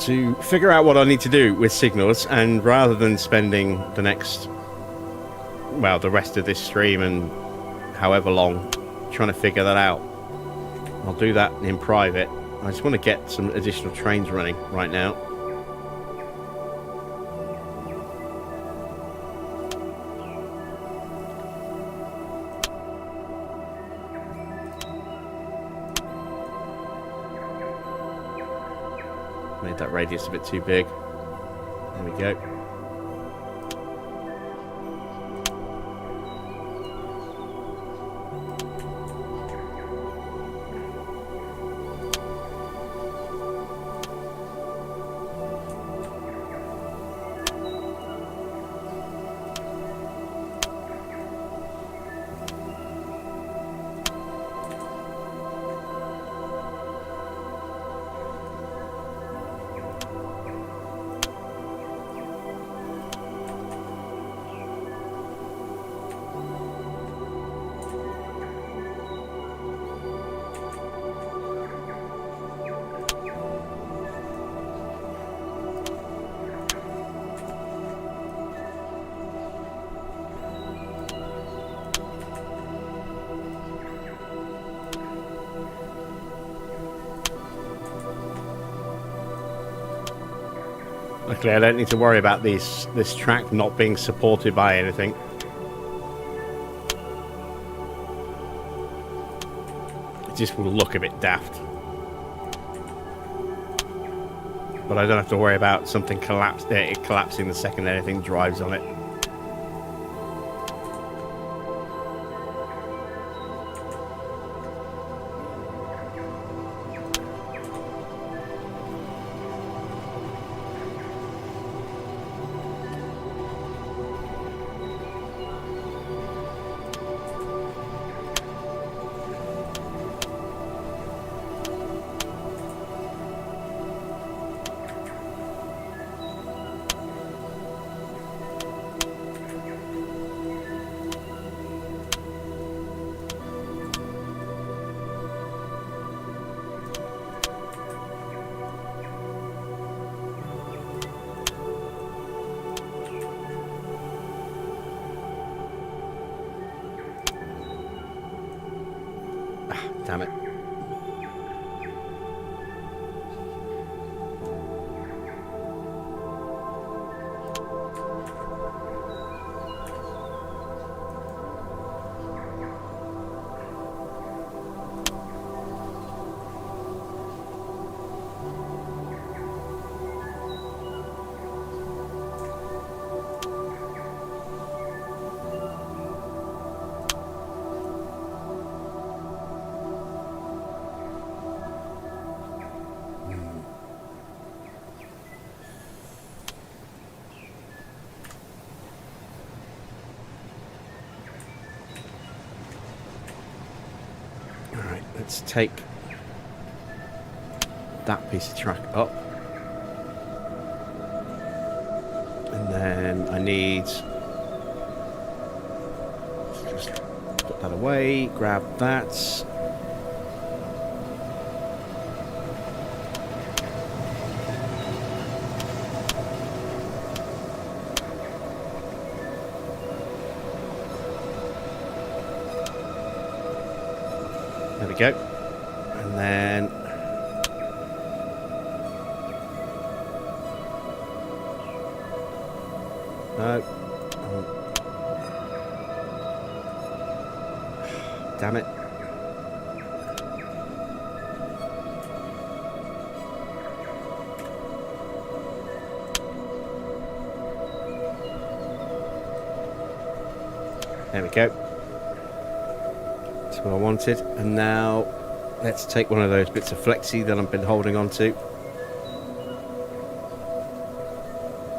Speaker 1: to figure out what I need to do with signals, and rather than spending the rest of this stream and however long trying to figure that out, I'll do that in private. I just want to get some additional trains running right now. Made that radius a bit too big. There we go. Luckily, I don't need to worry about this track not being supported by anything. It just will look a bit daft. But I don't have to worry about something collapsing the second anything drives on it. Damn it. Let's take that piece of track up. And then I need to just put that away, grab that. There we go. And then no. Damn it. There we go. That's what I wanted. And now let's take one of those bits of flexi that I've been holding on to.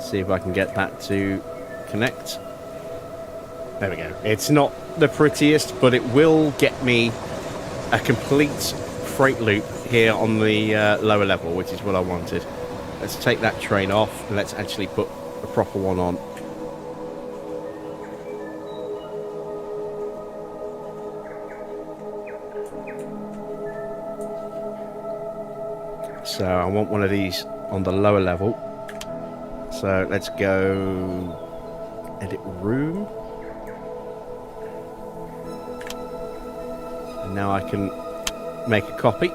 Speaker 1: See if I can get that to connect. There we go. It's not the prettiest, but it will get me a complete freight loop here on the lower level, which is what I wanted. Let's take that train off and let's actually put a proper one on. So I want one of these on the lower level. So let's go edit room. And now I can make a copy.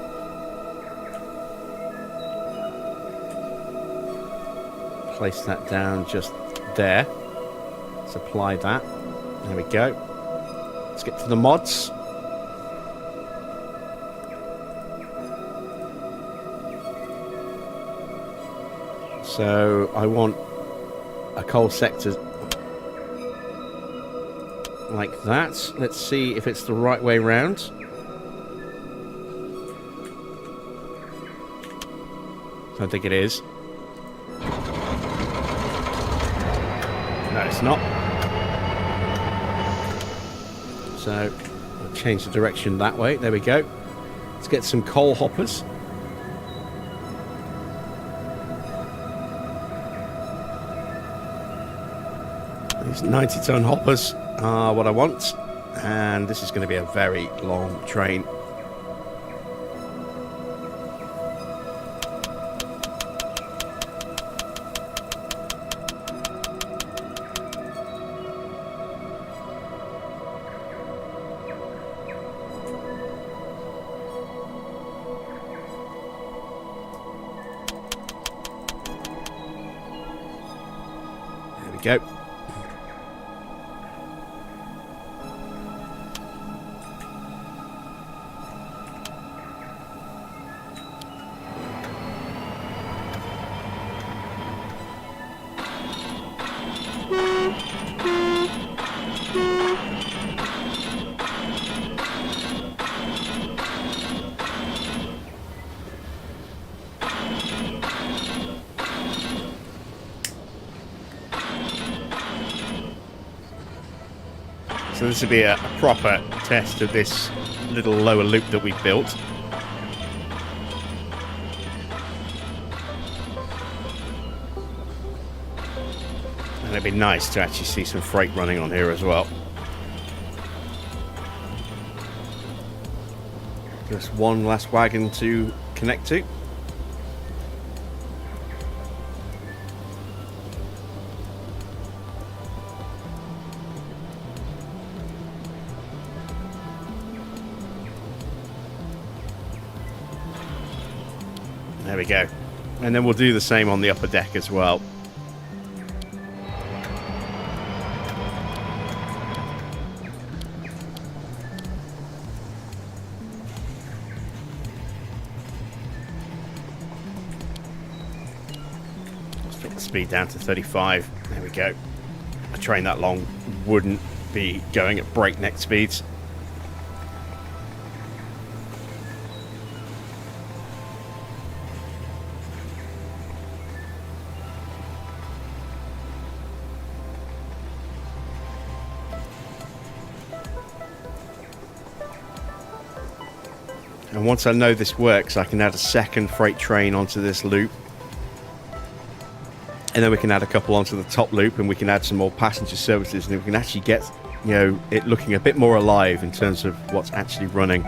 Speaker 1: Place that down just there. Let's apply that. There we go. Let's get to the mods. So I want a coal sector like that. Let's see if it's the right way round. I don't think it is. No, it's not. So I'll change the direction that way. There we go. Let's get some coal hoppers. These 90-ton hoppers are what I want, and this is going to be a very long train. There we go. So this will be a proper test of this little lower loop that we've built. And it'd be nice to actually see some freight running on here as well. Just one last wagon to connect to. There we go. And then we'll do the same on the upper deck as well. Let's put the speed down to 35. There we go. A train that long wouldn't be going at breakneck speeds. And once I know this works, I can add a second freight train onto this loop. And then we can add a couple onto the top loop, and we can add some more passenger services, and we can actually get, you know, it looking a bit more alive in terms of what's actually running.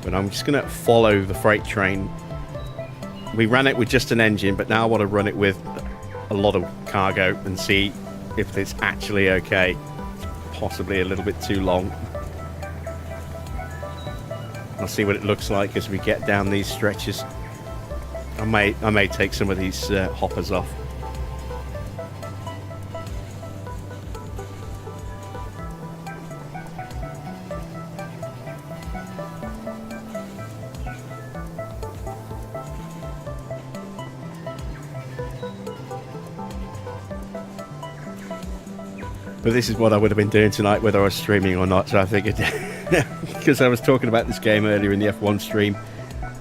Speaker 1: But I'm just going to follow the freight train. We ran it with just an engine, but now I want to run it with a lot of cargo and see if it's actually okay. It's possibly a little bit too long. I'll see what it looks like as we get down these stretches. I may take some of these hoppers off. But this is what I would have been doing tonight, whether I was streaming or not. So I figured, because I was talking about this game earlier in the F1 stream,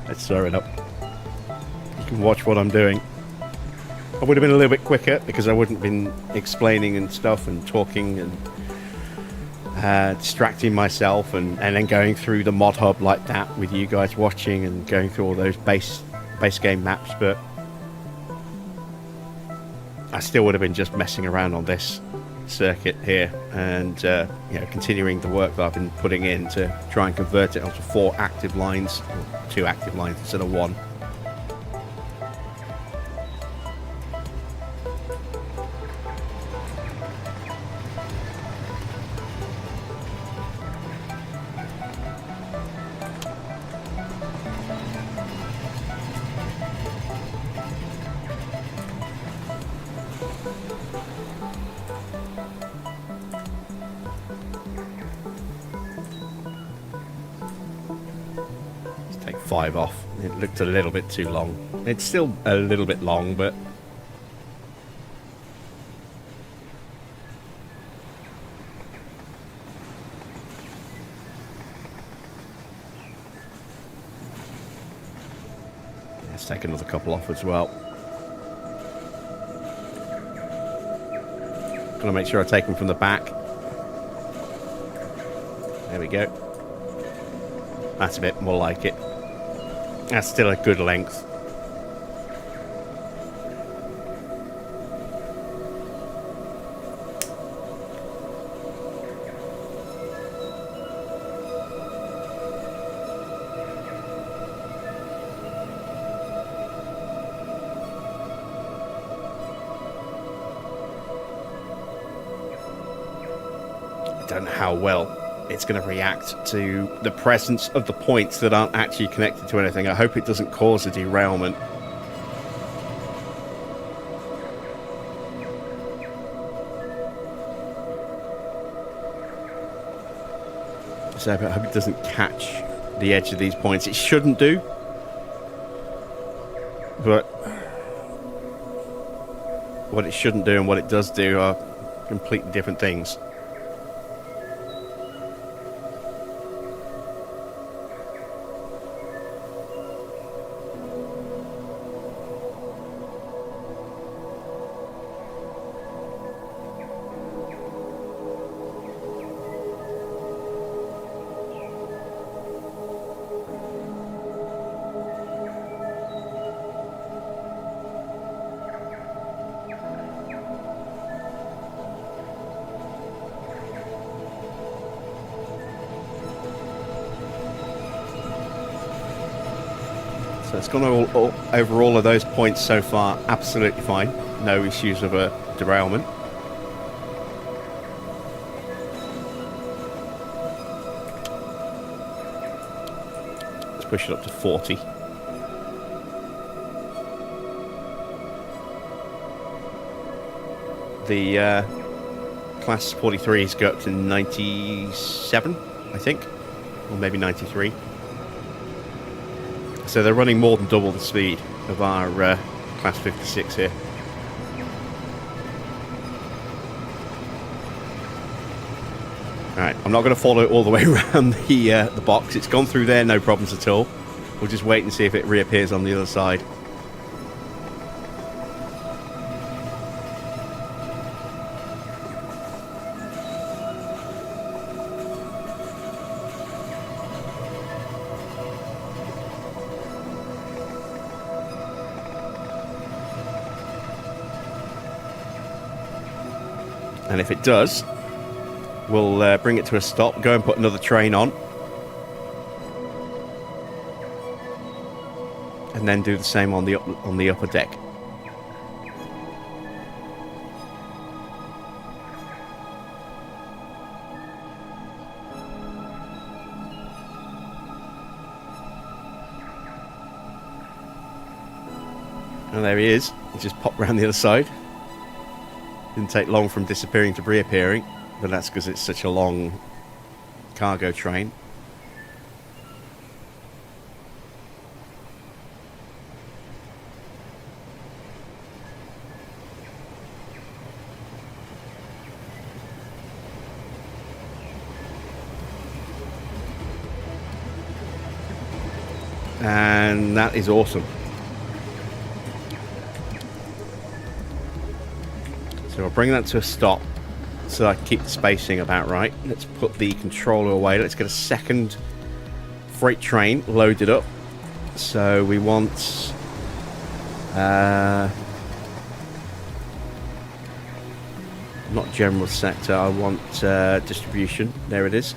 Speaker 1: let's throw it up. You can watch what I'm doing. I would have been a little bit quicker because I wouldn't have been explaining and stuff and talking and distracting myself and then going through the mod hub like that with you guys watching and going through all those base game maps. But I still would have been just messing around on this circuit here and you know, continuing the work that I've been putting in to try and convert it onto 4 active lines, or 2 active lines instead of 1. 5 off. It looked a little bit too long. It's still a little bit long, but... let's take another couple off as well. Gotta make sure I take them from the back. There we go. That's a bit more like it. That's still a good length. I don't know how well it's going to react to the presence of the points that aren't actually connected to anything. I hope it doesn't cause a derailment. So I hope it doesn't catch the edge of these points. It shouldn't do. But what it shouldn't do and what it does do are completely different things. So it's gone over all of those points so far absolutely fine. No issues of a derailment. Let's push it up to 40. The class 43s go up to 97, I think, or maybe 93. So they're running more than double the speed of our class 56 here. Alright, I'm not going to follow it all the way around the box. It's gone through there, no problems at all. We'll just wait and see if it reappears on the other side. And if it does, we'll bring it to a stop, go and put another train on. And then do the same on the upper deck. And there he is. He just popped round the other side. Didn't take long from disappearing to reappearing, but that's because it's such a long cargo train. And that is awesome. So I'll bring that to a stop so I can keep the spacing about right. Let's put the controller away. Let's get a second freight train loaded up. So we want not general sector, I want distribution. There it is.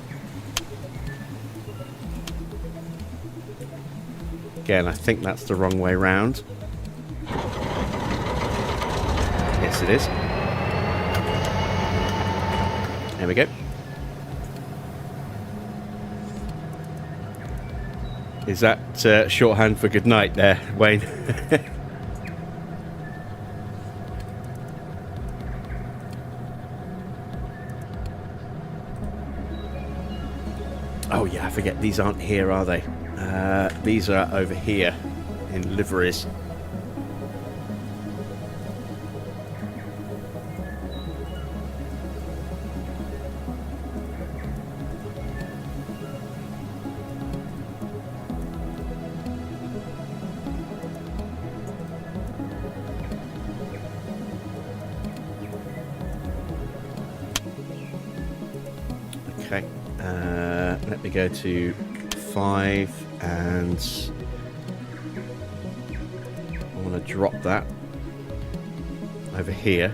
Speaker 1: Again, I think that's the wrong way round. Yes, it is. There we go. Is that shorthand for good night there, Wayne? Oh yeah, I forget these aren't here, are they? These are over here in liveries. Okay, let me go to 5 and I want to drop that over here,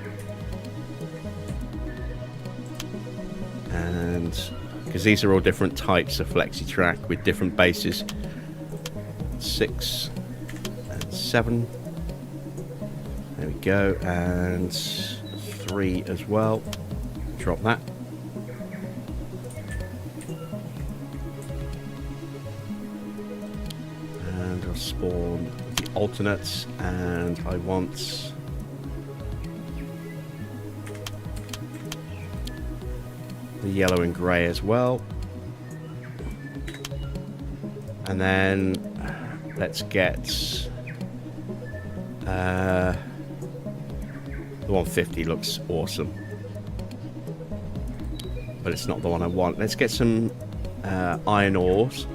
Speaker 1: and because these are all different types of FlexiTrack with different bases. 6 and 7, there we go, and 3 as well. Drop that. And I'll spawn the alternates, and I want the yellow and grey as well. And then let's get the 150 looks awesome, but it's not the one I want. Let's get some iron ores.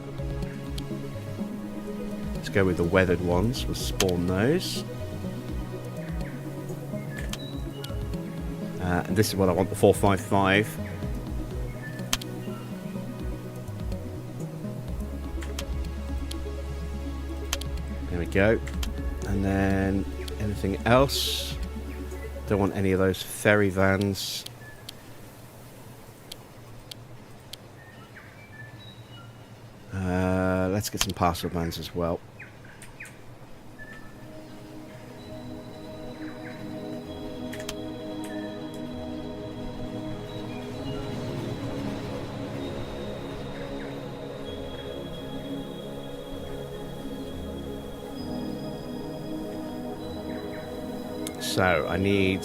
Speaker 1: Let's go with the weathered ones. We'll spawn those. And this is what I want, the 455. There we go. And then anything else? Don't want any of those ferry vans. Let's get some parcel vans as well. So I need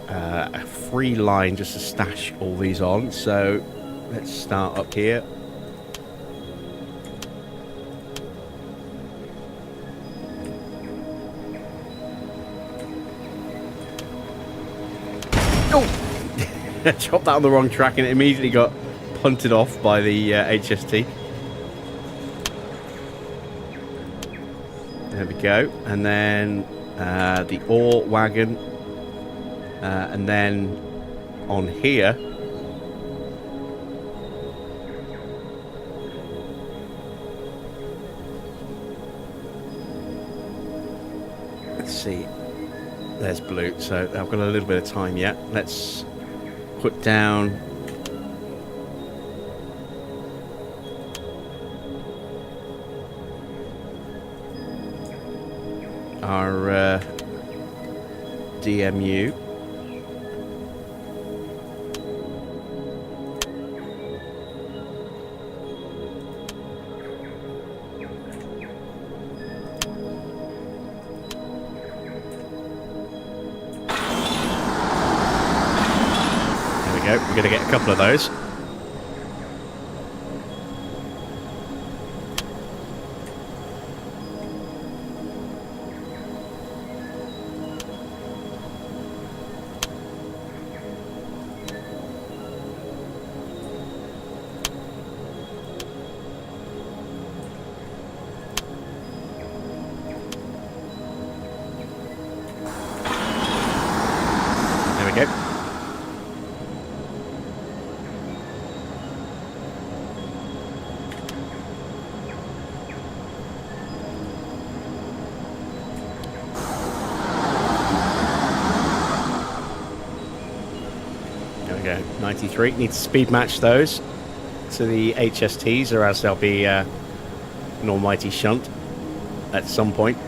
Speaker 1: a free line just to stash all these on. So let's start up here. Oh! I chopped that on the wrong track and it immediately got punted off by the HST. There we go. And then the ore wagon, and then on here let's see, there's blue, so I've got a little bit of time yet. Let's put down our DMU. There we go. We're going to get a couple of those. Go. There we go. 93. Need to speed match those to the HSTs, or else there'll be an almighty shunt at some point.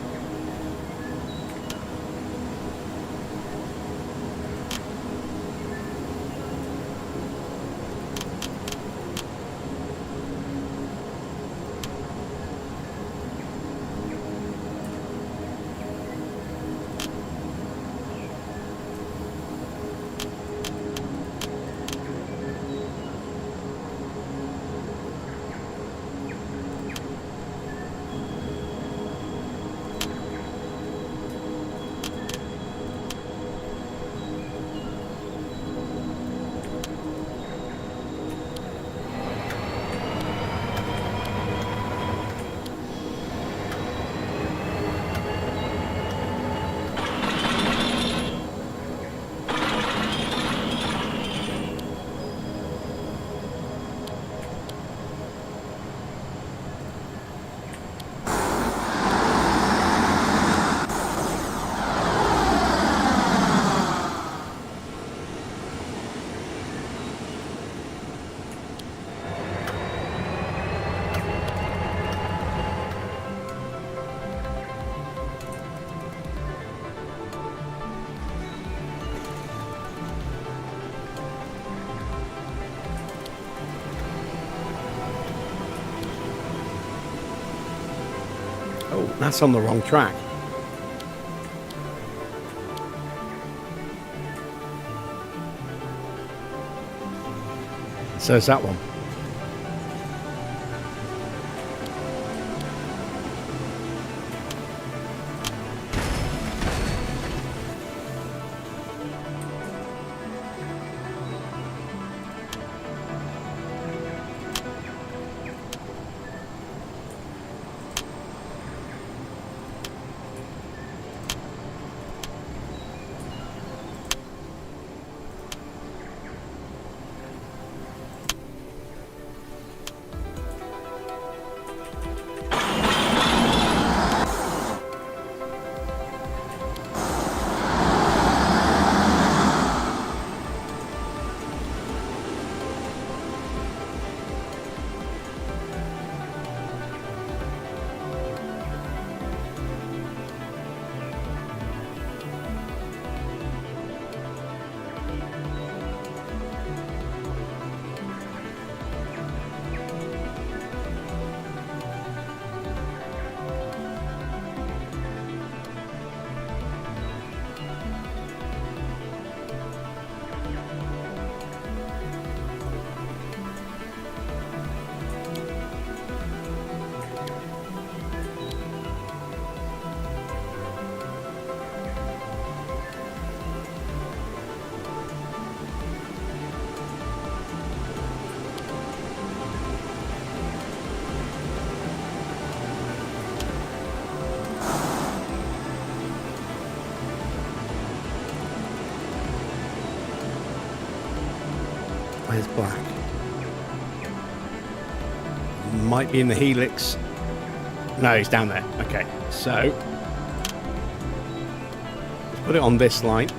Speaker 1: That's on the wrong track. So is that one. Where's Black? Might be in the helix. No, he's down there. Okay, so let's put it on this line.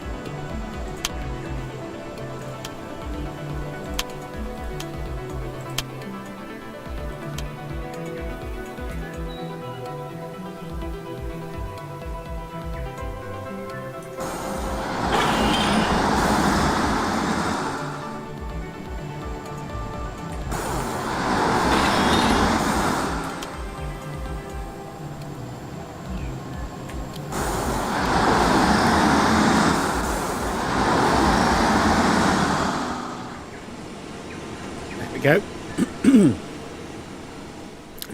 Speaker 1: Go.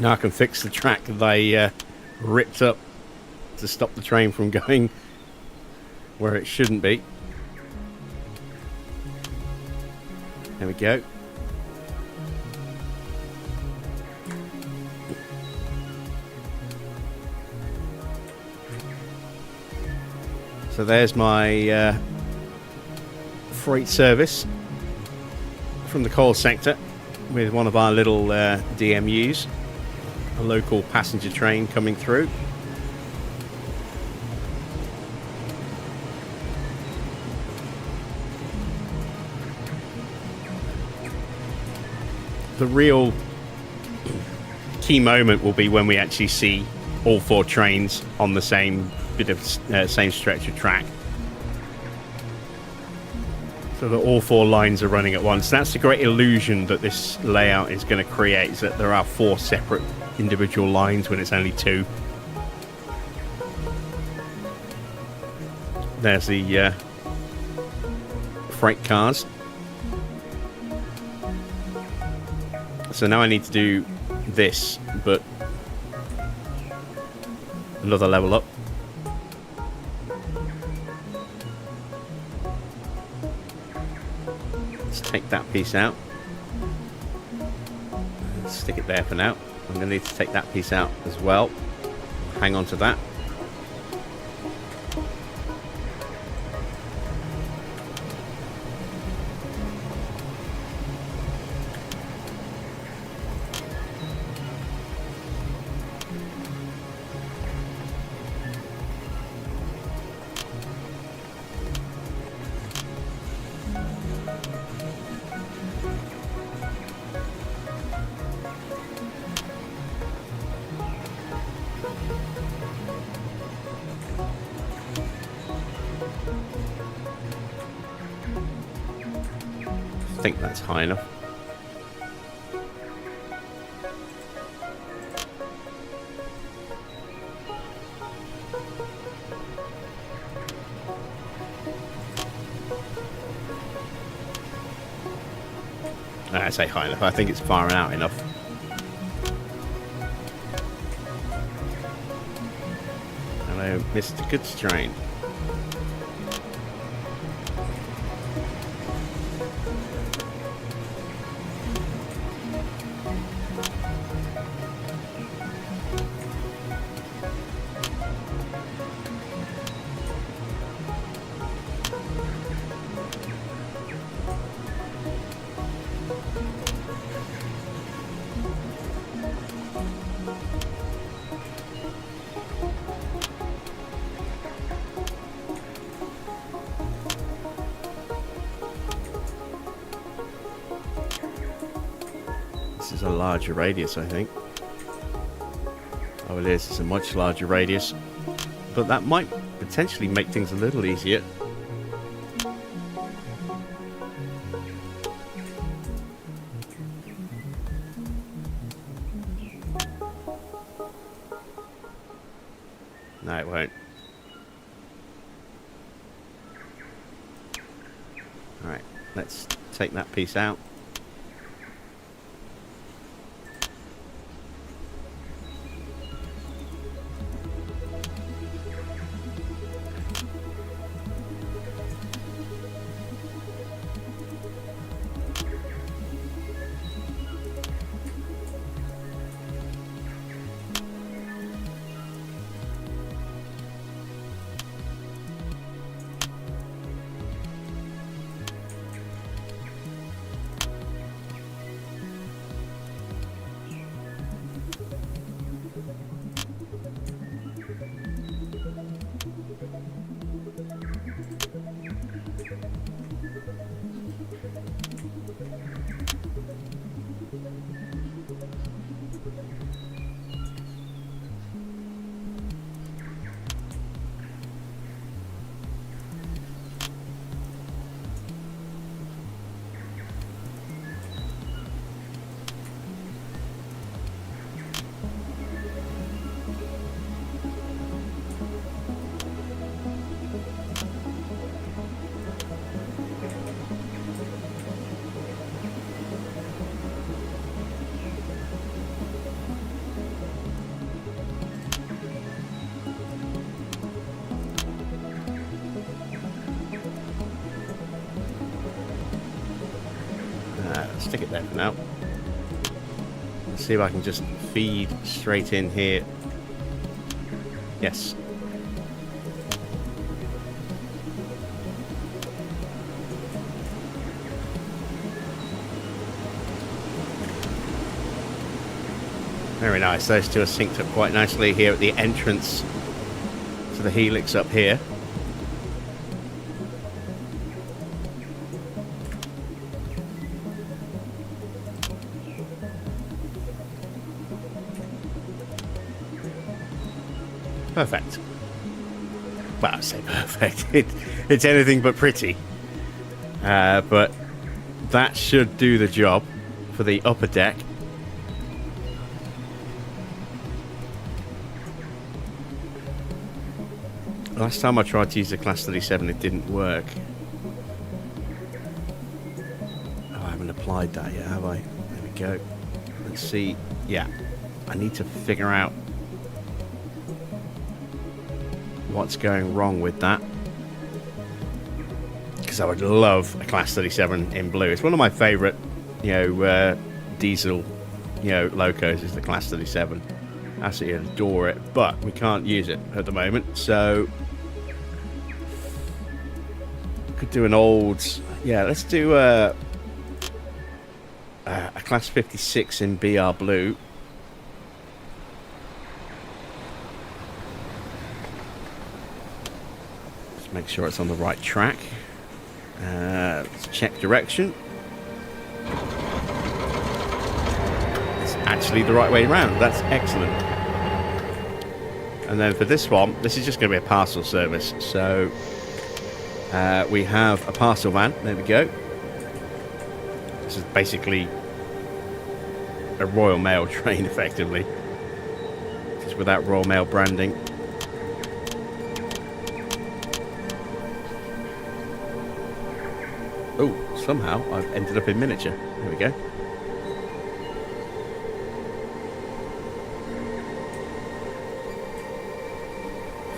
Speaker 1: Now I can fix the track they ripped up to stop the train from going where it shouldn't be. There we go. So there's my freight service from the coal sector, with one of our little DMUs, a local passenger train coming through. The real key moment will be when we actually see all four trains on the same bit of same stretch of track, so that all four lines are running at once. That's the great illusion that this layout is going to create, is that there are four separate individual lines when it's only two. There's the freight cars. So now I need to do this, but another level up. Take that piece out. Stick it there for now. I'm going to need to take that piece out as well. Hang on to that. I think that's high enough. I say high enough. I think it's far out enough. Hello, Mr. Goodstrain. This is a larger radius, I think. Oh, it is. It's a much larger radius. But that might potentially make things a little easier. No, it won't. Alright, let's take that piece out. Stick it there for now. Let's see if I can just feed straight in here. Yes. Very nice. Those two are synced up quite nicely here at the entrance to the helix up here. Perfect. Well, I say perfect. It's anything but pretty. But that should do the job for the upper deck. Last time I tried to use the Class 37, it didn't work. Oh, I haven't applied that yet, have I? There we go. Let's see. Yeah. I need to figure out what's going wrong with that, because I would love a Class 37 in blue. It's one of my favorite, diesel, locos is the Class 37. Absolutely adore it, but we can't use it at the moment, so could do an old, let's do a Class 56 in BR blue. Make sure it's on the right track. Let's check direction. It's actually the right way around. That's excellent. And then for this one, this is just going to be a parcel service. So we have a parcel van. There we go. This is basically a Royal Mail train, effectively. Just without Royal Mail branding. somehow I've ended up in miniature. There we go.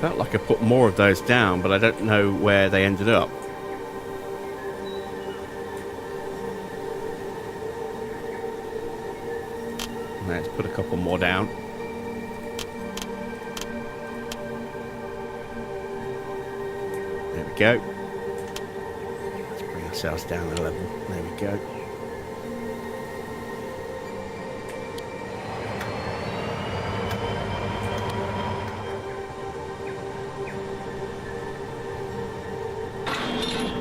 Speaker 1: Felt like I put more of those down, but I don't know where they ended up. Let's put a couple more down. There we go. Let's bring ourselves down a level. There we go.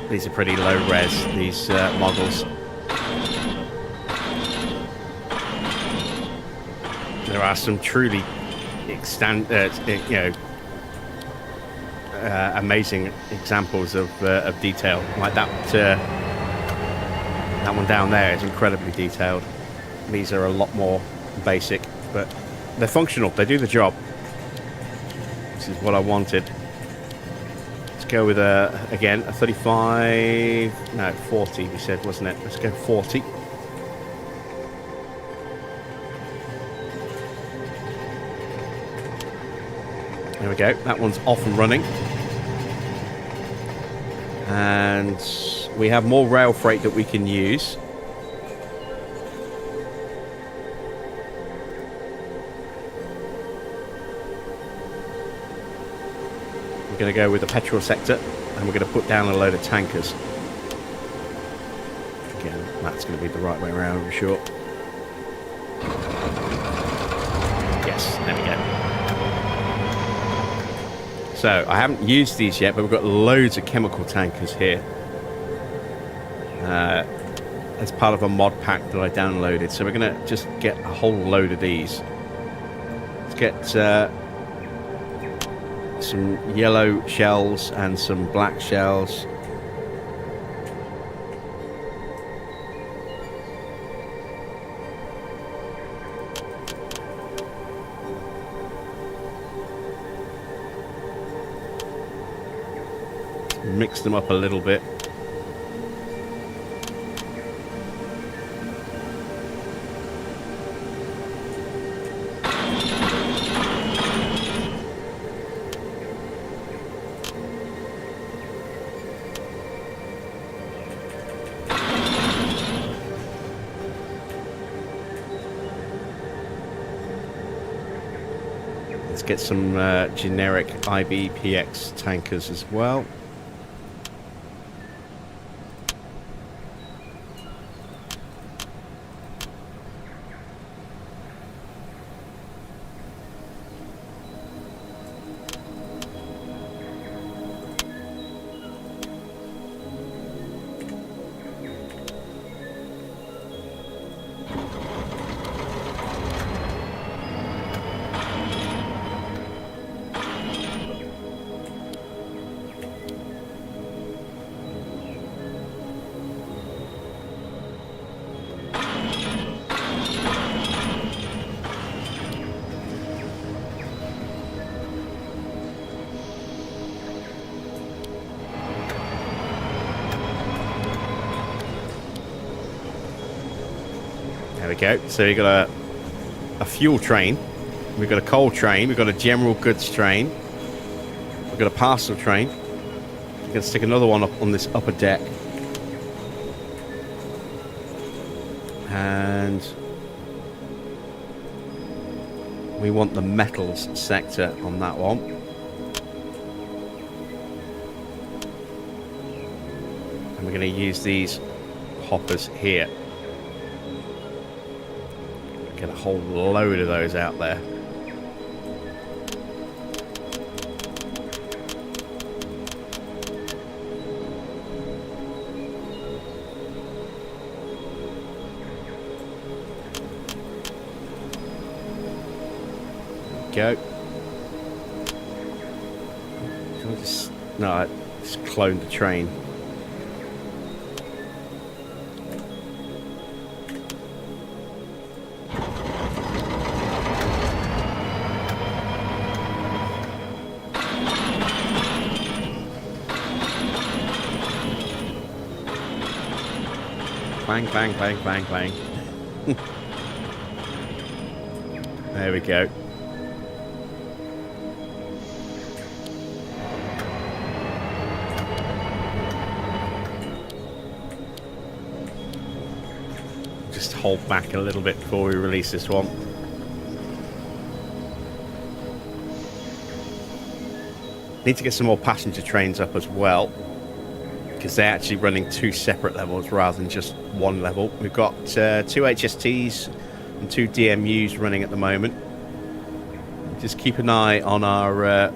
Speaker 1: These are pretty low res, these models. There are some truly amazing examples of detail. Like that one down there is incredibly detailed. These are a lot more basic, but they're functional. They do the job. This is what I wanted. Go with again a 35, no 40 we said, wasn't it? Let's go 40. There we go, that one's off and running, and we have more rail freight that we can use. We're going to go with the petrol sector, and we're going to put down a load of tankers. Again, that's going to be the right way around, I'm sure. Yes, there we go. So, I haven't used these yet, but we've got loads of chemical tankers here. As part of a mod pack that I downloaded. So we're going to just get a whole load of these. Let's get some yellow shells and some black shells. Mix them up a little bit. Let's get some generic IBPX tankers as well. There we go. So we've got a fuel train, we've got a coal train, we've got a general goods train, we've got a parcel train. We're going to stick another one up on this upper deck. And we want the metals sector on that one. And we're going to use these hoppers here. Get a whole load of those out there. Go. Can I just... No, I just cloned the train. Bang, bang, bang, bang, bang. There we go. Just hold back a little bit before we release this one. Need to get some more passenger trains up as well, because they're actually running 2 separate levels rather than just 1 level. We've got 2 HSTs and 2 DMUs running at the moment. Just keep an eye on our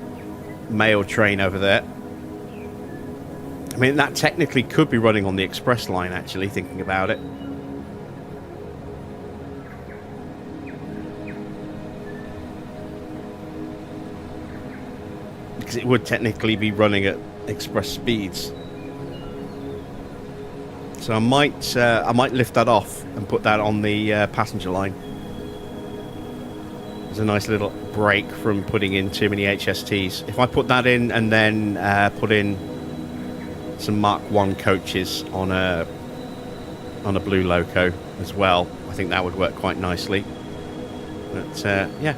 Speaker 1: mail train over there. I mean, that technically could be running on the express line, actually, thinking about it. Because it would technically be running at express speeds. So I might lift that off and put that on the passenger line. There's a nice little break from putting in too many HSTs. If I put that in and then put in some Mark 1 coaches on a blue loco as well, I think that would work quite nicely. But yeah,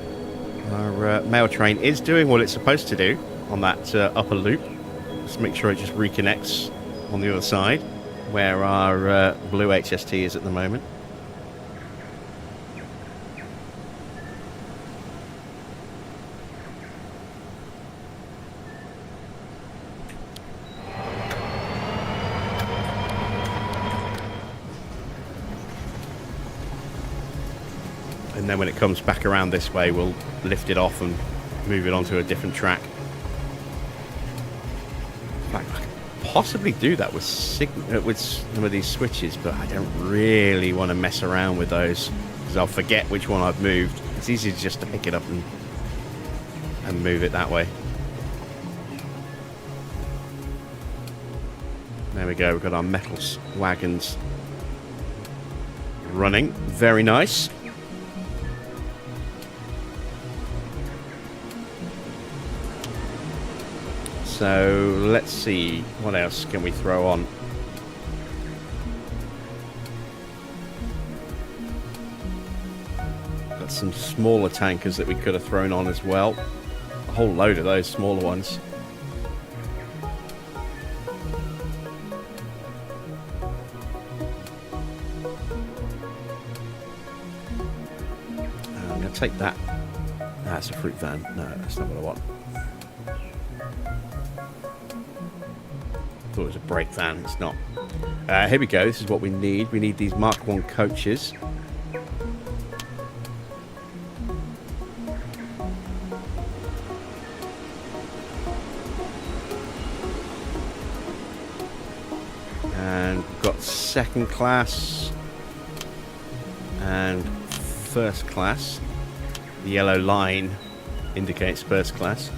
Speaker 1: our mail train is doing what it's supposed to do on that upper loop. Just make sure it just reconnects on the other side where our blue HST is at the moment. And then when it comes back around this way, we'll lift it off and move it onto a different track. I could possibly do that with some of these switches, but I don't really want to mess around with those because I'll forget which one I've moved. It's easier just to pick it up and move it that way. There we go, we've got our metal wagons running. Very nice. So let's see, what else can we throw on? Got some smaller tankers that we could have thrown on as well. A whole load of those smaller ones. I'm going to take that. That's a fruit van. No, that's not what I want. Thought it was a brake van. It's not. Here we go. This is what we need. We need these Mark 1 coaches. And we've got second class and first class. The yellow line indicates first class.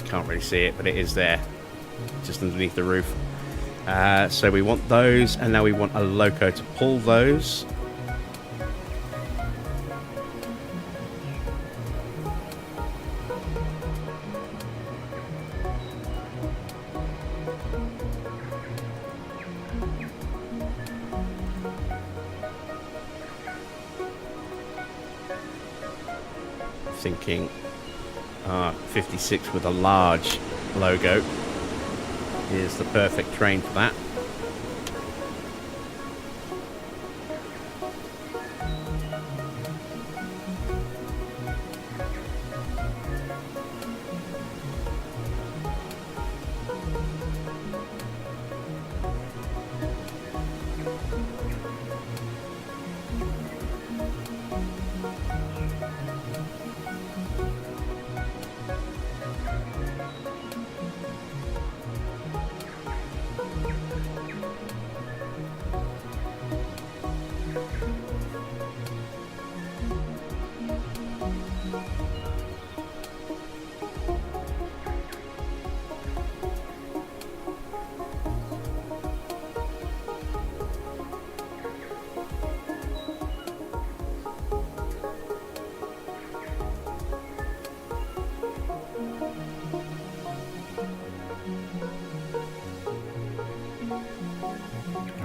Speaker 1: Can't really see it, but it is there, just underneath the roof. So we want those, and now we want a loco to pull those. Thinking 56 with a large logo is the perfect train for that.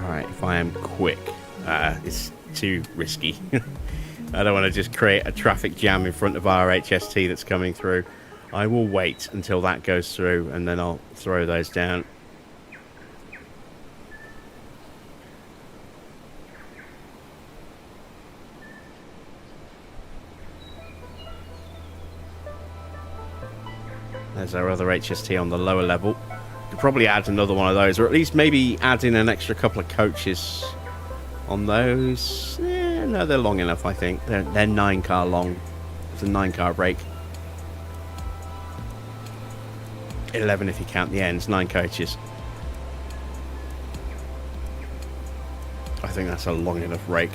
Speaker 1: Alright, if I am quick, it's too risky. I don't want to just create a traffic jam in front of our HST that's coming through. I will wait until that goes through and then I'll throw those down. There's our other HST on the lower level. Could probably add another one of those, or at least maybe add in an extra couple of coaches on those. No, they're long enough, I think. They're 9-car long. It's a 9-car rake. 11 if you count the ends, 9 coaches. I think that's a long enough rake.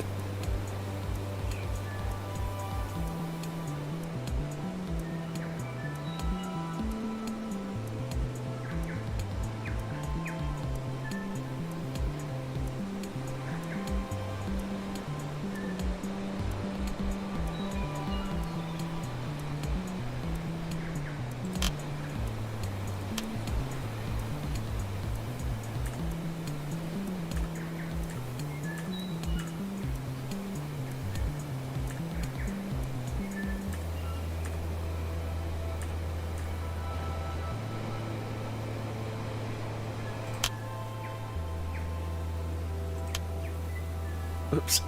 Speaker 1: Oops.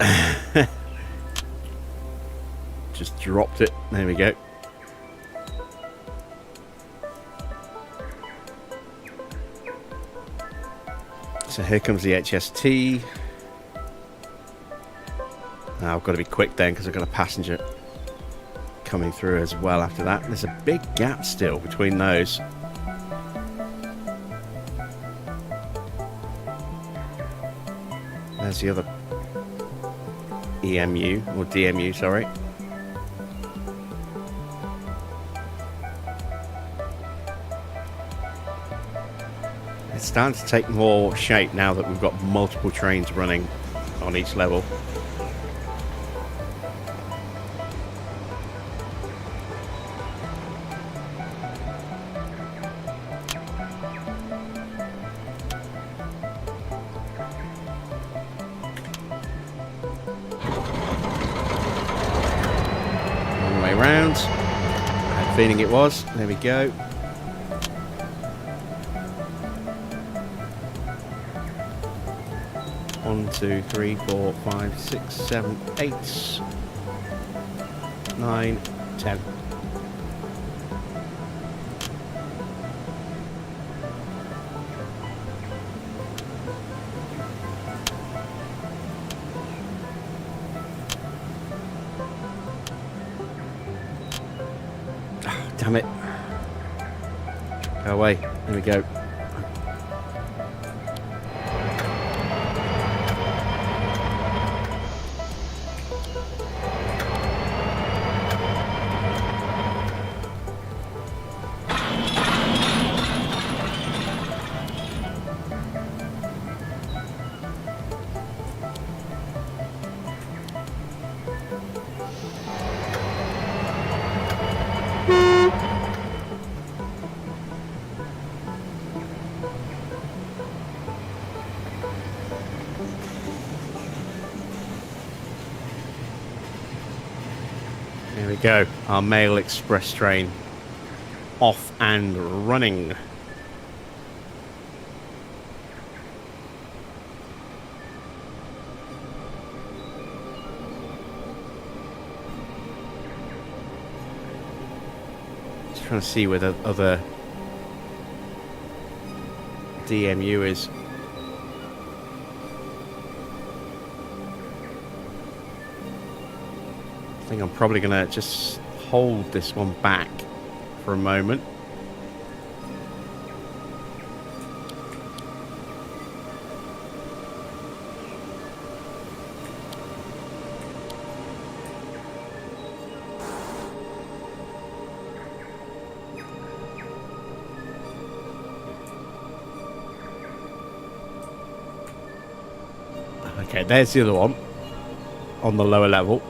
Speaker 1: Just dropped it. There we go. So here comes the HST. Now I've got to be quick then because I've got a passenger coming through as well after that. There's a big gap still between those. There's the other EMU, or DMU, sorry. It's starting to take more shape now that we've got multiple trains running on each level. Round. I had a feeling it was. There we go. One, two, three, 4, 5, 6, 7, 8, 9, 10. Damn it. Go away. There we go. There we go, our Mail Express train off and running. Just trying to see where the other DMU is. I think I'm probably going to just hold this one back for a moment. Okay, there's the other one on the lower level.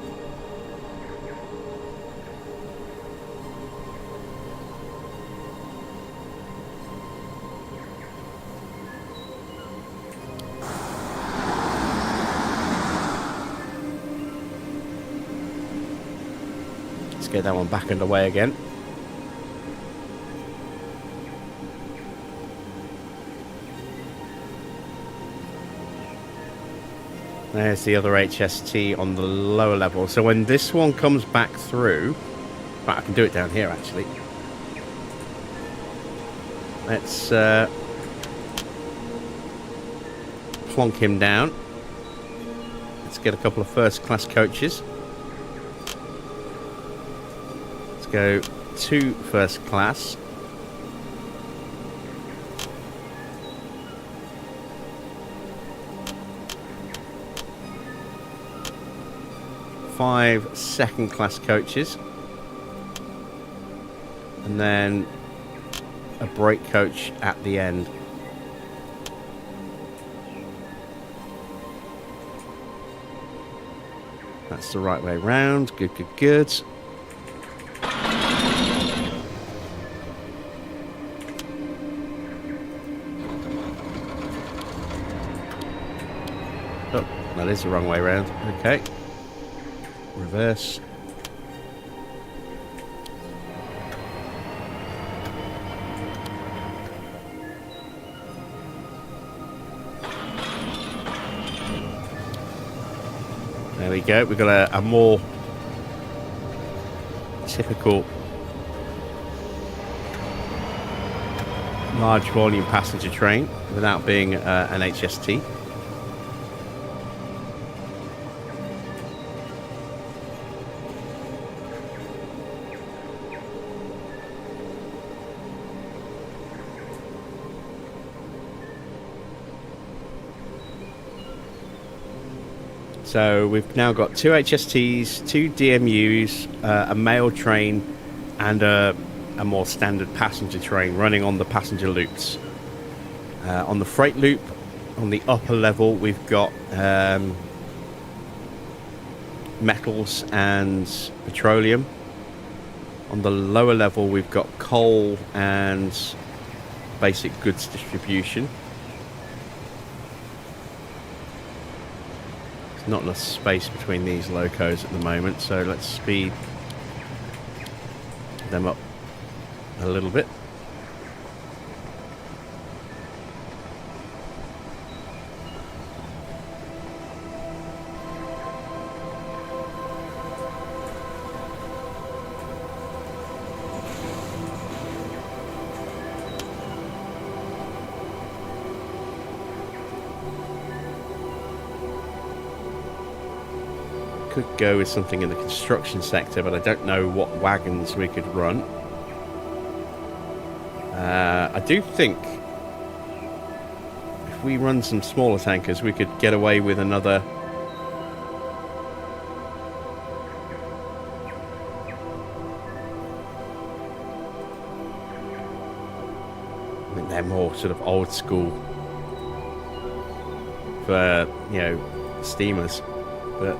Speaker 1: Get that one back underway again. There's the other HST on the lower level. So when this one comes back through... Right, I can do it down here, actually. Let's plonk him down. Let's get a couple of first-class coaches. Let's go 2 first-class. Five second-class coaches, and then a brake coach at the end. That's the right way round. Good, good, good. Oh, that is the wrong way round. Okay. Reverse. There we go. We've got a more typical large volume passenger train without being an HST. So we've now got 2 HSTs, 2 DMUs, a mail train, and a more standard passenger train running on the passenger loops. On the freight loop, on the upper level, we've got metals and petroleum. On the lower level, we've got coal and basic goods distribution. Not enough space between these locos at the moment, so let's speed them up a little bit. Could go with something in the construction sector, but I don't know what wagons we could run. I do think if we run some smaller tankers, we could get away with another I think they're more sort of old school for, you know, steamers, but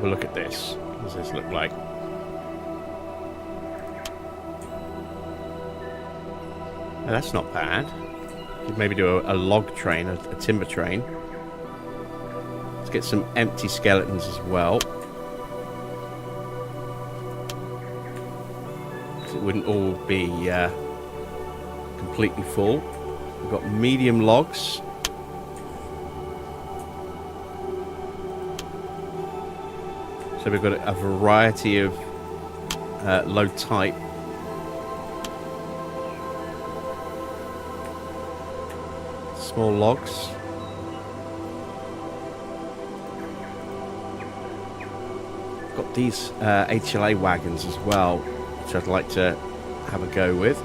Speaker 1: have a look at this. What does this look like? Oh, that's not bad. Could maybe do a log train, a timber train. Let's get some empty skeletons as well. It wouldn't all be completely full. We've got medium logs. So we've got a variety of load type. Small logs. Got these HLA wagons as well, which I'd like to have a go with.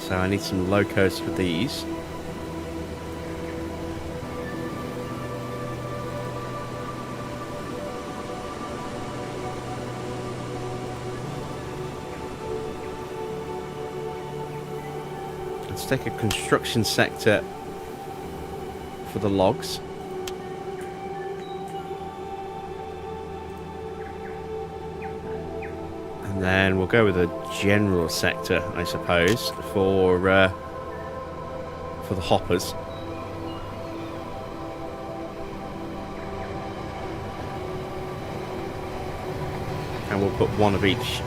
Speaker 1: So I need some locos for these. Let's take a construction sector for the logs. And then we'll go with a general sector, I suppose, for the hoppers. And we'll put one of each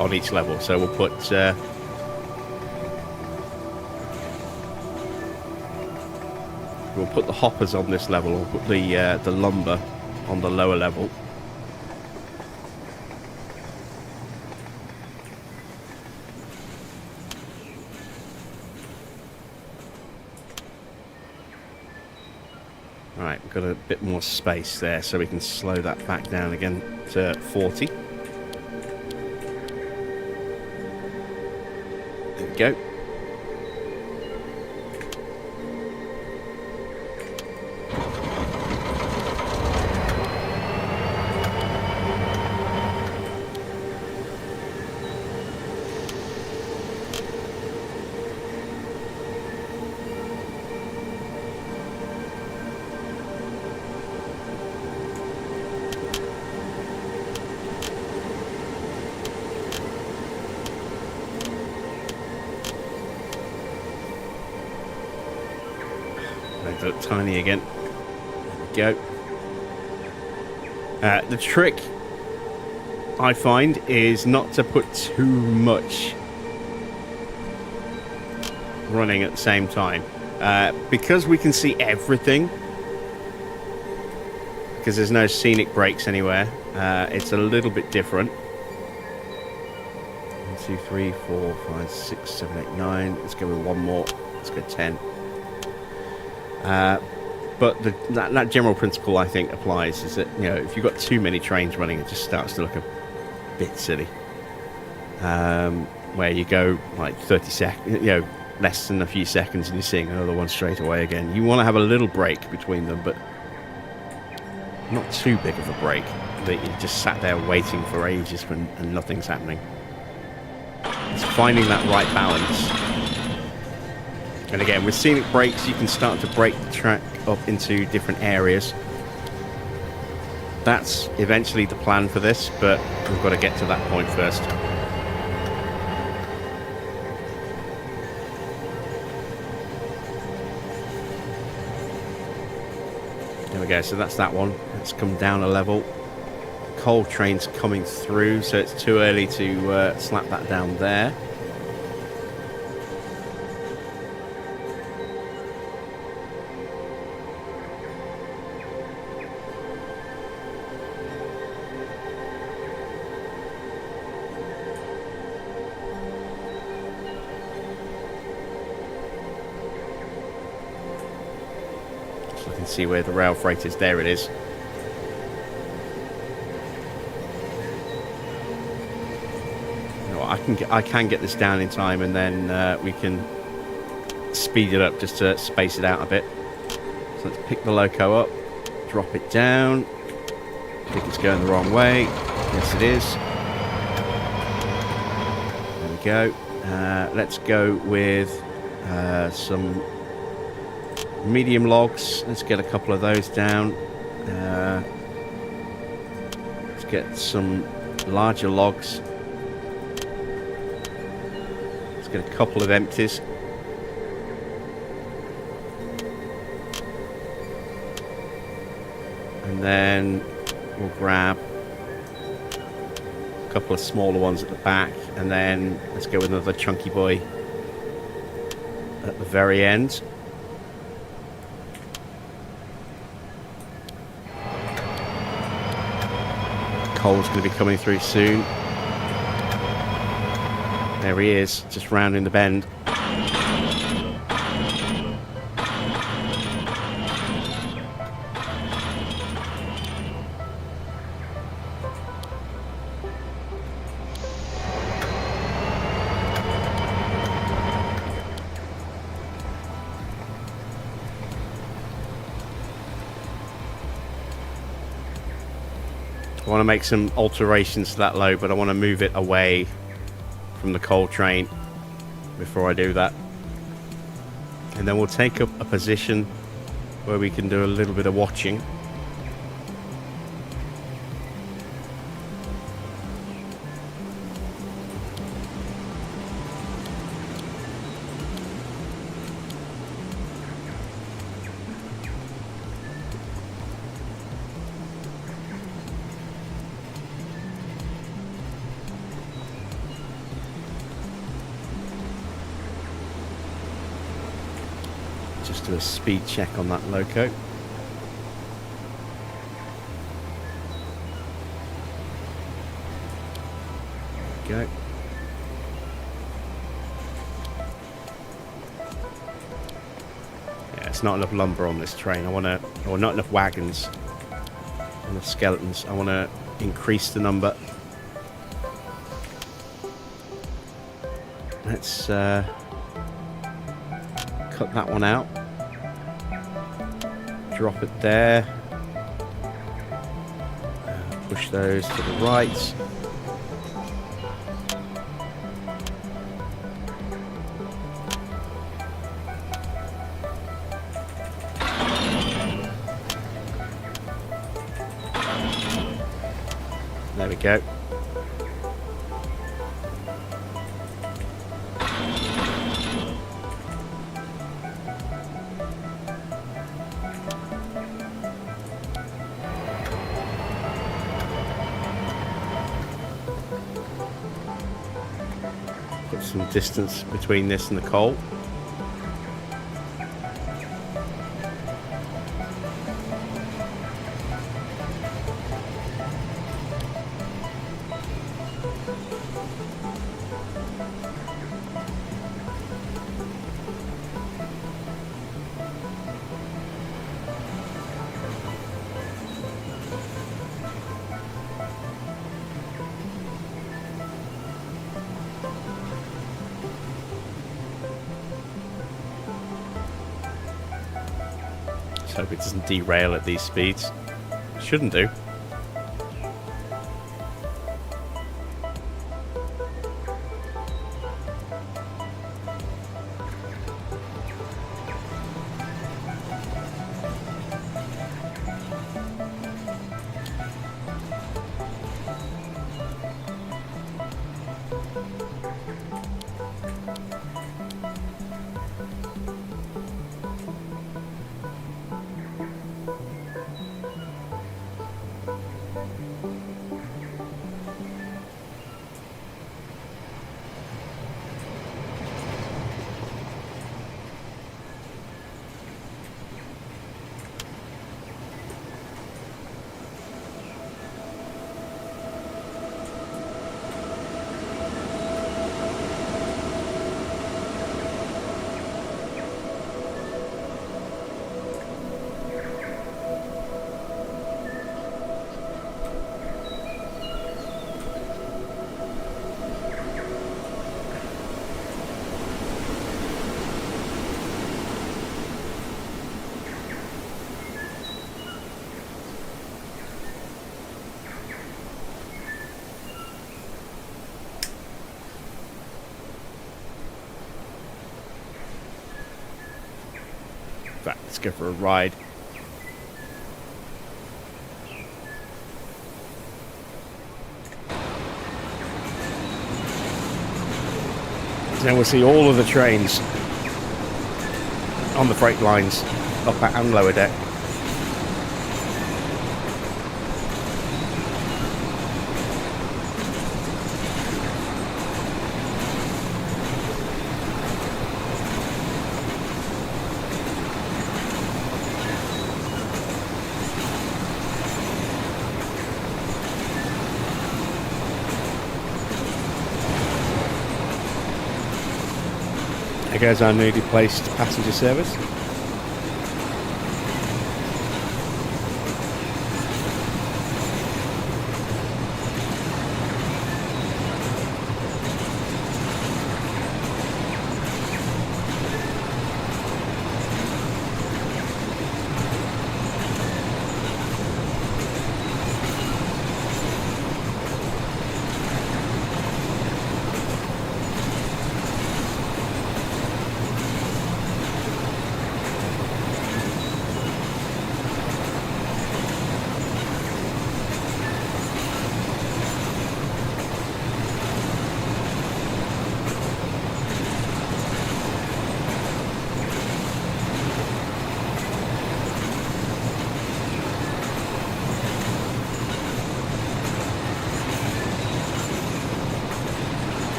Speaker 1: on each level. So we'll put the hoppers on this level. We'll put the lumber on the lower level. Right, we've got a bit more space there, so we can slow that back down again to 40. There we go. They look tiny again. There we go. The trick I find is not to put too much running at the same time. Because we can see everything, because there's no scenic breaks anywhere, it's a little bit different. 1, 2, 3, 4, 5, 6, 7, 8, 9. Let's go with one more. Let's go 10. But that general principle, I think, applies, is that, you know, if you've got too many trains running, it just starts to look a bit silly. Where you go like 30 seconds, you know, less than a few seconds, and you're seeing another one straight away again. You want to have a little break between them, but not too big of a break that you just sat there waiting for ages and nothing's happening. It's finding that right balance. And again, with scenic breaks, you can start to break the track up into different areas. That's eventually the plan for this, but we've got to get to that point first. There we go, so that's that one. Let's come down a level. Coal train's coming through, so it's too early to slap that down there. See where the rail freight is. There it is. You know, I can get this down in time, and then we can speed it up just to space it out a bit. So let's pick the loco up, drop it down. I think it's going the wrong way. Yes, it is. There we go. Let's go with some medium logs. Let's get a couple of those down. Let's get some larger logs. Let's get a couple of empties. And then we'll grab a couple of smaller ones at the back, and then let's go with another chunky boy at the very end. Coal's going to be coming through soon. There he is, just rounding the bend. I want to make some alterations to that load, but I want to move it away from the coal train before I do that. And then we'll take up a position where we can do a little bit of watching. Just do a speed check on that loco. Go. Yeah, it's not enough lumber on this train. Or not enough wagons, enough skeletons. I want to increase the number. Let's cut that one out. Drop it there. Push those to the right. There we go. Put some distance between this and the coal. Let's hope it doesn't derail at these speeds. Shouldn't do. Right, let's go for a ride. Now we'll see all of the trains on the freight lines, upper and lower deck. There goes our newly placed passenger service.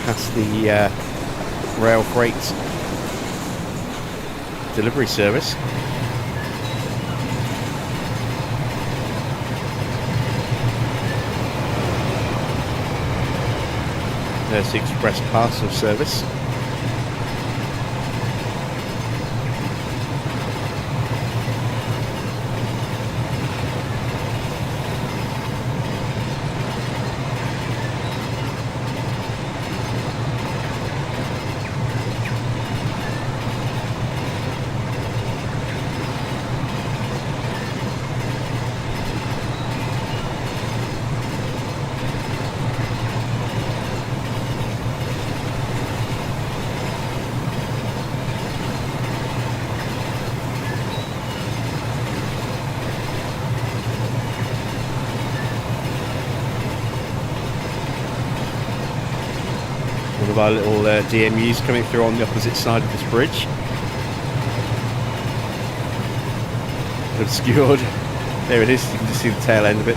Speaker 1: past the rail freight delivery service. There's the express parcel service. One of our little DMUs coming through on the opposite side of this bridge. Obscured. There it is, you can just see the tail end of it.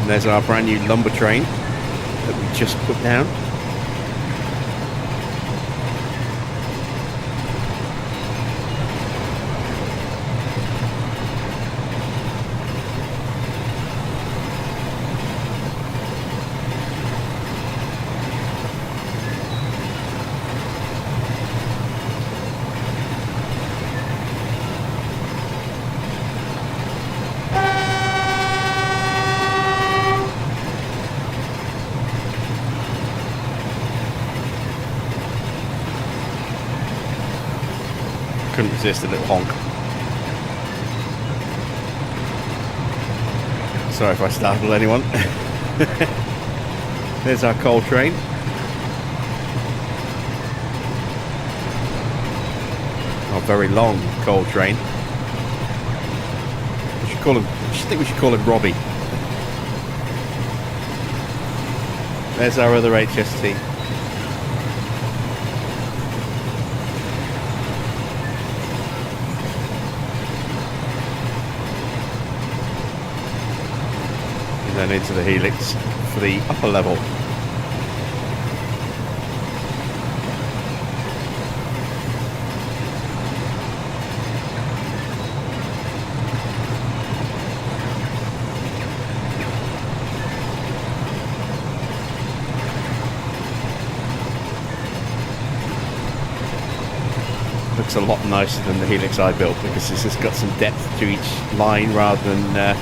Speaker 1: And there's our brand new lumber train that we just put down. Couldn't resist a little honk. Sorry if I startled anyone. There's our coal train. Our very long coal train. We should call him. I think we should call him Robbie. There's our other HST. Then into the helix for the upper level. Looks a lot nicer than the helix I built because this has got some depth to each line rather than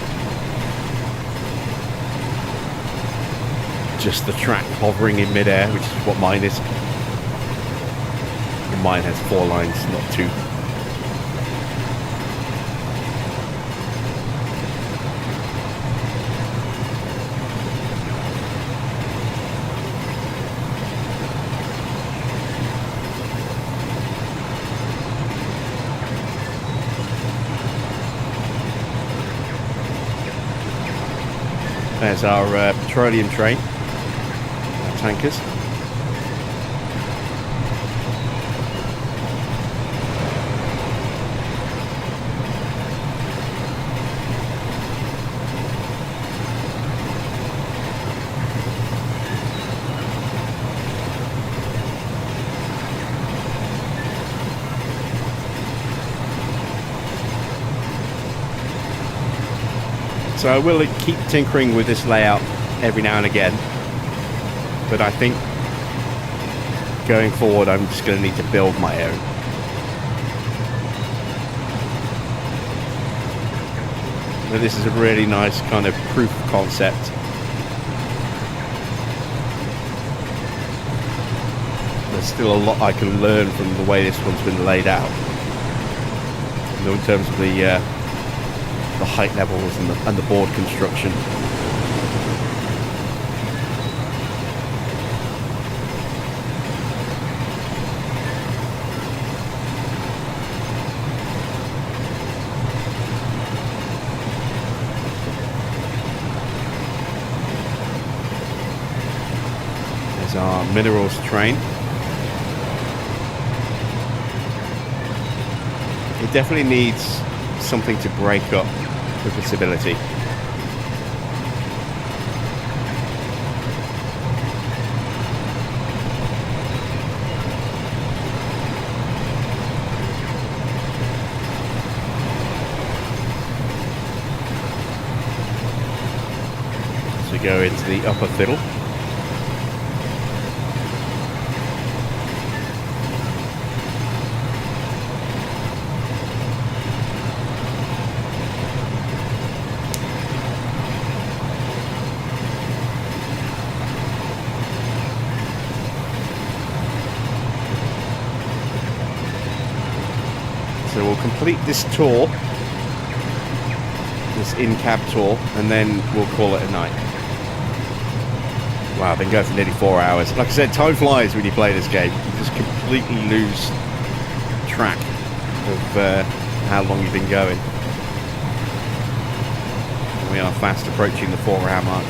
Speaker 1: just the track hovering in midair, which is what mine is. And mine has 4 lines, not 2. There's our petroleum train. Tankers. So I will keep tinkering with this layout every now and again, but I think going forward I'm just going to need to build my own. But this is a really nice kind of proof of concept. There's still a lot I can learn from the way this one's been laid out, in terms of the height levels and the board construction. There's our minerals train. It definitely needs something to break up the visibility. go into the upper fiddle. So we'll complete this tour, this in-cab tour, and then we'll call it a night. Wow, I've been going for nearly 4 hours. Like I said, time flies when you play this game. You just completely lose track of how long you've been going. And we are fast approaching the 4-hour mark.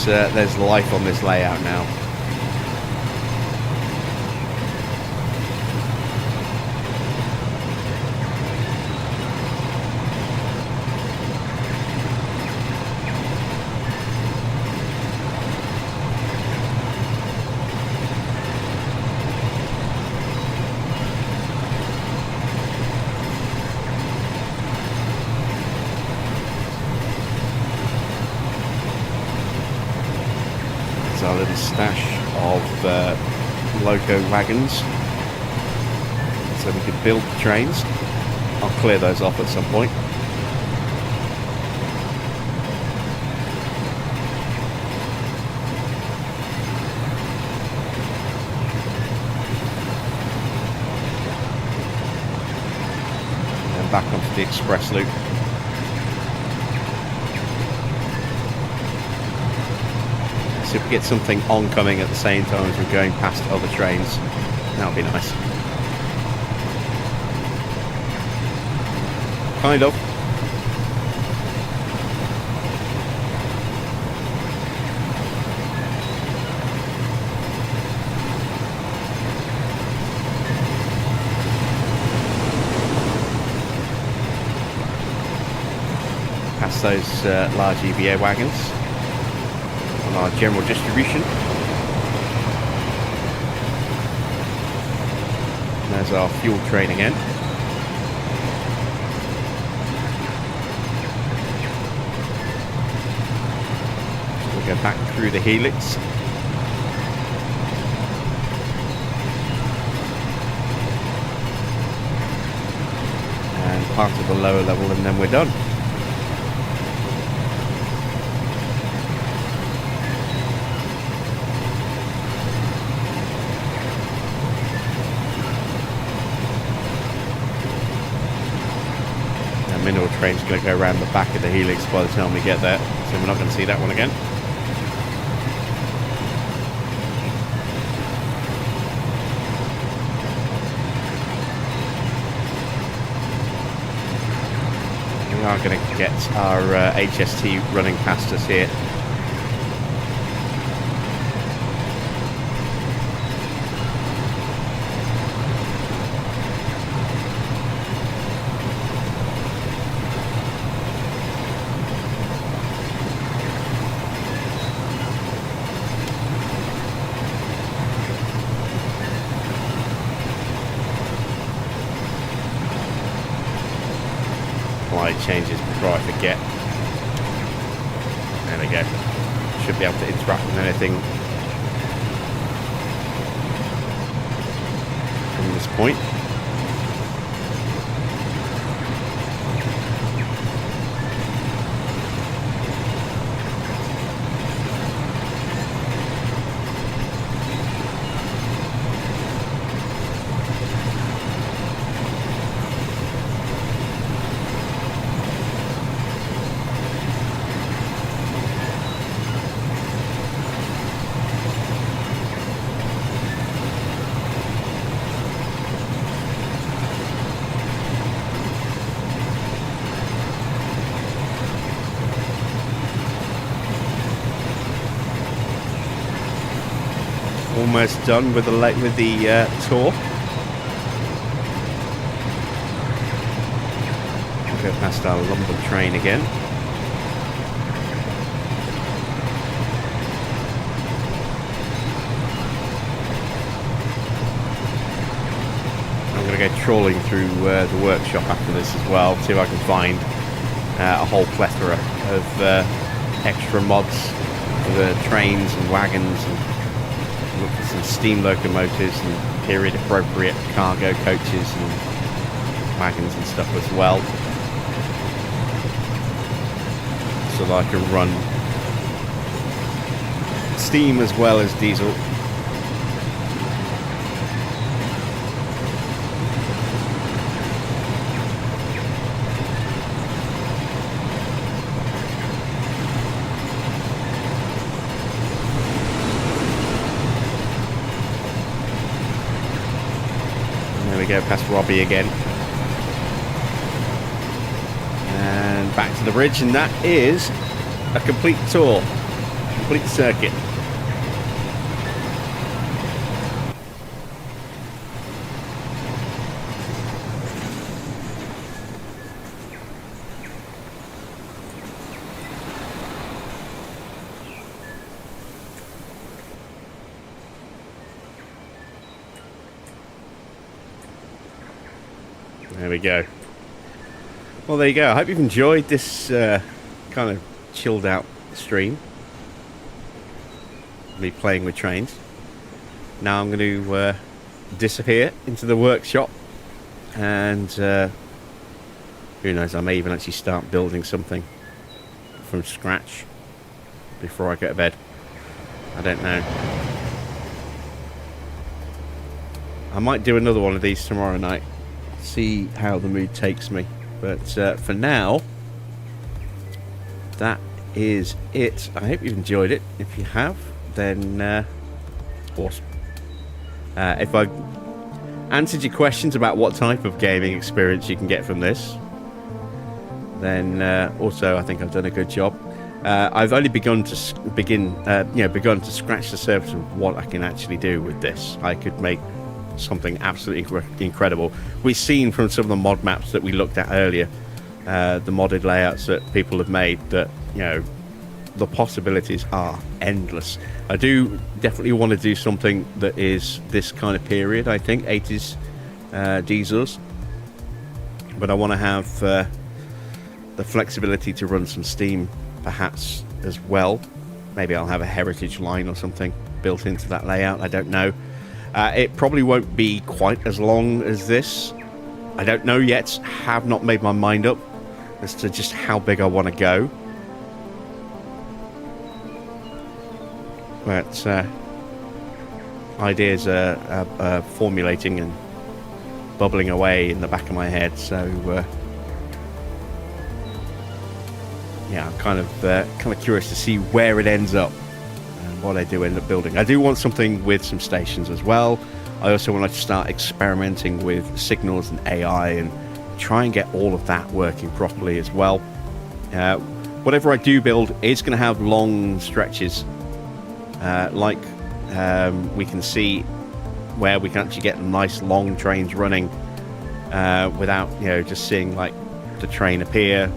Speaker 1: There's life on this layout now. Our little stash of loco wagons, so we could build the trains. I'll clear those off at some point. And back onto the express loop. If we get something oncoming at the same time as we're going past other trains, that would be nice. Kind of. Past those large EVA wagons. Our general distribution. There's our fuel train again. So we'll go back through the helix. And part of the lower level, and then we're done. Mineral train's going to go around the back of the helix by the time we get there, so we're not going to see that one again. We are going to get our HST running past us here. Changes before I forget. There we go. Should be able to interact with anything from this point. Almost done with the tour. We'll go past our lumber train again. trawling through the workshop after this as well, see if I can find a whole plethora of extra mods for the trains and wagons, and look for some steam locomotives and period appropriate cargo coaches and wagons and stuff as well, so that I can run steam as well as diesel. There we go, past Robbie again. And back to the bridge, and that is a complete tour, complete circuit. There we go. Well, there you go. I hope you've enjoyed this kind of chilled out stream. Me playing with trains. Now I'm going to disappear into the workshop, and who knows, I may even actually start building something from scratch before I go to bed. I don't know. I might do another one of these tomorrow night. See how the mood takes me, but for now, that is it. I hope you've enjoyed it. If you have, then awesome. If I've answered your questions about what type of gaming experience you can get from this, then also I think I've done a good job. I've only begun to scratch the surface of what I can actually do with this. I could make something absolutely incredible. We've seen from some of the mod maps that we looked at earlier, the modded layouts that people have made, that, you know, the possibilities are endless. I do definitely want to do something that is this kind of period, I think, 80s diesels, but I want to have the flexibility to run some steam perhaps as well. Maybe I'll have a heritage line or something built into that layout, I don't know. It probably won't be quite as long as this. I don't know yet. Have not made my mind up as to just how big I want to go. But ideas are formulating and bubbling away in the back of my head. So yeah, I'm kind of curious to see where it ends up. What I do end up building. I do want something with some stations as well. I also want to start experimenting with signals and AI and try and get all of that working properly as well. Whatever I do build is going to have long stretches, like we can see, where we can actually get nice long trains running without, you know, just seeing like the train appear,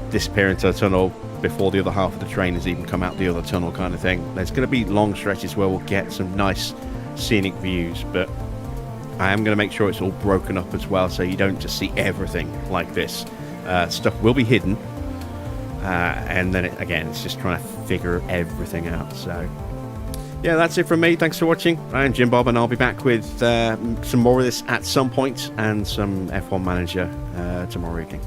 Speaker 1: disappear into a tunnel before the other half of the train has even come out the other tunnel, kind of thing. There's going to be long stretches where we'll get some nice scenic views, but I am going to make sure it's all broken up as well, so you don't just see everything like this. Stuff will be hidden, and then again, it's just trying to figure everything out. So yeah, that's it from me. Thanks for watching. I'm Jim Bob, and I'll be back with some more of this at some point, and some F1 Manager tomorrow evening.